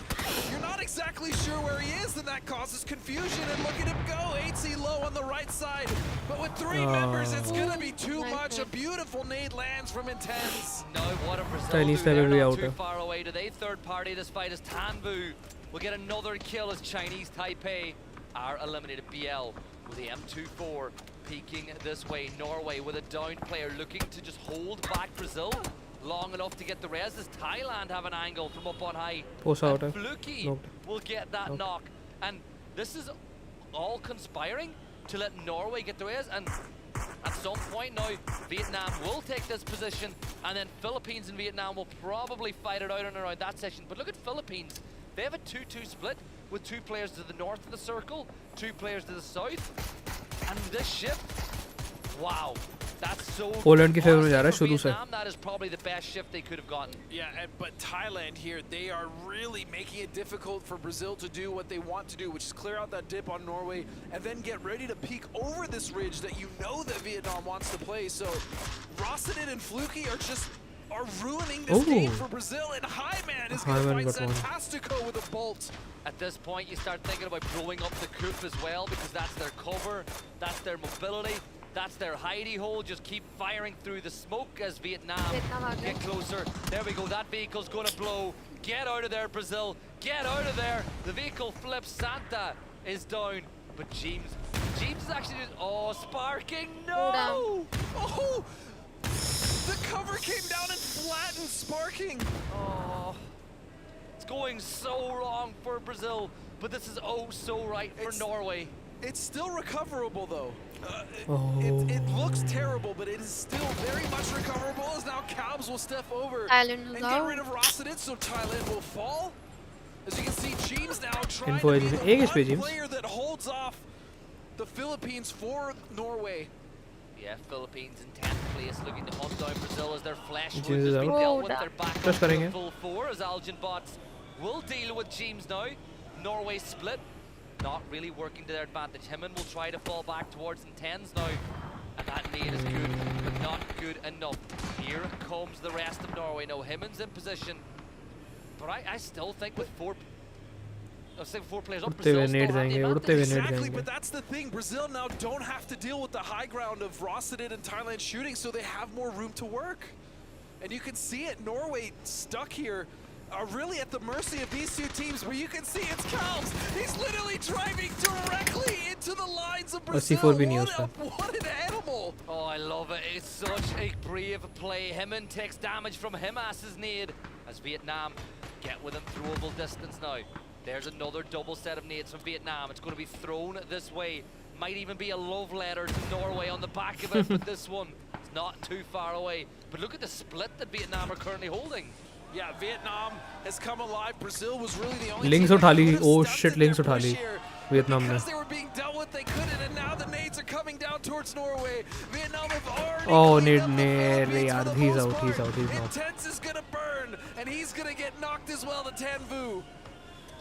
you're not exactly sure where he is, then that causes confusion. And look at him go. 8C low on the right side. But with 3 members, it's going to be too Nice much. A nade. beautiful nade lands from Intense. No, what a Brazil Chinese do. They're level not out, too eh? far away. Do they third party this fight as Tanvu will get another kill as Chinese Taipei are eliminated. BL with the M24 peeking this way. Norway with a down player looking to just hold back Brazil long enough to get the res. Does Thailand have an angle from up on high? Post out, And eh? Fluky Knocked. will get that Knocked. knock. And this is all conspiring to let Norway get the res. And at some point now, Vietnam will take this position, and then Philippines and Vietnam will probably fight it out and around that session. But look at Philippines. They have a 2-2 split with 2 players to the north of the circle, 2 players to the south. And this shift, wow, that's so Poland की favor में जा रहा है honestly, शुरू for से. Vietnam, that is probably the best shift they could have gotten. Yeah, but Thailand here, they are really making it difficult for Brazil to do what they want to do, which is clear out that dip on Norway and then get ready to peek over this ridge that you know that Vietnam wants to play. So Rossadin and Fluky are ruining this game Ooh. for Brazil, and Highman is going to Hyman find got one. Santastico with a bolt. At this point, you start thinking about blowing up the coop as well, because that's their cover, that's their mobility, that's their hidey hole. Just keep firing through the smoke as Vietnam Vietnam out get there. closer. There we go, that vehicle's going to blow. Get out of there, Brazil. Get out of there. The vehicle flips. Santa is down. But James is actually just, oh, sparking. No. Oh! The cover came down and flattened Sparking. Oh. It's going so wrong for Brazil. But this is oh so right for Norway. It's still recoverable though. Oh. It looks terrible, but it is still very much recoverable as now Calbs will step over Thailand and is get out. rid of Rossadit, so Thailand will fall. As you can see, James now trying Info to be is- the एक one HP James. player that holds off the Philippines for Norway. Yeah, Philippines in 10th place, looking to hunt down Brazil as their flesh wounds Jesus has been out. dealt with. Oh, They're back Press up to करेंगे. the full 4 as Algin bots will deal with James now. Norway split, not really working to their advantage. Himmen will try to fall back towards Intens now, and that nade is good, but not good enough. Here comes the rest of Norway. Now Himmen's in position, but I still think with four players up, उड़ते Brazil हुए still net have the जाएंगे, advantage. उड़ते हुए net Exactly, जाएंगे. but that's the thing. Brazil now don't have to deal with the high ground of Rossadit and Thailand shooting, so they have more room to work. And you can see it, Norway stuck here, are really at the mercy of these two teams, where you can see it's Calbs. He's literally driving directly into the lines of Brazil. C4 भी नहीं है उसका. What an animal! Oh, I love it. It's such a brave play. Himmen takes damage from Himas's nade as Vietnam get within throwable distance now. There's another double set of nades from Vietnam. It's going to be thrown this way. Might even be a love letter to Norway on the back of it, but this one is not too far away. But look at the split that Vietnam are currently holding. Yeah, Vietnam has come alive. Brazil was really the only Links team उठा that Lee. could have Oh stunted shit, their links उठा push Lee. here. Vietnam ने. Because they were being dealt with, they couldn't, and now the nades are coming down towards Norway. Vietnam have already Oh, cleaned nade, up the nade, Philippines yaar, for the he's most out, he's part. out, he's out. Intense is gonna burn, and he's gonna get knocked as well to Tan Vu.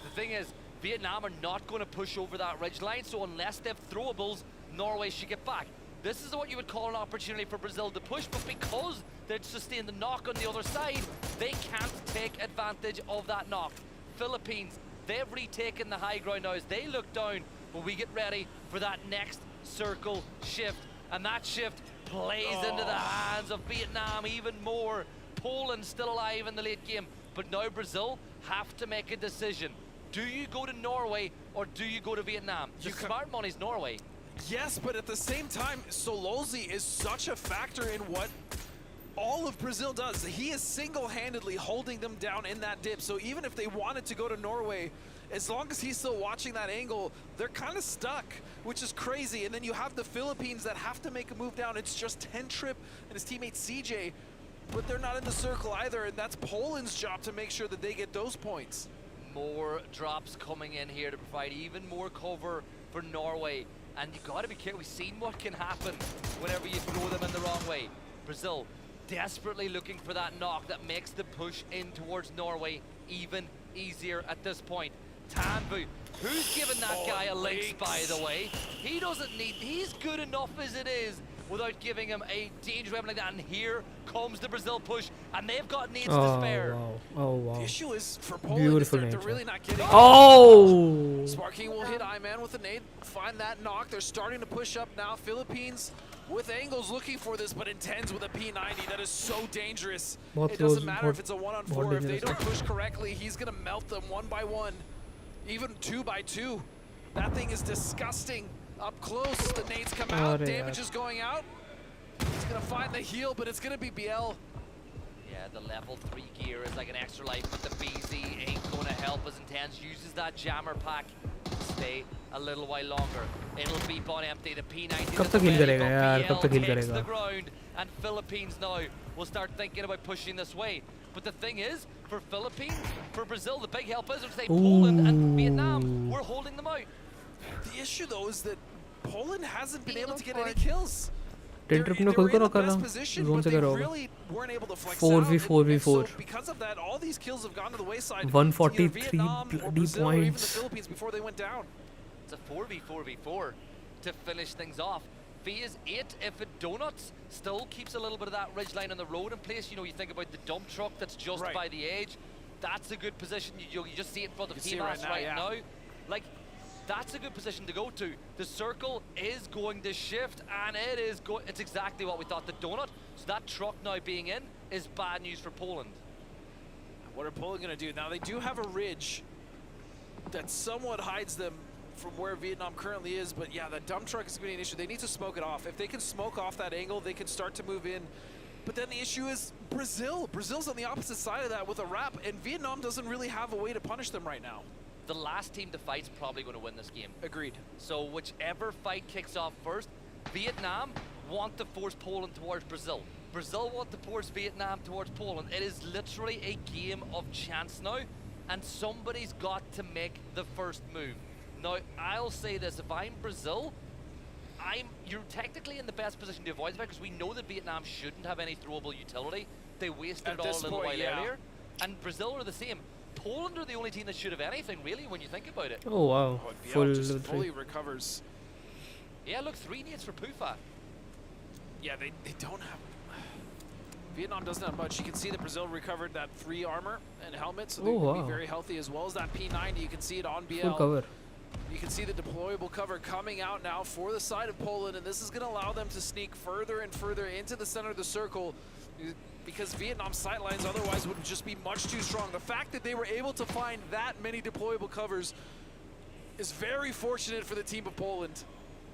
The thing is, Vietnam are not going to push over that ridge line, so unless they have throwables, Norway should get back. This is what you would call an opportunity for Brazil to push, but because they'd sustained the knock on the other side, they can't take advantage of that knock. Philippines, they've retaken the high ground now as they look down, but we get ready for that next circle shift. And that shift plays into the hands of Vietnam even more. Poland still alive in the late game, but now Brazil have to make a decision. Do you go to Norway or do you go to Vietnam? The smart money's Norway. Yes, but at the same time, Sololzi is such a factor in what all of Brazil does. He is single-handedly holding them down in that dip. So even if they wanted to go to Norway, as long as he's still watching that angle, they're kind of stuck, which is crazy. And then you have the Philippines that have to make a move down. It's just 10-Trip and his teammate CJ, but they're not in the circle either. And that's Poland's job to make sure that they get those points. More drops coming in here to provide even more cover for Norway. And you got to be careful. We've seen what can happen whenever you throw them in the wrong way. Brazil desperately looking for that knock that makes the push in towards Norway even easier at this point. Tan Vu, who's given that guy a lynx, by the way? He doesn't need, he's good enough as it is without giving him a dangerous weapon like that. And here comes the Brazil push, and they've got nades to spare. Wow. Oh wow. The issue is for Poland, Beautiful they're nade. really not getting Oh! Sparking will hit I-Man with a nade, find that knock. They're starting to push up now. Philippines with angles looking for this, but Intens with a P90. That is so dangerous. बहुत It doesn't close, matter if it's a बहुत 1-on-4. If they dangerous don't push correctly, he's going to melt them 1 by 1, even 2 by 2. That thing is disgusting. Up close, the nades come out. अरे Damage यार. is going out. He's going to find the heal, but it's going to be BL. Yeah, the level 3 gear is like an extra life, but the BZ ain't going to help as Intense uses that jammer pack to stay a little while longer. It'll be bot empty. The P90 कब तक heal करेगा यार, कब तक heal takes करेगा? the ground, and Philippines now will start thinking about pushing this way. But the thing is, for Philippines, for Brazil, the big help is, say, Poland and Vietnam, we're holding them out. The issue, though, is that Poland hasn't been able to get any 4. kills. 10-Trip ने खुद को रोका ना. Zone से करा होगा. 4v4v4. Because of that, all these kills have gone to the wayside. 143 to either Vietnam or bloody Brazil or even the points. Philippines before they went down. It's a 4v4v4 to finish things off. Phase 8, if it donuts, still keeps a little bit of that ridge line on the road in place. You know, you think about the dump truck that's just Right. by the edge. That's a good position. You just see it in front of You see it Himas right now, yeah. Like, that's a good position to go to. The circle is going to shift, and it's exactly what we thought, the donut. So that truck now being in is bad news for Poland. What are Poland going to do? Now, they do have a ridge that somewhat hides them from where Vietnam currently is, but yeah, the dump truck is going to be an issue. They need to smoke it off. If they can smoke off that angle, they can start to move in. But then the issue is Brazil. Brazil's on the opposite side of that with a wrap, and Vietnam doesn't really have a way to punish them right now. The last team to fight's probably going to win this game. Agreed. So whichever fight kicks off first, Vietnam want to force Poland towards Brazil. Brazil want to force Vietnam towards Poland. It is literally a game of chance now, and somebody's got to make the first move. Now, I'll say this, if I'm Brazil, you're technically in the best position to avoid the fight because we know that Vietnam shouldn't have any throwable utility. They wasted it all a little while earlier. And Brazil are the same. Poland are the only team that should have anything, really, when you think about it. Oh wow, Oh, Biel full just level fully 3. recovers. Yeah, look, 3 nades for Pufa. Yeah, they don't have... Vietnam doesn't have much. You can see that Brazil recovered that 3 armor and helmet, so they're going to be very healthy, as well as that P90. You can see it on BL. Full cover. You can see the deployable cover coming out now for the side of Poland, and this is going to allow them to sneak further and further into the center of the circle, because Vietnam's sightlines otherwise would just be much too strong. The fact that they were able to find that many deployable covers is very fortunate for the team of Poland.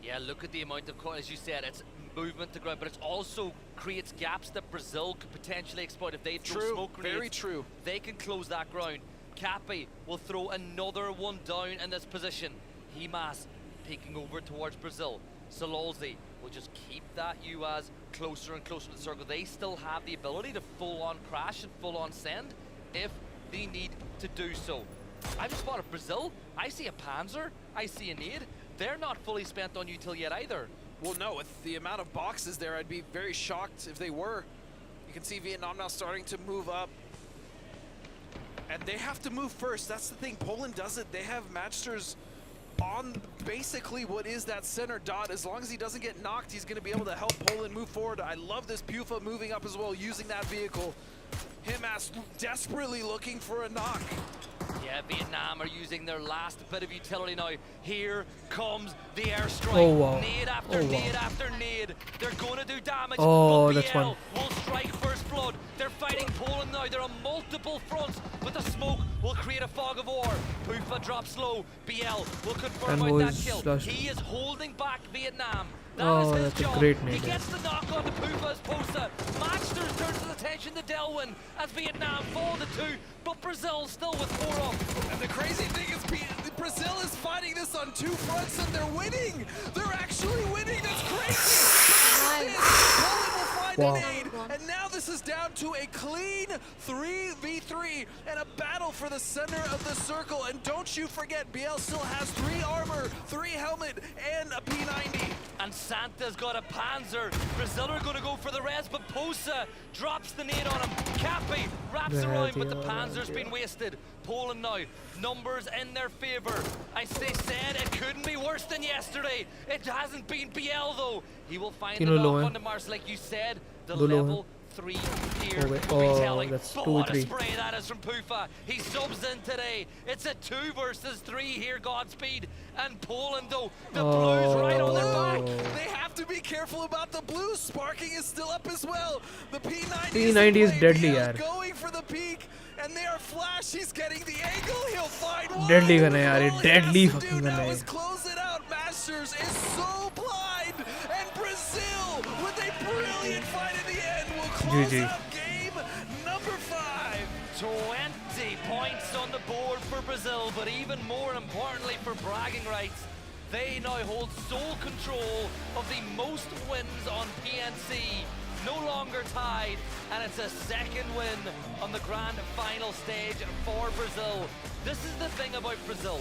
Yeah, look at the amount of, as you said, it's movement to ground, but it also creates gaps that Brazil could potentially exploit. If they throw smoke grenades, very true. They can close that ground. Cappy will throw another one down in this position. Himas peeking over towards Brazil. Sololzi will just keep that UAZ closer and closer to the circle. They still have the ability to full-on crash and full-on send if they need to do so. I just spotted Brazil. I see a Panzer. I see a nade. They're not fully spent on util yet either. Well, no, with the amount of boxes there, I'd be very shocked if they were. You can see Vietnam now starting to move up. And they have to move first. That's the thing. Poland does it. They have Matchsters on basically what is that center dot. As long as he doesn't get knocked, he's going to be able to help Poland move forward. I love this Pufa moving up as well, using that vehicle. Himas desperately looking for a knock. Yeah, Vietnam are using their last bit of utility now. Here comes the airstrike. Oh, wow. Nade after Oh, wow. nade after nade. They're going to do damage. Oh, but that's BL one. will strike first blood. They're fighting Poland now. They're on multiple fronts, but the smoke will create a fog of war. Pufa drops low. BL will confirm And out that was kill. lost. He is holding back Vietnam. That Oh, is his that's a job. great He nade. gets the knock on to Pufa's Posa. Matchsters turns his attention to Delwyn as Vietnam fall to 2, but Brazil still with 4 up. And the crazy thing is Brazil is fighting this on 2 fronts and they're winning. They're actually winning. That's crazy. Poland will find Wow. an aid. And now this is down to a clean 3v3 and a battle for the center of the circle. And don't you forget, BL still has 3 armor, 3 helmet, and a P90. And Santa's got a Panzer. Brazil are going to go for the res, but Posa drops the nade on him. Cappy wraps around, but the Panzer's been wasted. Poland now, numbers in their favor. As they said, it couldn't be worse than yesterday. It hasn't been BL though. He will find the knock on the Mars, like you said, the level 3 here will be telling. That's But 2 what a 3. spray that is from Pufa. He subs in today. It's a 2 versus 3 here, Godspeed. And Poland though, the blues right on their back. They have to be careful about the blues. Sparking is still up as well. The P90, P90 is deadly, BL yaar. going for the peak, and they are flash. He's getting the angle. He'll find one. Deadly gun hai yaar, ye All he deadly has to do fucking gun now hai. is close it out. Masters is so blind, and Brazil with a brilliant fight in the end will close GG. out game number 5. 20 points on the board for Brazil, but even more importantly for bragging rights, they now hold sole control of the most wins on PNC. No longer tied, and it's a second win on the grand final stage for Brazil. This is the thing about Brazil.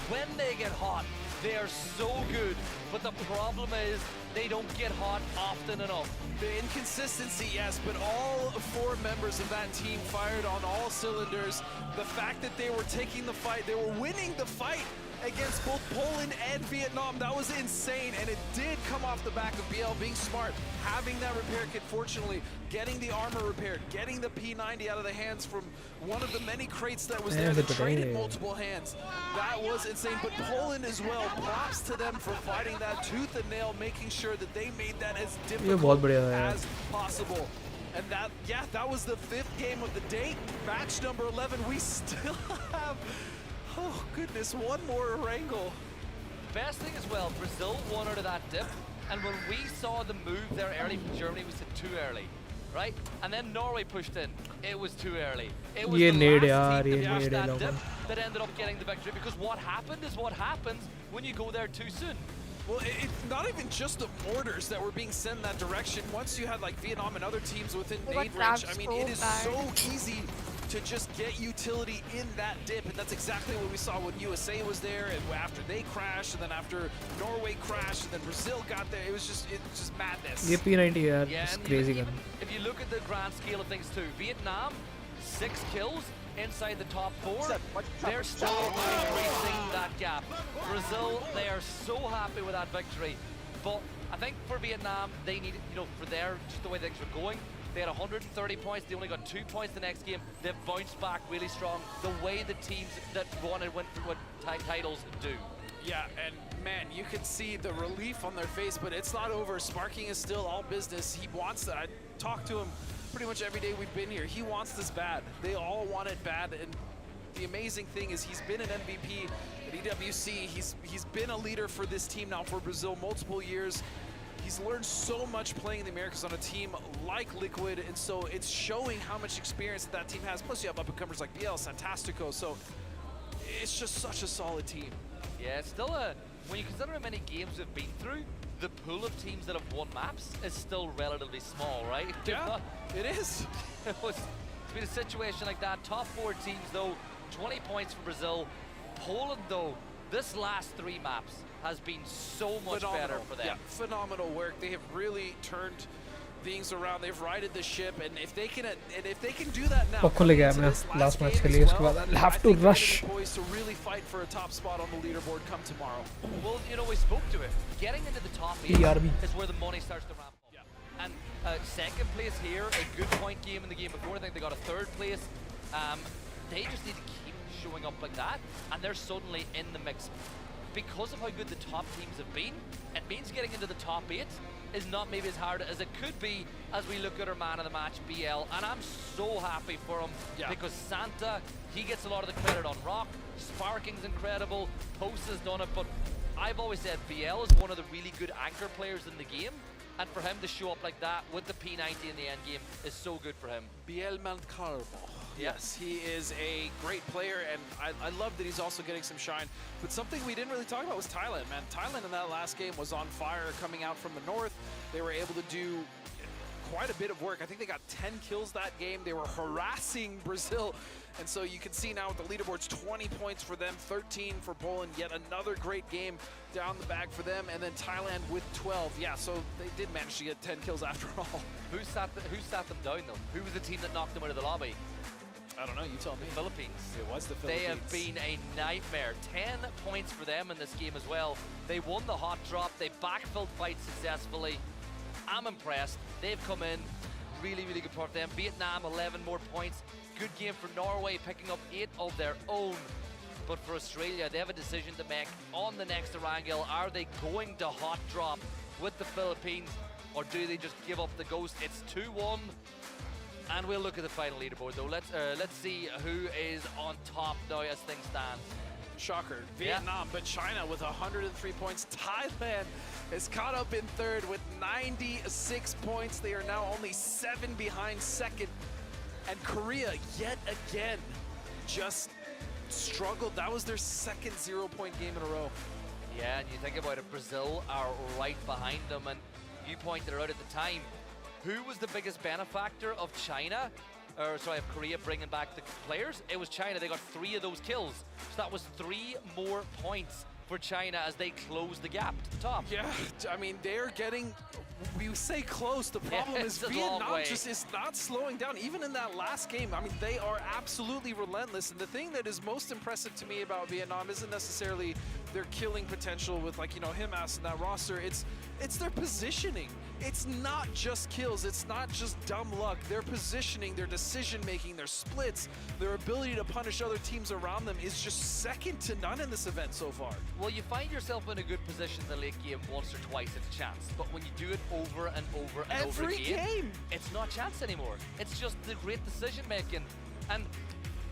When they get hot, they are so good, but the problem is they don't get hot often enough. The inconsistency, yes, but all 4 members of that team fired on all cylinders. The fact that they were taking the fight, they were winning the fight against both Poland and Vietnam. That was insane, and it did come off the back of BL being smart, having that repair kit, fortunately, getting the armor repaired, getting the P90 out of the hands from one of the many crates that was there that traded multiple hands. That was insane, but Poland as well, props to them for fighting that tooth and nail, making sure that they made that as difficult as possible. And that was the 5th game of the date. Match number 11, we still have, oh goodness, one more wrangle. Best thing as well, Brazil won out of that dip, and when we saw the move there early from Germany, we said too early, right? And then Norway pushed in. It was too early. It was Ye the need last yaar, team ye to push need that logon. dip that ended up getting the victory, because what happened is what happens when you go there too soon. Well, it's not even just the mortars that were being sent in that direction. Once you had like Vietnam and other teams within They got nade range, I grabbed mean, so it is bad. so easy to just get utility in that dip, and that's exactly what we saw when USA was there, and after they crashed, and then after Norway crashed, and then Brazil got there. It was just madness. Ye P90 yaar, Yeah, it's and crazy even, gun. if you look at the grand scale of things too, Vietnam, 6 kills inside the top 4. They're still increasing that gap. Brazil, they are so happy with that victory. But I think for Vietnam, they need, for their, just the way things were going, they had 130 points. They only got 2 points the next game. They've bounced back really strong. The way the teams that won and went for titles do. Yeah, and man, you can see the relief on their face, but it's not over. Sparking is still all business. He wants that. I talk to him pretty much every day we've been here. He wants this bad. They all want it bad, and the amazing thing is he's been an MVP at EWC. He's been a leader for this team now for Brazil multiple years. He's learned so much playing in the Americas on a team like Liquid, and so it's showing how much experience that team has. Plus you have up-and-comers like BL, Santastico, so it's just such a solid team. Yeah, it's still when you consider how many games we've been through, the pool of teams that have won maps is still relatively small, right? Yeah, it is. It's been a situation like that. Top 4 teams though, 20 points for Brazil. Poland though, this last 3 maps has been so much better for them. Yeah, phenomenal work. They have really turned things around. They've righted the ship, and if they can do that now, पक्को ले गया मैं last match के लिए. इसके बाद I'll have to rush. Poised to really fight for a top spot on the leaderboard come tomorrow. Well, we spoke to it. Getting into the top 8 PRB. is where the money starts to ramp up. Yeah. And second place here, a good point game in the game before. I think they got a 3rd place. They just need to keep showing up like that, and they're suddenly in the mix. Because of how good the top teams have been, it means getting into the top 8 is not maybe as hard as it could be as we look at our man of the match, BL, and I'm so happy for him because Santa, he gets a lot of the credit on Rock, Sparking's incredible, Post has done it, but I've always said BL is one of the really good anchor players in the game, and for him to show up like that with the P90 in the end game is so good for him. BL Mancalvo. Yes, he is a great player, and I love that he's also getting some shine. But something we didn't really talk about was Thailand, man. Thailand in that last game was on fire coming out from the north. They were able to do quite a bit of work. I think they got 10 kills that game. They were harassing Brazil. And so you can see now with the leaderboards, 20 points for them, 13 for Poland. Yet another great game down the bag for them. And then Thailand with 12. Yeah, so they did manage to get 10 kills after all. Who sat them down though? Who was the team that knocked them out of the lobby? I don't know, you tell me. Philippines. It was the Philippines. They have been a nightmare. 10 points for them in this game as well. They won the hot drop. They backfilled fight successfully. I'm impressed. They've come in. Really, really good part for them. Vietnam, 11 more points. Good game for Norway, picking up 8 of their own. But for Australia, they have a decision to make on the next Erangel. Are they going to hot drop with the Philippines, or do they just give up the ghost? It's 2-1. And we'll look at the final leaderboard though. Let's see who is on top now as things stand. Shocker, Vietnam, but China with 103 points. Thailand is caught up in 3rd with 96 points. They are now only 7 behind 2nd. And Korea, yet again, just struggled. That was their 2nd 0-point game in a row. Yeah, and you think about it, Brazil are right behind them, and you pointed it out at the time. Who was the biggest benefactor of China? Or sorry, of Korea bringing back the players? It was China. They got 3 of those kills. So that was 3 more points for China as they close the gap to the top. Yeah, I mean, they're getting, we say close, the problem is Vietnam just is not slowing down. Even in that last game, I mean, they are absolutely relentless. And the thing that is most impressive to me about Vietnam isn't necessarily their killing potential with, like, Himas and that roster. It's their positioning. it's not just kills, it's not just dumb luck. Their positioning, their decision making, their splits, their ability to punish other teams around them is just second to none in this event so far. Well, you find yourself in a good position in the late game once or twice at a chance, but when you do it over and over and over Every again, game. it's not chance anymore. It's just the great decision making. And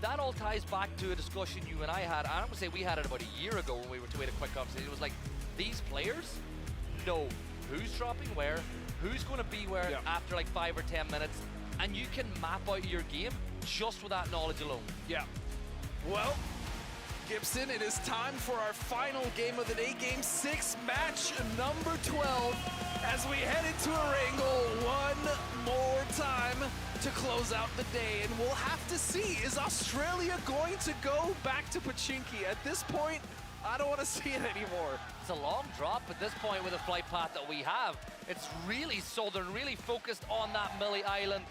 that all ties back to a discussion you and I had. I would say we had it about a year ago when we had a quick conversation. It was like, these players know who's dropping where, who's going to be where after like 5 or 10 minutes, and you can map out your game just with that knowledge alone. Yeah. Well, Gibson, it is time for our final game of the day, Game 6, match number 12, as we head into a wrangle one more time to close out the day. And we'll have to see, is Australia going to go back to Pachinki? At this point, I don't want to see it anymore. It's a long drop at this point with the flight path that we have. It's really southern, really focused on that Millie Island.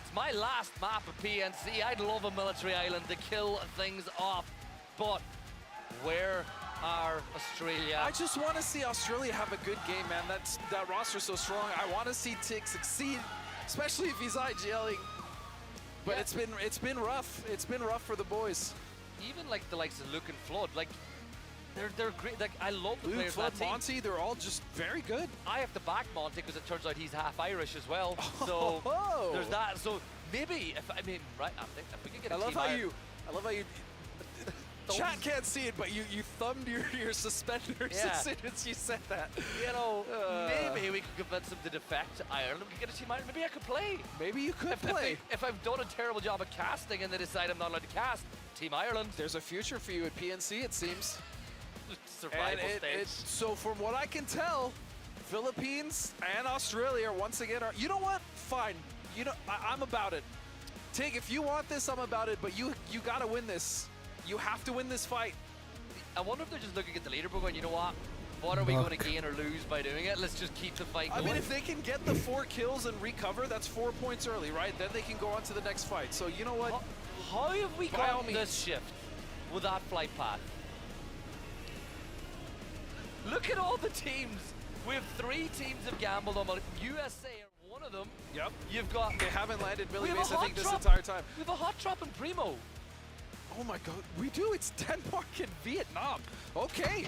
It's my last map of PNC. I'd love a military island to kill things off. But where are Australia? I just want to see Australia have a good game, man. That roster's so strong. I want to see Tig succeed, especially if he's IGLing. But it's been rough. It's been rough for the boys. Even like the likes of Luke and Flood, like they're great. Like I love the Luke, players Flood, on that team. Monty, they're all just very good. I have to back Monty because it turns out he's half Irish as well. So there's that. So maybe if we could get a I love team how you. Chat can't see it, but you thumbed your suspenders as soon as you said that. You know, maybe we could convince them to defect to Ireland. We could get a team Ireland. Maybe I could play. Maybe you could play. If I've done a terrible job of casting and they decide I'm not allowed to cast, Team Ireland. There's a future for you at PNC, it seems. Survival stage. So from what I can tell, Philippines and Australia once again are. You know what? Fine. You know I'm about it. Tig, if you want this, I'm about it. But you gotta win this. You have to win this fight. I wonder if they're just looking at the leaderboard going, you know what are we going to gain or lose by doing it? Let's just keep the fight going. I mean, if they can get the 4 kills and recover, that's 4 points early, right? Then they can go on to the next fight. So you know what? How have we got this shift with that flight path? Look at all the teams. We have 3 teams have gambled on it. USA are one of them. Yep. You've got. They haven't landed Millie We have Base, a I hot think, this drop. entire time. We have a hot drop in Primo. Oh my god, we do. It's Denmark and Vietnam. Okay.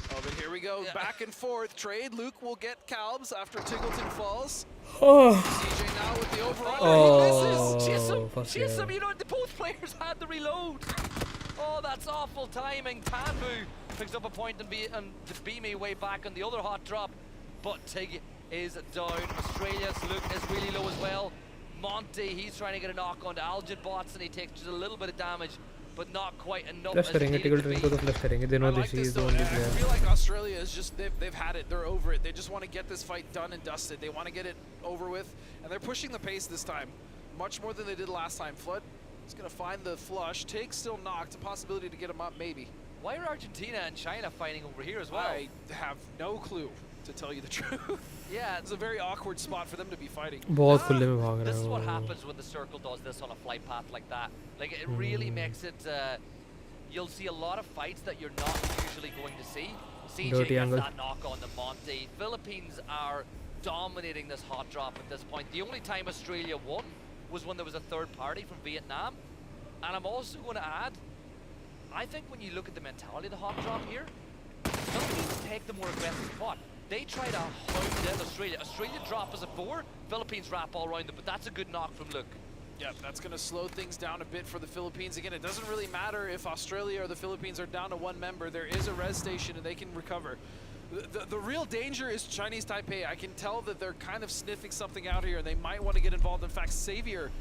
Oh, but here we go. Back and forth. Trade. Luke will get Calbs after Tiggleton falls. CJ now with the overrun. He misses. Chase him. You know, both players had the reload. Oh, that's awful timing. Tanbu picks up a point and to beam me way back on the other hot drop. But Tig is down. Australia's Luke is really low as well. Monty, he's trying to get a knock onto Algid bots and he takes just a little bit of damage, but not quite enough. Flush करेंगे, tackle train को तो flush करेंगे. They know this is the only player. I feel like Australia is just, they've had it, they're over it. They just want to get this fight done and dusted. They want to get it over with, and they're pushing the pace this time, much more than they did last time. Flood is going to find the flush. Tig still knocked, a possibility to get him up maybe. Why are Argentina and China fighting over here as well? I have no clue, to tell you the truth. Yeah, it's a very awkward spot for them to be fighting. बहुत खुले में भाग रहा है This is what वो. happens when the circle does this on a flight path like that. Like it really makes it. You'll see a lot of fights that you're not usually going to see. CJ Dirty gets angle. that knock on the Monte. Philippines are dominating this hot drop at this point. The only time Australia won was when there was a third party from Vietnam. And I'm also going to add, I think when you look at the mentality of the hot drop here, Philippines take the more aggressive spot. They try to hound down Australia. Australia drop as a 4, Philippines wrap all around them, but that's a good knock from Luke. Yeah, that's going to slow things down a bit for the Philippines. Again, it doesn't really matter if Australia or the Philippines are down to 1 member. There is a res station and they can recover. The real danger is Chinese Taipei. I can tell that they're kind of sniffing something out here and they might want to get involved. In fact, Xavier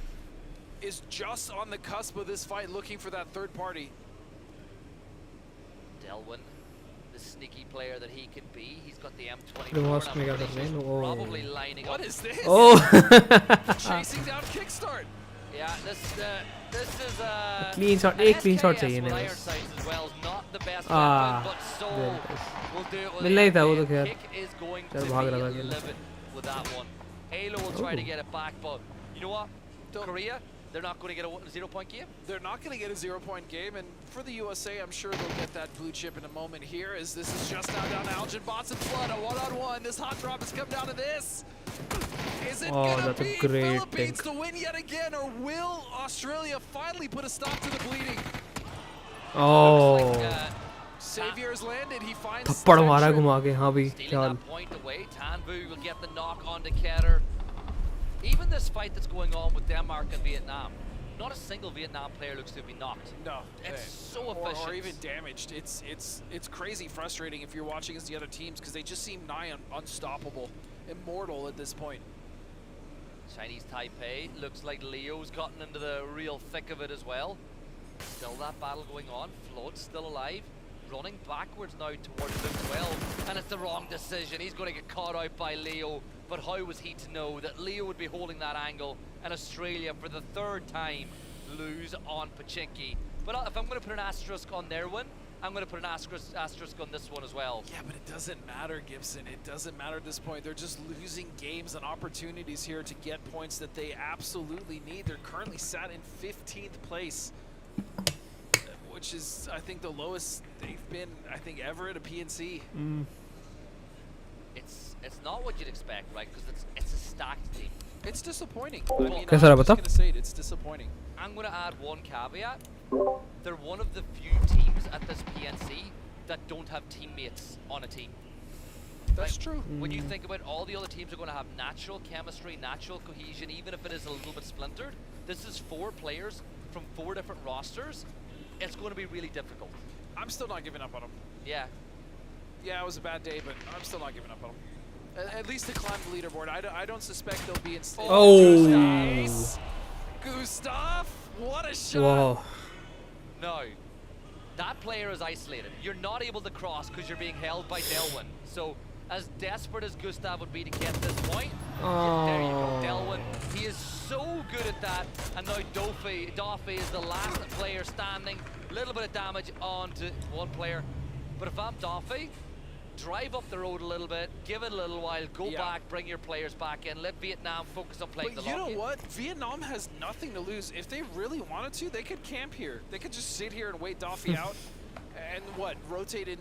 is just on the cusp of this fight looking for that third party. Delwyn, the sneaky player that he can be. He's got the M24. The most mega domain. Probably lining What up. is this? Oh. Chasing down kickstart. Yeah, this is Clean shot. an एक clean shot SKS चाहिए with इन्हें iron बस. sights as well. Is not the best Ah, weapon, but so very nice. we'll do it with मिलना ही था वो तो it. खैर. Kick is going to चल be भाग रहा था livid with that one. Halo will try to Oh. get it back, but you know what? Korea, They're not going to get a 0-point game? They're not going to get a 0-point game, and for the USA, I'm sure they'll get that blue chip in a moment here, as this is just now down to Algin Bots and Flood, a one-on-one. This hot drop has come down to this. Is it going to that's a be great Philippines pick. to win yet again, or will Australia finally put a stop to the bleeding? Oh, Saviour's landed, he finds थप्पड़ मारा Tension. घुमा के हाँ भी Stealing क्या that point away. Tanbu will get the knock onto Keter. Even this fight that's going on with Denmark and Vietnam, not a single Vietnam player looks to be knocked. No, It's so or efficient. even damaged. It's crazy frustrating if you're watching as the other teams, because they just seem nigh unstoppable, immortal at this point. Chinese Taipei, looks like Leo's gotten into the real thick of it as well. Still that battle going on. Flood's still alive. Running backwards now towards the 12, and it's the wrong decision. He's going to get caught out by Leo, but how was he to know that Leo would be holding that angle and Australia for the third time lose on Pachinki? But if I'm going to put an asterisk on their win, I'm going to put an asterisk on this one as well. Yeah, but it doesn't matter, Gibson. It doesn't matter at this point. They're just losing games and opportunities here to get points that they absolutely need. They're currently sat in 15th place, which is, I think, the lowest they've been, I think, ever at a PNC. It's not what you'd expect, right? Because it's a stacked team. It's disappointing. I mean, I'm कैसा रहा just बता? gonna say it. It's disappointing. I'm going to add one caveat. They're one of the few teams at this PNC that don't have teammates on a team. That's true. When you think about all the other teams are going to have natural chemistry, natural cohesion, even if it is a little bit splintered. This is 4 players from 4 different rosters. It's going to be really difficult. I'm still not giving up on them. Yeah. Yeah, it was a bad day, but I'm still not giving up on them. At least to climb the leaderboard. I don't suspect they'll be in. Oh. Nice. Gustav, what a shot! Wow. No. That player is isolated. You're not able to cross because you're being held by Delwyn. So, as desperate as Gustav would be to get this point, there you go, Delwyn. He is so good at that. And now Doffy is the last player standing. Little bit of damage onto one player. But if I'm Doffy, drive up the road a little bit, give it a little while, go back, bring your players back in, let Vietnam focus on playing the long game. But you know what? Vietnam has nothing to lose. If they really wanted to, they could camp here. They could just sit here and wait Doffy out and rotate in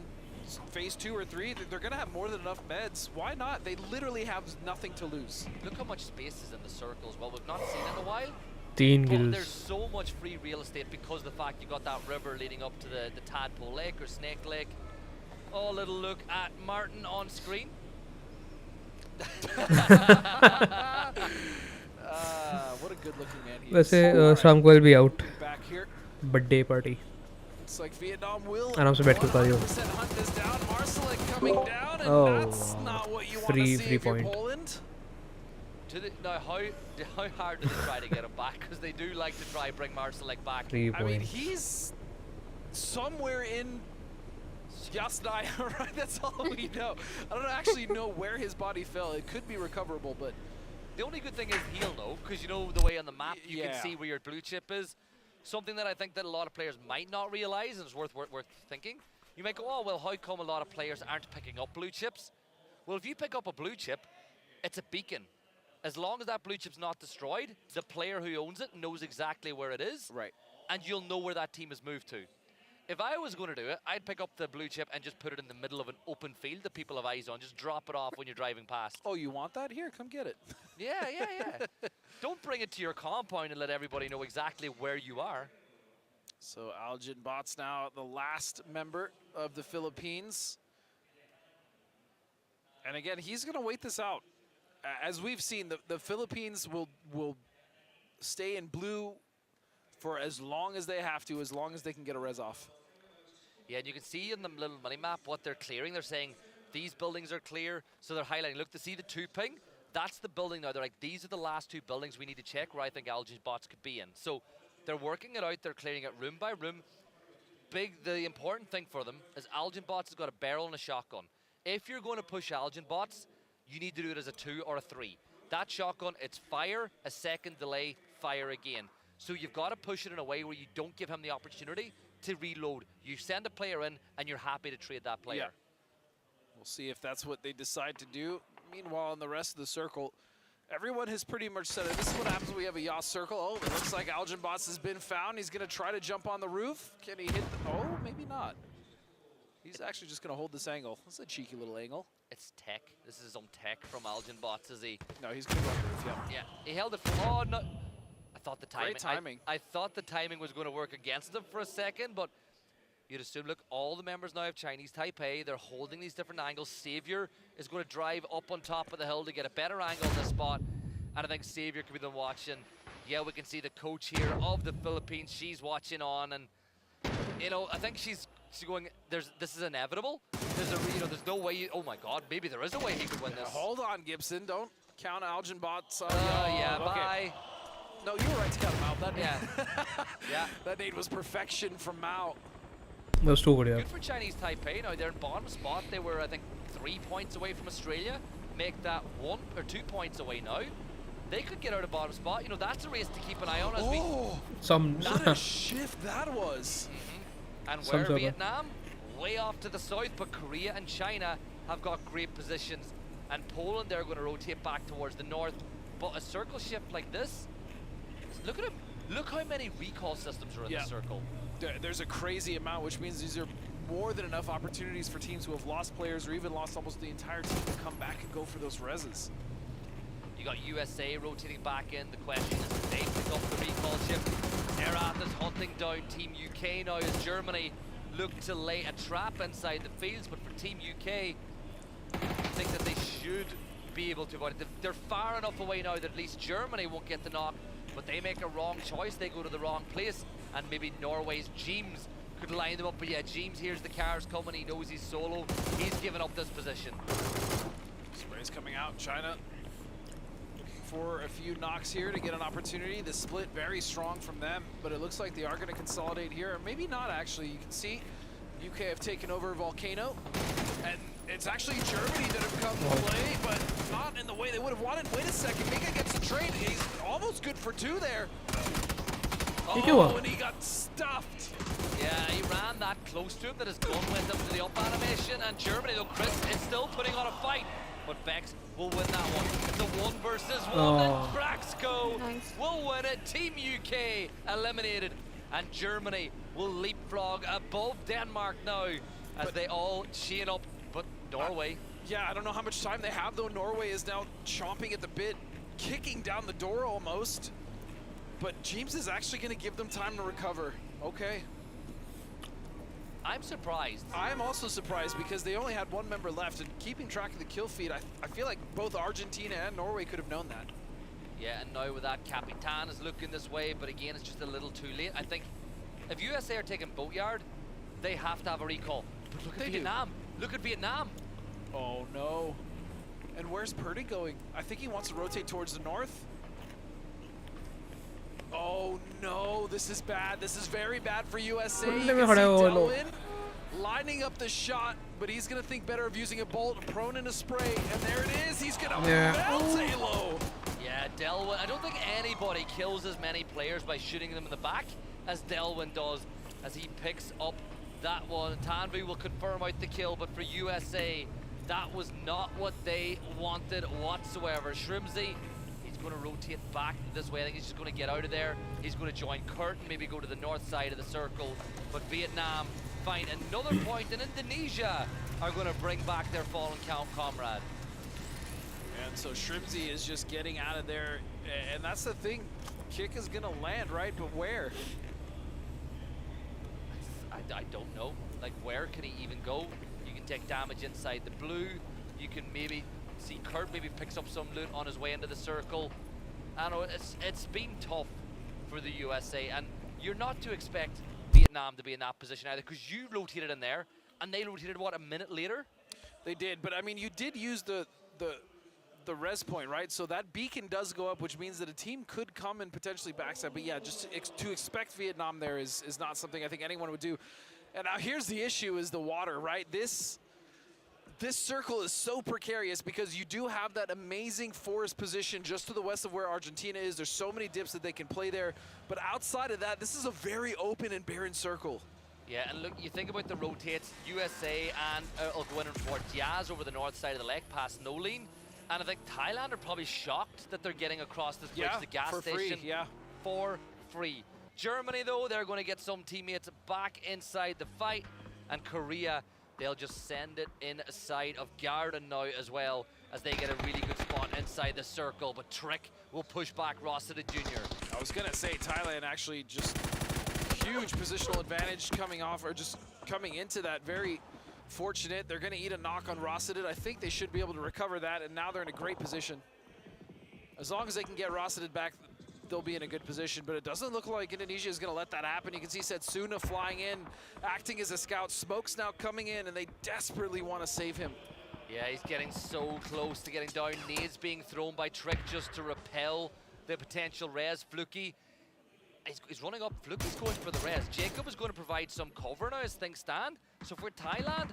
phase 2 or 3. They're going to have more than enough meds. Why not? They literally have nothing to lose. Look how much space is in the circle as well. We've not seen it in a while. 3 But kills. there's so much free real estate because of the fact you got that river leading up to the Tadpole Lake or Snake Lake. Oh, little look at Martin on screen. What a good-looking man he is. वैसे शाम को will be out. Back here. Birthday party. It's like Vietnam will आराम से बैठ के खा लियो. 100% hunt this down. Marsalek coming down, and Oh, that's not what you want to free see if you're point. Poland. Now, how hard do they try to get him back? Because they do like to try bring Marsalek back. 3 I mean, points. he's somewhere in Yasnaya, right? That's all we know. I don't actually know where his body fell. It could be recoverable, but The only good thing is he'll know, because you know the way on the map you Yeah. can see where your blue chip is. Something that I think that a lot of players might not realize, and is worth thinking. You might go, oh, well, how come a lot of players aren't picking up blue chips? Well, if you pick up a blue chip, it's a beacon. As long as that blue chip's not destroyed, the player who owns it knows exactly where it is. Right. And you'll know where that team has moved to. If I was going to do it, I'd pick up the blue chip and just put it in the middle of an open field that people have eyes on. Just drop it off when you're driving past. Oh, you want that? Here, come get it. Yeah. Don't bring it to your compound and let everybody know exactly where you are. So Algin Bots now the last member of the Philippines. And again, he's going to wait this out. As we've seen, the Philippines will stay in blue for as long as they have to, as long as they can get a res off. Yeah, and you can see in the little mini map what they're clearing. They're saying these buildings are clear, so they're highlighting. Look, to see the 2 ping, that's the building now. They're like, these are the last 2 buildings we need to check where I think Algin Bots could be in. So they're working it out. They're clearing it room by room. The important thing for them is Algin Bots has got a barrel and a shotgun. If you're going to push Algin Bots, you need to do it as a 2 or a 3. That shotgun, it's fire, a second delay, fire again. So you've got to push it in a way where you don't give him the opportunity to reload. You send a player in, and you're happy to trade that player. Yeah. We'll see if that's what they decide to do. Meanwhile, in the rest of the circle, Everyone has pretty much said it. This is what happens when we have a Yas circle. Oh, it looks like Algenbots has been found. He's going to try to jump on the roof. Can he hit the... Oh, maybe not. He's actually just going to hold this angle. This is a cheeky little angle. It's tech. This is some tech from Algenbots, is he? No, he's going to go on the roof, yeah. Yeah, he held it for... Oh, no. I thought the timing... Great timing. I thought the timing was going to work against him for a second, but you'd assume, look, all the members now of Chinese Taipei, they're holding these different angles. Savior is going to drive up on top of the hill to get a better angle in this spot. And I think Savior could be the watching. Yeah, we can see the coach here of the Philippines. She's watching on, and you know, I think she's going. This is inevitable. There's no way. Oh my God, maybe there is a way he could win this. Hold on, Gibson. Don't count Algenbots. Yeah, okay. bye. No, you were right to count him out. That Yeah. That nade was perfection from Mao. That was too good, yeah. Good for Chinese Taipei. Now they're in bottom spot. They were, I think, 3 points away from Australia. Make that 1 or 2 points away now. They could get out of bottom spot. You know, that's a race to keep an eye on as we... What a shift that was. And where Vietnam? Way off to the south, but Korea and China have got great positions. And Poland, they're going to rotate back towards the north. But a circle shift like this, look at him. Look how many recall systems are in the circle. There's a crazy amount, which means these are more than enough opportunities for teams who have lost players or even lost almost the entire team to come back and go for those reses. You got USA rotating back in. The question is, if they pick up the recall shift? Erath is hunting down Team UK now as Germany look to lay a trap inside the fields. But for Team UK, I think that they should be able to avoid it. They're far enough away now that at least Germany won't get the knock. But they make a wrong choice. They go to the wrong place. And maybe Norway's James could line them up. But yeah, James hears the cars coming. He knows he's solo. He's given up this position. Spray's coming out. China for a few knocks here to get an opportunity. The split very strong from them, but it looks like they are going to consolidate here. Or maybe not, actually. You can see UK have taken over Volcano, and it's actually Germany that have come to play, but not in the way they would have wanted. Wait a second, Mika gets the trade. He's almost good for 2 there. Oh, and he got stuffed. Yeah, he ran that close to him that his gun went up to the up animation, and Germany, though, Chris is still putting on a fight. But Vex will win that one. It's a 1 versus 1, and Braxco will win it. Team UK eliminated, and Germany will leapfrog above Denmark now as they all chain up. But Norway. Yeah, I don't know how much time they have, though. Norway is now chomping at the bit, kicking down the door almost. But James is actually going to give them time to recover. Okay. I'm surprised. I'm also surprised because they only had 1 member left, and keeping track of the kill feed, I feel like both Argentina and Norway could have known that. Yeah, and now with that, Capitan is looking this way, but again, it's just a little too late. I think if USA are taking Boatyard, they have to have a recall. But look at Vietnam. Look at Vietnam. Oh, no. And where's Purdy going? I think he wants to rotate towards the north. Oh no, this is bad. This is very bad for USA. You can see Delwyn lining up the shot, but he's going to think better of using a bolt, prone in a spray, and there it is. He's going to melt Halo. Yeah, Delwyn. I don't think anybody kills as many players by shooting them in the back as Delwyn does, as he picks up that one. Tanvi will confirm out the kill, but for USA, that was not what they wanted whatsoever. Shrimsy, going to rotate back this way. I think he's just going to get out of there. He's going to join Curtin, maybe go to the north side of the circle. But Vietnam find another point, and Indonesia are going to bring back their fallen comrade. And so Shrimsy is just getting out of there, and that's the thing. Kick is going to land, right? But where? I don't know. Like, where can he even go? You can take damage inside the blue. You can maybe see Kurt maybe picks up some loot on his way into the circle. I know it's been tough for the USA, and you're not to expect Vietnam to be in that position either, because you rotated in there, and they rotated, what, a minute later? They did, but I mean, you did use the res point, right? So that beacon does go up, which means that a team could come and potentially backside. But yeah, just to expect Vietnam there is not something I think anyone would do. And now here's the issue: is the water, right? This circle is so precarious because you do have that amazing forest position just to the west of where Argentina is. There's so many dips that they can play there. But outside of that, this is a very open and barren circle. Yeah, and look, you think about the rotates, USA and will go in for Diaz over the north side of the lake past Nolene. And I think Thailand are probably shocked that they're getting across this bridge Yeah, to the gas for station free, yeah. for free. Germany, though, they're going to get some teammates back inside the fight. And Korea, they'll just send it inside of Garden now as well, as they get a really good spot inside the circle. But Trick will push back Rossiter Jr. I was gonna say Thailand actually just huge positional advantage coming off, or just coming into that. Very fortunate. They're gonna eat a knock on Rossiter. I think they should be able to recover that, and now they're in a great position. As long as they can get Rossiter back, they'll be in a good position, but it doesn't look like Indonesia is going to let that happen. You can see Setsuna flying in, acting as a scout. Smoke's now coming in, and they desperately want to save him. Yeah, he's getting so close to getting down. Nades being thrown by Trick just to repel the potential res. Fluky, he's running up. Fluky's going for the res. Jacob is going to provide some cover now as things stand. So for Thailand,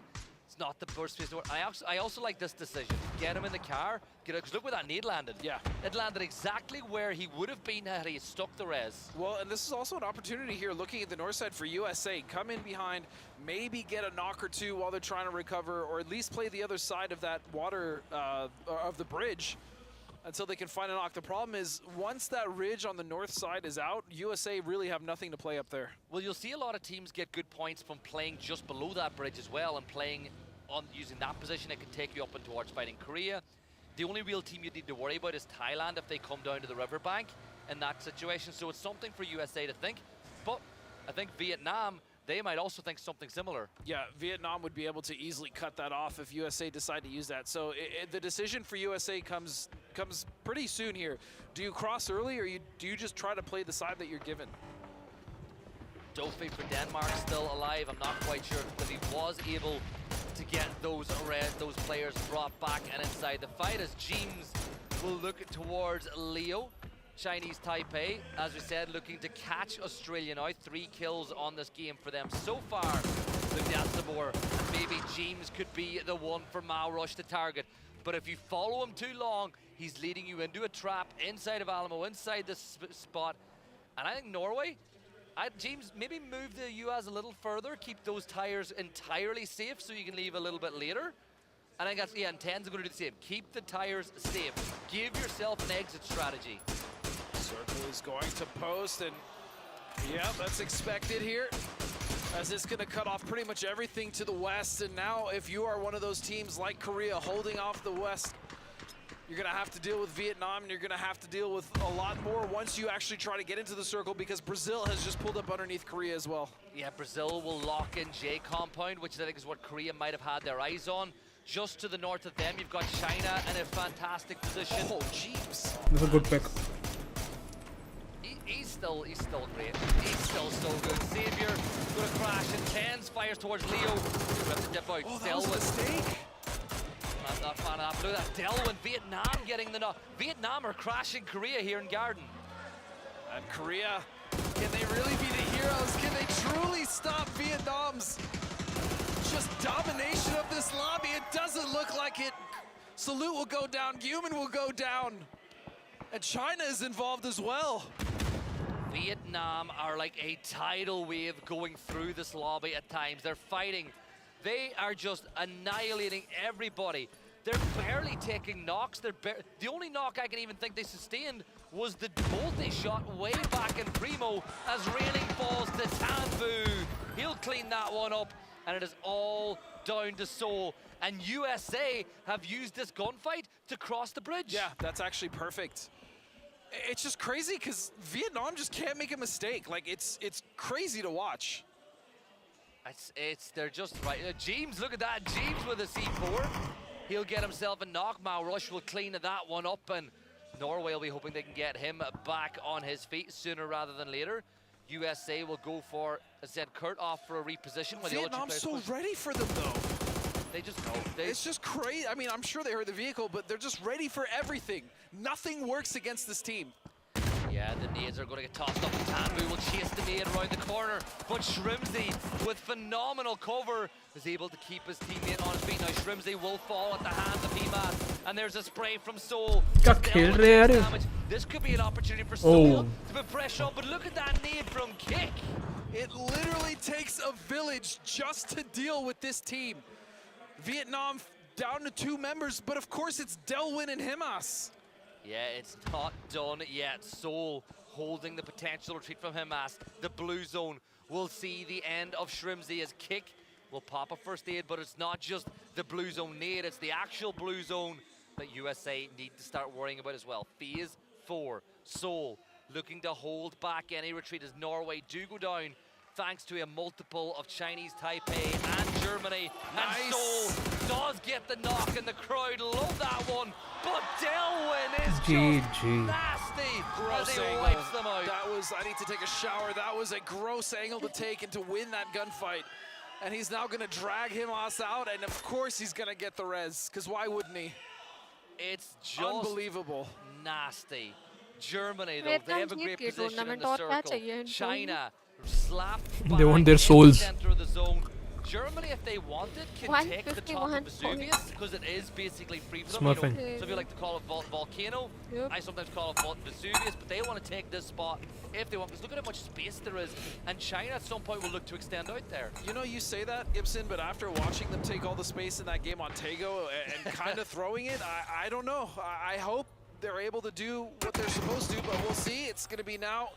it's not the first place to work. I also like this decision. Get him in the car. Because look where that nade landed. Yeah. It landed exactly where he would have been had he stuck the res. Well, and this is also an opportunity here, looking at the north side for USA. Come in behind, maybe get a knock or two while they're trying to recover, or at least play the other side of that water, of the bridge, until they can find a knock. The problem is, once that ridge on the north side is out, USA really have nothing to play up there. Well, you'll see a lot of teams get good points from playing just below that bridge as well, and playing on using that position. It can take you up and towards fighting Korea. The only real team you need to worry about is Thailand if they come down to the riverbank in that situation. So it's something for USA to think. But I think Vietnam, they might also think something similar. Yeah, Vietnam would be able to easily cut that off if USA decide to use that. So the decision for USA comes pretty soon here. Do you cross early, or do you just try to play the side that you're given? Dofi for Denmark still alive. I'm not quite sure if he was able to get those players brought back and inside the fight, as James will look towards Leo. Chinese Taipei, as we said, looking to catch Australia now. 3 kills on this game for them so far. Look at Sabor. Maybe James could be the one for Mao Rush to target. But if you follow him too long, he's leading you into a trap inside of Alamo, inside this spot. And I think Norway, James, maybe move the US a little further, keep those tires entirely safe so you can leave a little bit later. And I think that's, yeah, and 10's going to do the same. Keep the tires safe. Give yourself an exit strategy. Circle is going to post, and yeah, that's expected here, as it's going to cut off pretty much everything to the west. And now if you are one of those teams like Korea holding off the west, you're going to have to deal with Vietnam, and you're going to have to deal with a lot more once you actually try to get into the circle, because Brazil has just pulled up underneath Korea as well. Yeah, Brazil will lock in J compound, which I think is what Korea might have had their eyes on. Just to the north of them, you've got China in a fantastic position. Oh, jeez. That's a good pick. He's still great. He's still so good. Xavier going to crash, and Tens fires towards Leo. We have to dip out. Oh, that was a mistake. I'm not a fan of that. Look at that. Delwyn, Vietnam getting the knock. Vietnam are crashing Korea here in Garden. And Korea, can they really be the heroes? Can they truly stop Vietnam's just domination of this lobby? It doesn't look like it. Salute will go down, Human will go down, and China is involved as well. Vietnam are like a tidal wave going through this lobby at times. They're fighting. They are just annihilating everybody. They're barely taking knocks. The only knock I can even think they sustained was the bolt they shot way back in Primo, as railing falls to Tanvu. He'll clean that one up, and it is all down to Seoul. And USA have used this gunfight to cross the bridge. Yeah, that's actually perfect. It's just crazy because Vietnam just can't make a mistake. Like, it's crazy to watch. They're just right. James, look at that. James with a C4. He'll get himself a knock. Mao Rush will clean that one up, and Norway will be hoping they can get him back on his feet sooner rather than later. USA will go for, as I said, Kurt off for a reposition. Vietnam's so ready for them, though. They just know. It's just crazy. I mean, I'm sure they heard the vehicle, but they're just ready for everything. Nothing works against this team. Yeah, the nades are going to get tossed up. Tanvu will chase the nade around the corner, but Shrimsy, with phenomenal cover, is able to keep his teammate on his feet. Now Shrimsy will fall at the hands of Hemat, and there's a spray from Seoul. This could be an opportunity for Seoul to put pressure on, but look at that nade from Kick. It literally takes a village just to deal with this team. Vietnam down to 2 members, but of course it's Delwyn and Himas. Yeah, it's not done yet. Soul holding the potential retreat from Himas. The blue zone will see the end of Shrimsy as Kick will pop a first aid, but it's not just the blue zone nade, it's the actual blue zone that USA need to start worrying about as well. Phase 4, Seoul looking to hold back any retreat as Norway do go down thanks to a multiple of Chinese Taipei and Germany. Nice. And Seoul does get the knock, and the crowd love that one. But Delwyn is just nasty Gross as he angle. wipes them out. That was, I need to take a shower. That was a gross angle to take and to win that gunfight. And he's now gonna drag Himas out, and of course he's gonna get the res, because why wouldn't he? It's just Unbelievable. nasty. Germany, though, they have a great Vietnam position in tournament the और क्या circle. चाहिए इनको? China slapped They want their back in souls. the center of the zone. Germany, if they wanted, can take the top of 151 Vesuvius because it is basically free for them. Smurfing. You know, some people like to call it volcano. Yep. I sometimes call it Vesuvius, but they want to take this spot if they want. Because look at how much space there is, and China at some point will look to extend out there. You know, you say that, Gibson, but after watching them take all the space in that game on Tego and kind of throwing it, I don't know. I hope they're able to do what they're supposed to, but we'll see. It's going to be now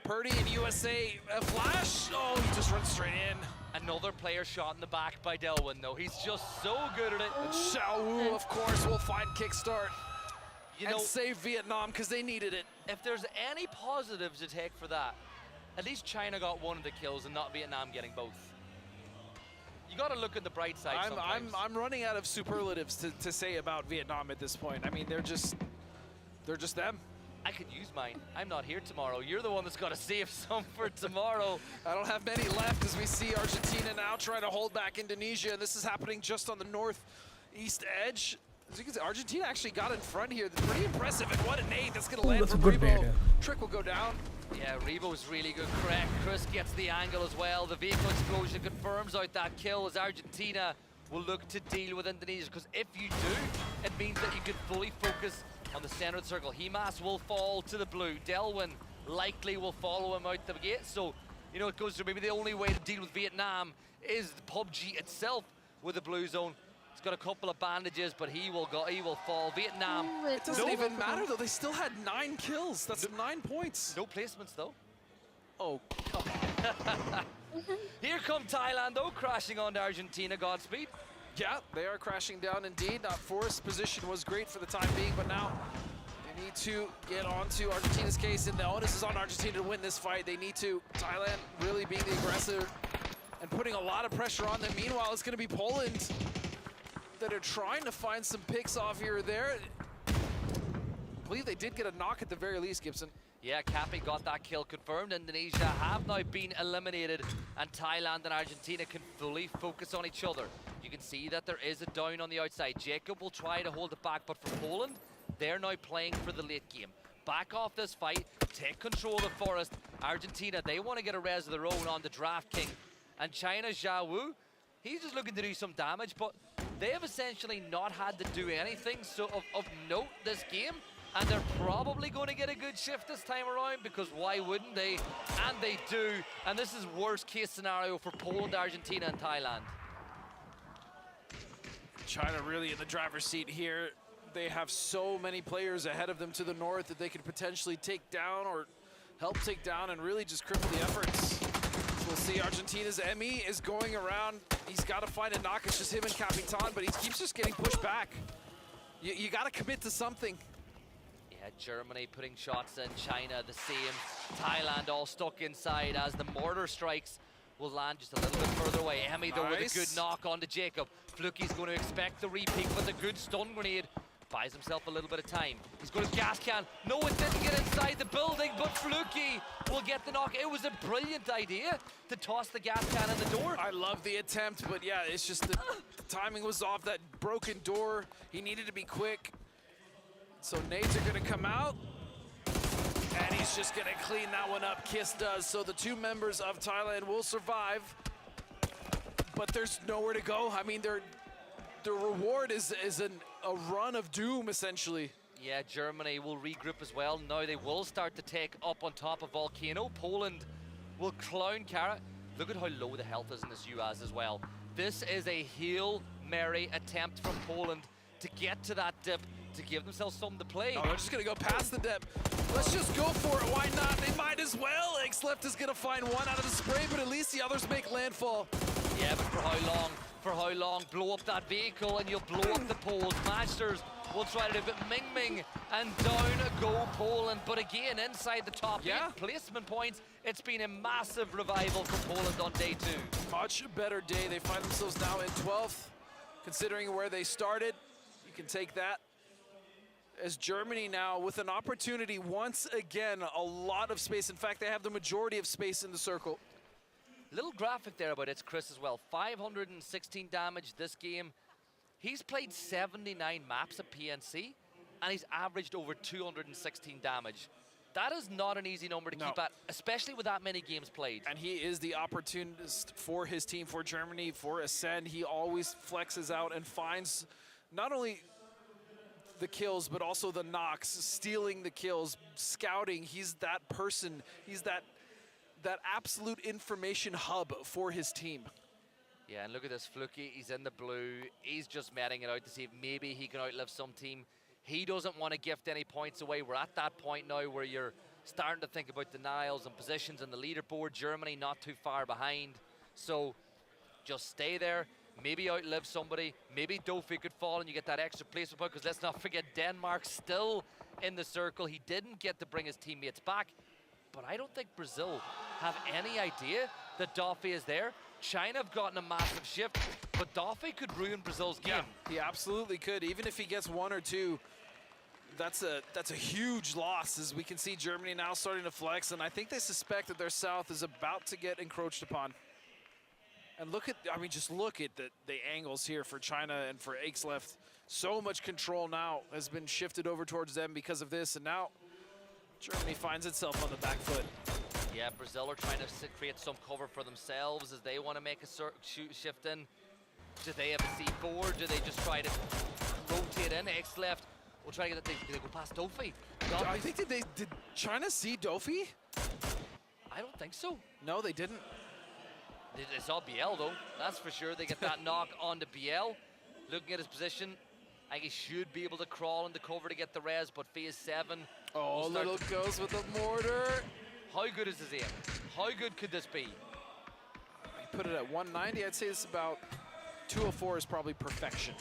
Purdy and USA. A flash. Oh, he just runs straight in. Another player shot in the back by Delwyn, though. He's just so good at it. And Xiao Wu, of course, will find kickstart You and know, save Vietnam because they needed it. if there's any positives to take for that, at least China got one of the kills and not Vietnam getting both. You got to look at the bright side sometimes. I'm running out of superlatives to say about Vietnam at this point. I mean, they're just them. I could use mine. I'm not here tomorrow. You're the one that's got to save some for tomorrow. I don't have many left as we see Argentina now trying to hold back Indonesia. This is happening just on the northeast edge. As you can see, Argentina actually got in front here. That's pretty impressive. And what a nade that's going to land that's a from good Rebo. nade, yeah. Trick will go down. Yeah, Rebo's really good. Correct. Chris gets the angle as well. The vehicle explosion confirms out that kill as Argentina will look to deal with Indonesia. Because if you do, it means that you can fully focus on the center of the circle. Himas will fall to the blue. Delwyn likely will follow him out the gate. So, you know, it goes through maybe the only way to deal with Vietnam is the PUBG itself with the blue zone. He's got a couple of bandages, but he will fall. Vietnam. It doesn't even matter, though. They still had 9 kills. That's 9 points. No placements, though. Oh, come on. Here come Thailand, though, crashing onto Argentina. Godspeed. Yeah, they are crashing down indeed. Not forced. Position was great for the time being, but now they need to get onto Argentina's case, and the onus is on Argentina to win this fight. They need to. Thailand really being the aggressor and putting a lot of pressure on them. Meanwhile, it's going to be Poland that are trying to find some picks off here or there. I believe they did get a knock at the very least, Gibson. Yeah, Cappy got that kill confirmed. Indonesia have now been eliminated, and Thailand and Argentina can fully focus on each other. You can see that there is a down on the outside. Jacob will try to hold it back, but for Poland, they're now playing for the late game. Back off this fight, take control of the forest. Argentina, they want to get a res of their own on the Draft King. And China's Xiao Wu, he's just looking to do some damage, but they have essentially not had to do anything of note this game. And they're probably going to get a good shift this time around, because why wouldn't they? And they do. And this is worst case scenario for Poland, Argentina, and Thailand. China really in the driver's seat here. They have so many players ahead of them to the north that they could potentially take down or help take down and really just cripple the efforts. We'll see. Argentina's Emmy is going around. He's got to find a knock. It's just him and Capitan, but he keeps just getting pushed back. You got to commit to something. Yeah, Germany putting shots in, China the same. Thailand all stuck inside as the mortar strikes will land just a little bit further away. Emmy though with a good knock onto Jacob. Fluky's going to expect the repeat with a good stun grenade. Buys himself a little bit of time. He's got his gas can. No, it didn't get inside the building, but Fluky will get the knock. It was a brilliant idea to toss the gas can in the door. I love the attempt, but yeah, it's just the timing was off. That broken door, he needed to be quick. So nades are going to come out, and he's just going to clean that one up. Kiss does. So the 2 members of Thailand will survive, but there's nowhere to go. I mean, the reward is a run of doom, essentially. Yeah, Germany will regroup as well. Now they will start to take up on top of Volcano. Poland will clown Carrot. Look at how low the health is in this UAS as well. This is a heal merry attempt from Poland to get to that dip, to give themselves something to play. No, they're just gonna go past the dip. Let's just go for it. Why not? They might as well. Xleft is gonna find one out of the spray, but at least the others make landfall. Yeah, but for how long? For how long? Blow up that vehicle and you'll blow up the poles. Masters will try to do it. Ming Ming and down go Poland. But again, inside the top 8 placement points, it's been a massive revival for Poland on day 2. Much better day. They find themselves now in 12th. Considering where they started, you can take that. As Germany now with an opportunity once again, a lot of space. In fact, they have the majority of space in the circle. Little graphic there about it's Chris as well. 516 damage this game. He's played 79 maps at PNC and he's averaged over 216 damage. That is not an easy number to keep at, especially with that many games played. And he is the opportunist for his team, for Germany, for Ascend. He always flexes out and finds not only the kills, but also the knocks, stealing the kills, scouting. He's that person. He's that absolute information hub for his team. Yeah, and look at this Fluky. He's in the blue. He's just meting it out to see if maybe he can outlive some team. He doesn't want to gift any points away. We're at that point now where you're starting to think about denials and positions in the leaderboard. Germany not too far behind. So just stay there. Maybe outlive somebody. Maybe Dofi could fall and you get that extra placement point, because let's not forget Denmark still in the circle. He didn't get to bring his teammates back. But I don't think Brazil have any idea that Dofi is there. China have gotten a massive shift, but Dofi could ruin Brazil's game. Yeah, he absolutely could. Even if he gets 1 or 2, that's a huge loss, as we can see Germany now starting to flex, and I think they suspect that their south is about to get encroached upon. And look at, I mean, just look at the angles here for China and for Xleft. So much control now has been shifted over towards them because of this, and now Germany finds itself on the back foot. Yeah, Brazil are trying to create some cover for themselves as they want to make a shift in. Do they have a C4? Do they just try to rotate in? Xleft will try to get it. Do they go past Dofi? I think did China see Dofi? I don't think so. No, they didn't. They saw BL though, that's for sure. They get that knock onto BL. Looking at his position, I think he should be able to crawl into cover to get the res, but phase 7. Oh, little goes with the mortar. How good is his aim? How good could this be? He put it at 190. I'd say it's about 204 is probably perfection.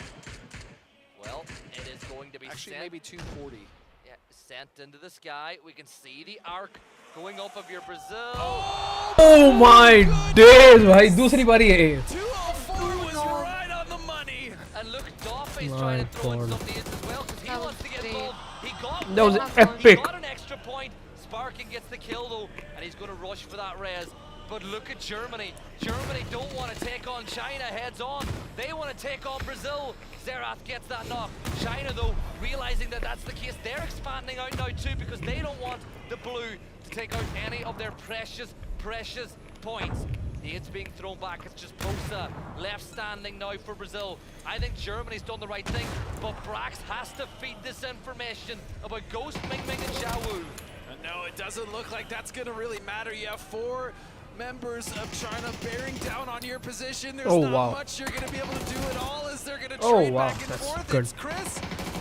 Well, it is going to be actually sent. Maybe 240. Yeah, sent into the sky. We can see the arc going up of your Brazil. Oh my days, bhai. दूसरी बारी है. 204 was right on the money. And look, Doffy's trying to throw in something in as well because he wants to get involved. He got That was one. epic. He got an extra point. Sparking gets the kill though, and he's going to rush for that res. But look at Germany. Germany don't want to take on China heads on. They want to take on Brazil. Zerath gets that knock. China though, realizing that that's the case, they're expanding out now too because they don't want the blue to take out any of their precious points. It's being thrown back. It's just Bosa left standing now for Brazil. I think Germany's done the right thing, but Brax has to feed this information about Ghost, Ming Ming, and Xiao Wu. No, it doesn't look like that's going to really matter. You have 4 members of China bearing down on your position. There's not much you're going to be able to do at all as they're going to trade back and forth. Good. It's Chris.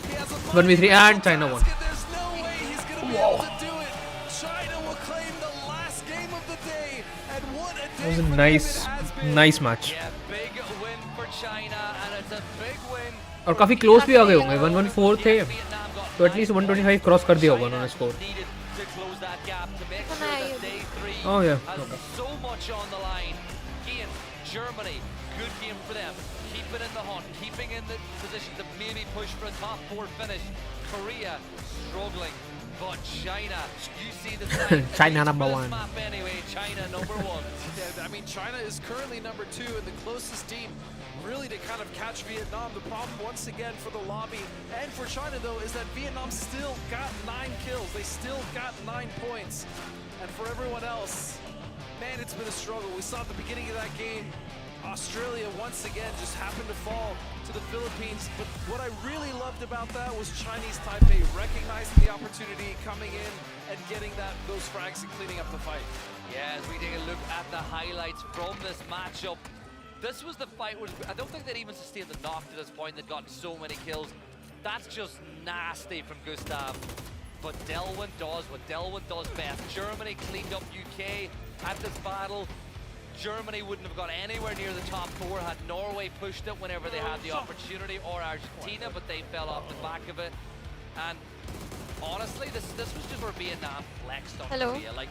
He has a 1v3 and China won. There's no way he's going to be able to do it. China will claim the last game of the day. And what a day That was a nice match. Yeah, big win for China, and it's a big win. और काफी close भी आ गए होंगे. 114 थे, तो at least 125 cross कर दिया होगा उन्होंने score. Oh yeah. Okay. So much on the line. Again, Germany, good game for them. Keeping in the hunt, keeping in the position to maybe push for a top 4 finish. Korea struggling, but China, you see the sign. China number 1. Map anyway, China number 1. Yeah, I mean, China is currently number 2 and the closest team really to kind of catch Vietnam. The problem once again for the lobby and for China though is that Vietnam still got 9 kills. They still got 9 points. And for everyone else, man, it's been a struggle. We saw at the beginning of that game, Australia once again just happened to fall to the Philippines. But what I really loved about that was Chinese Taipei recognizing the opportunity, coming in and getting those frags and cleaning up the fight. Yeah, as we take a look at the highlights from this matchup, This was the fight where I don't think they'd even sustained the knock to this point. They'd gotten so many kills. That's just nasty from Gustav. But Delwyn does what Delwyn does best. Germany cleaned up UK at this battle. Germany wouldn't have got anywhere near the top 4 had Norway pushed it whenever they had the opportunity, or Argentina, but they fell off the back of it. And honestly, this was just where Vietnam flexed on Hello. Korea. Like,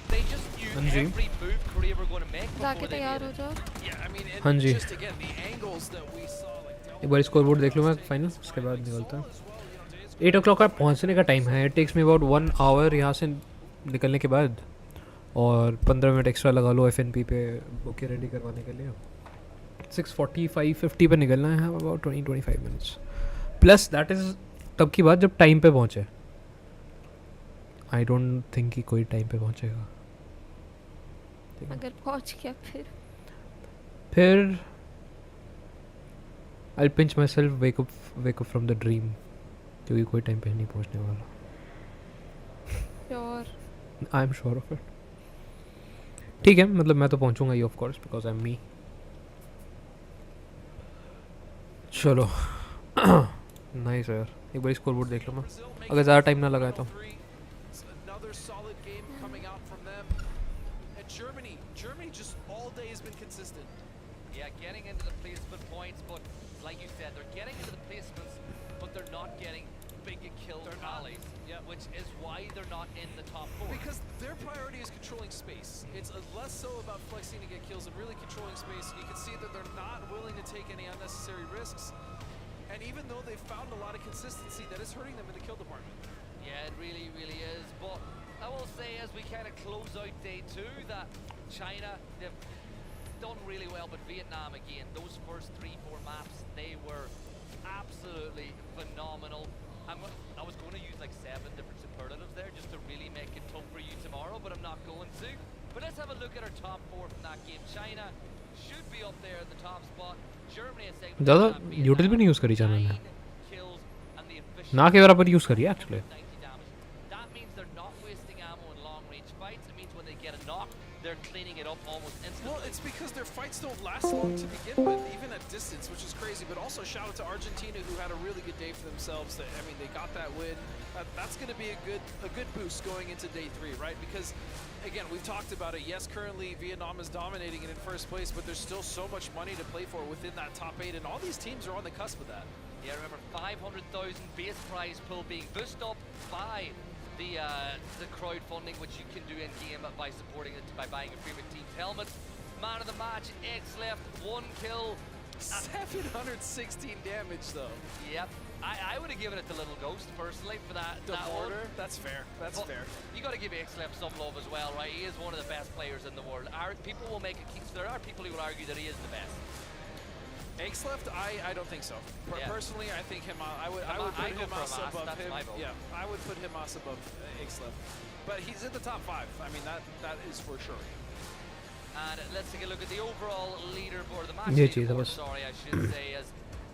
they just knew Hanji. every move Korea were going to make before जाके they तैयार made हो it. जाओ. Yeah, I mean, and Hanji. just again, the angles that we saw, like एक बार scoreboard देख लूँ मैं final, उसके बाद निकलता है. 8 o'clock का पहुँचने का टाइम है. It takes me about 1 hour यहाँ से निकलने के बाद, और 15 मिनट एक्स्ट्रा लगा लो FNP पे बुके रेडी करवाने के लिए. 6:45-50 पे निकलना है. About 20-25 minutes plus. That is तब की बात जब टाइम पे पहुँचे. आई डोंट थिंक कि कोई टाइम पे पहुँचेगा. अगर पहुंच गया फिर I'll pinch myself, wake up from the dream, क्योंकि कोई टाइम पे नहीं पहुँचने वाला. Sure. I am sure of it. ठीक है, मतलब मैं तो पहुँचूंगा ही of course, because I am me. चलो. नाइस यार. एक बार स्कोरबोर्ड देख लो मैं, अगर ज़्यादा टाइम ना लगाए तो. another solid game coming out from them. And Germany just all day has been consistent. Yeah, getting into the placement points, but like you said, they're getting into the placements, but they're not getting big kill tallies, which is why they're not in the top 4. Because their priority is controlling space. It's less so about flexing to get kills and really controlling space. You can see that they're not willing to take any unnecessary risks. And even though they've found a lot of consistency, that is hurting them in the kill department. Yeah, it really, really is. But I will say, as we kind of close out day 2, that China, they've done really well, but Vietnam again, those first 3-4 maps, they were absolutely phenomenal. I was going to use like 7 different superlatives there just to really make it tough for you tomorrow, but I'm not going to. But let's have a look at our top 4 from that game. China should be up there in the top spot. Germany is second. ज़्यादा यूटिल भी नहीं use करी जाना ने. 9 kills and the efficient ना के बराबर use करिए actually. 90 damage. That means they're not wasting ammo in long range fights. It means when they get a knock, they're cleaning it up almost instantly. Well, it's because their fights don't last long to begin with, even at distance, which is crazy. But also shout out to Argentina, who had a really good day for themselves. I mean, they got that win. That's going to be a good boost going into day 3, right? Because again, we've talked about it. Yes, currently Vietnam is dominating it in first place, but there's still so much money to play for within that top 8, and all these teams are on the cusp of that. Yeah, remember 500,000 base prize pool being boosted up by the crowdfunding, which you can do in game by supporting it by buying your favorite team's helmet. Man of the match, X left, 1 kill. 716 damage though. Yep. I would have given it to Little Ghost personally for that. The that border, one. that's fair. That's But fair. You got to give X-Lep some love as well, right? He is one of the best players in the world. People will make it. There are people who will argue that he is the best. Eggs left? I don't think so. Yeah. Personally, I think I would I put go for Hamas Hamas, above that's him. my vote. Yeah, I would put Hamas above Eggs left. But he's in the top 5. I mean, that is for sure. And let's take a look at the overall leaderboard. The match ये चीज़ है leaderboard, बस. sorry, I should say, as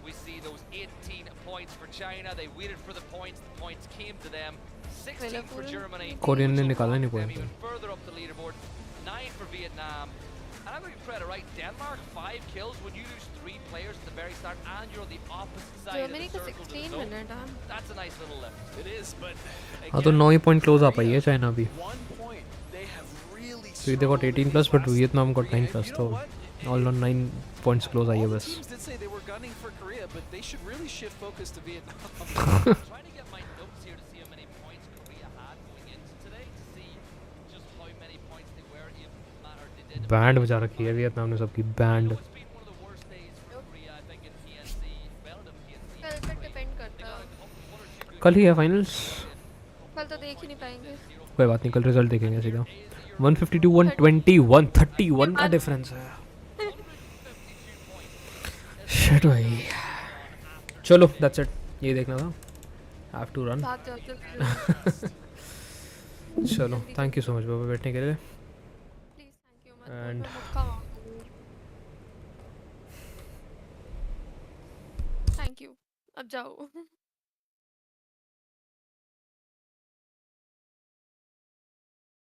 we see those 18 points for China. They waited for the points. The points came to them. 16 for Germany. Korean ने which will निकाला नहीं rocket them point. even further up the leaderboard. 9 for Vietnam. And I'm going to credit, right? Denmark, 5 kills when you lose 3 players at the very start and you're on the opposite side Germany of the का circle to the 16 zone. Minute हाँ. That's a nice little lift. It is, but हाँ तो 9 ही point close आ पाई है China भी. 1 point. They have really So they got 18 plus, but Vietnam got 9 plus. So all on 9 points close आई है All the बस. teams did say they were gunning for Korea, but they should really shift focus to Vietnam. Trying to get my notes here to see how many points Korea had going into today, to see just how many points they were, if matter they did. Band बजा रखी है Vietnam ने सबकी band. It's been one of the worst days for Korea, I think, in PNC, relative PNC. कल पे depend करता है. One or two good कल ही है फाइनल्स. कल तो देख ही नहीं पाएंगे. कोई बात नहीं, कल रिजल्ट देखेंगे सीधा. 152 120 131 का डिफरेंस है. शिट भाई. चलो दैट्स इट. ये देखना था. Have to run. भाग जाओ तो. चलो थैंक यू सो मच बाबा बैठने के लिए. प्लीज थैंक यू मत. And- thank you. अब जाओ.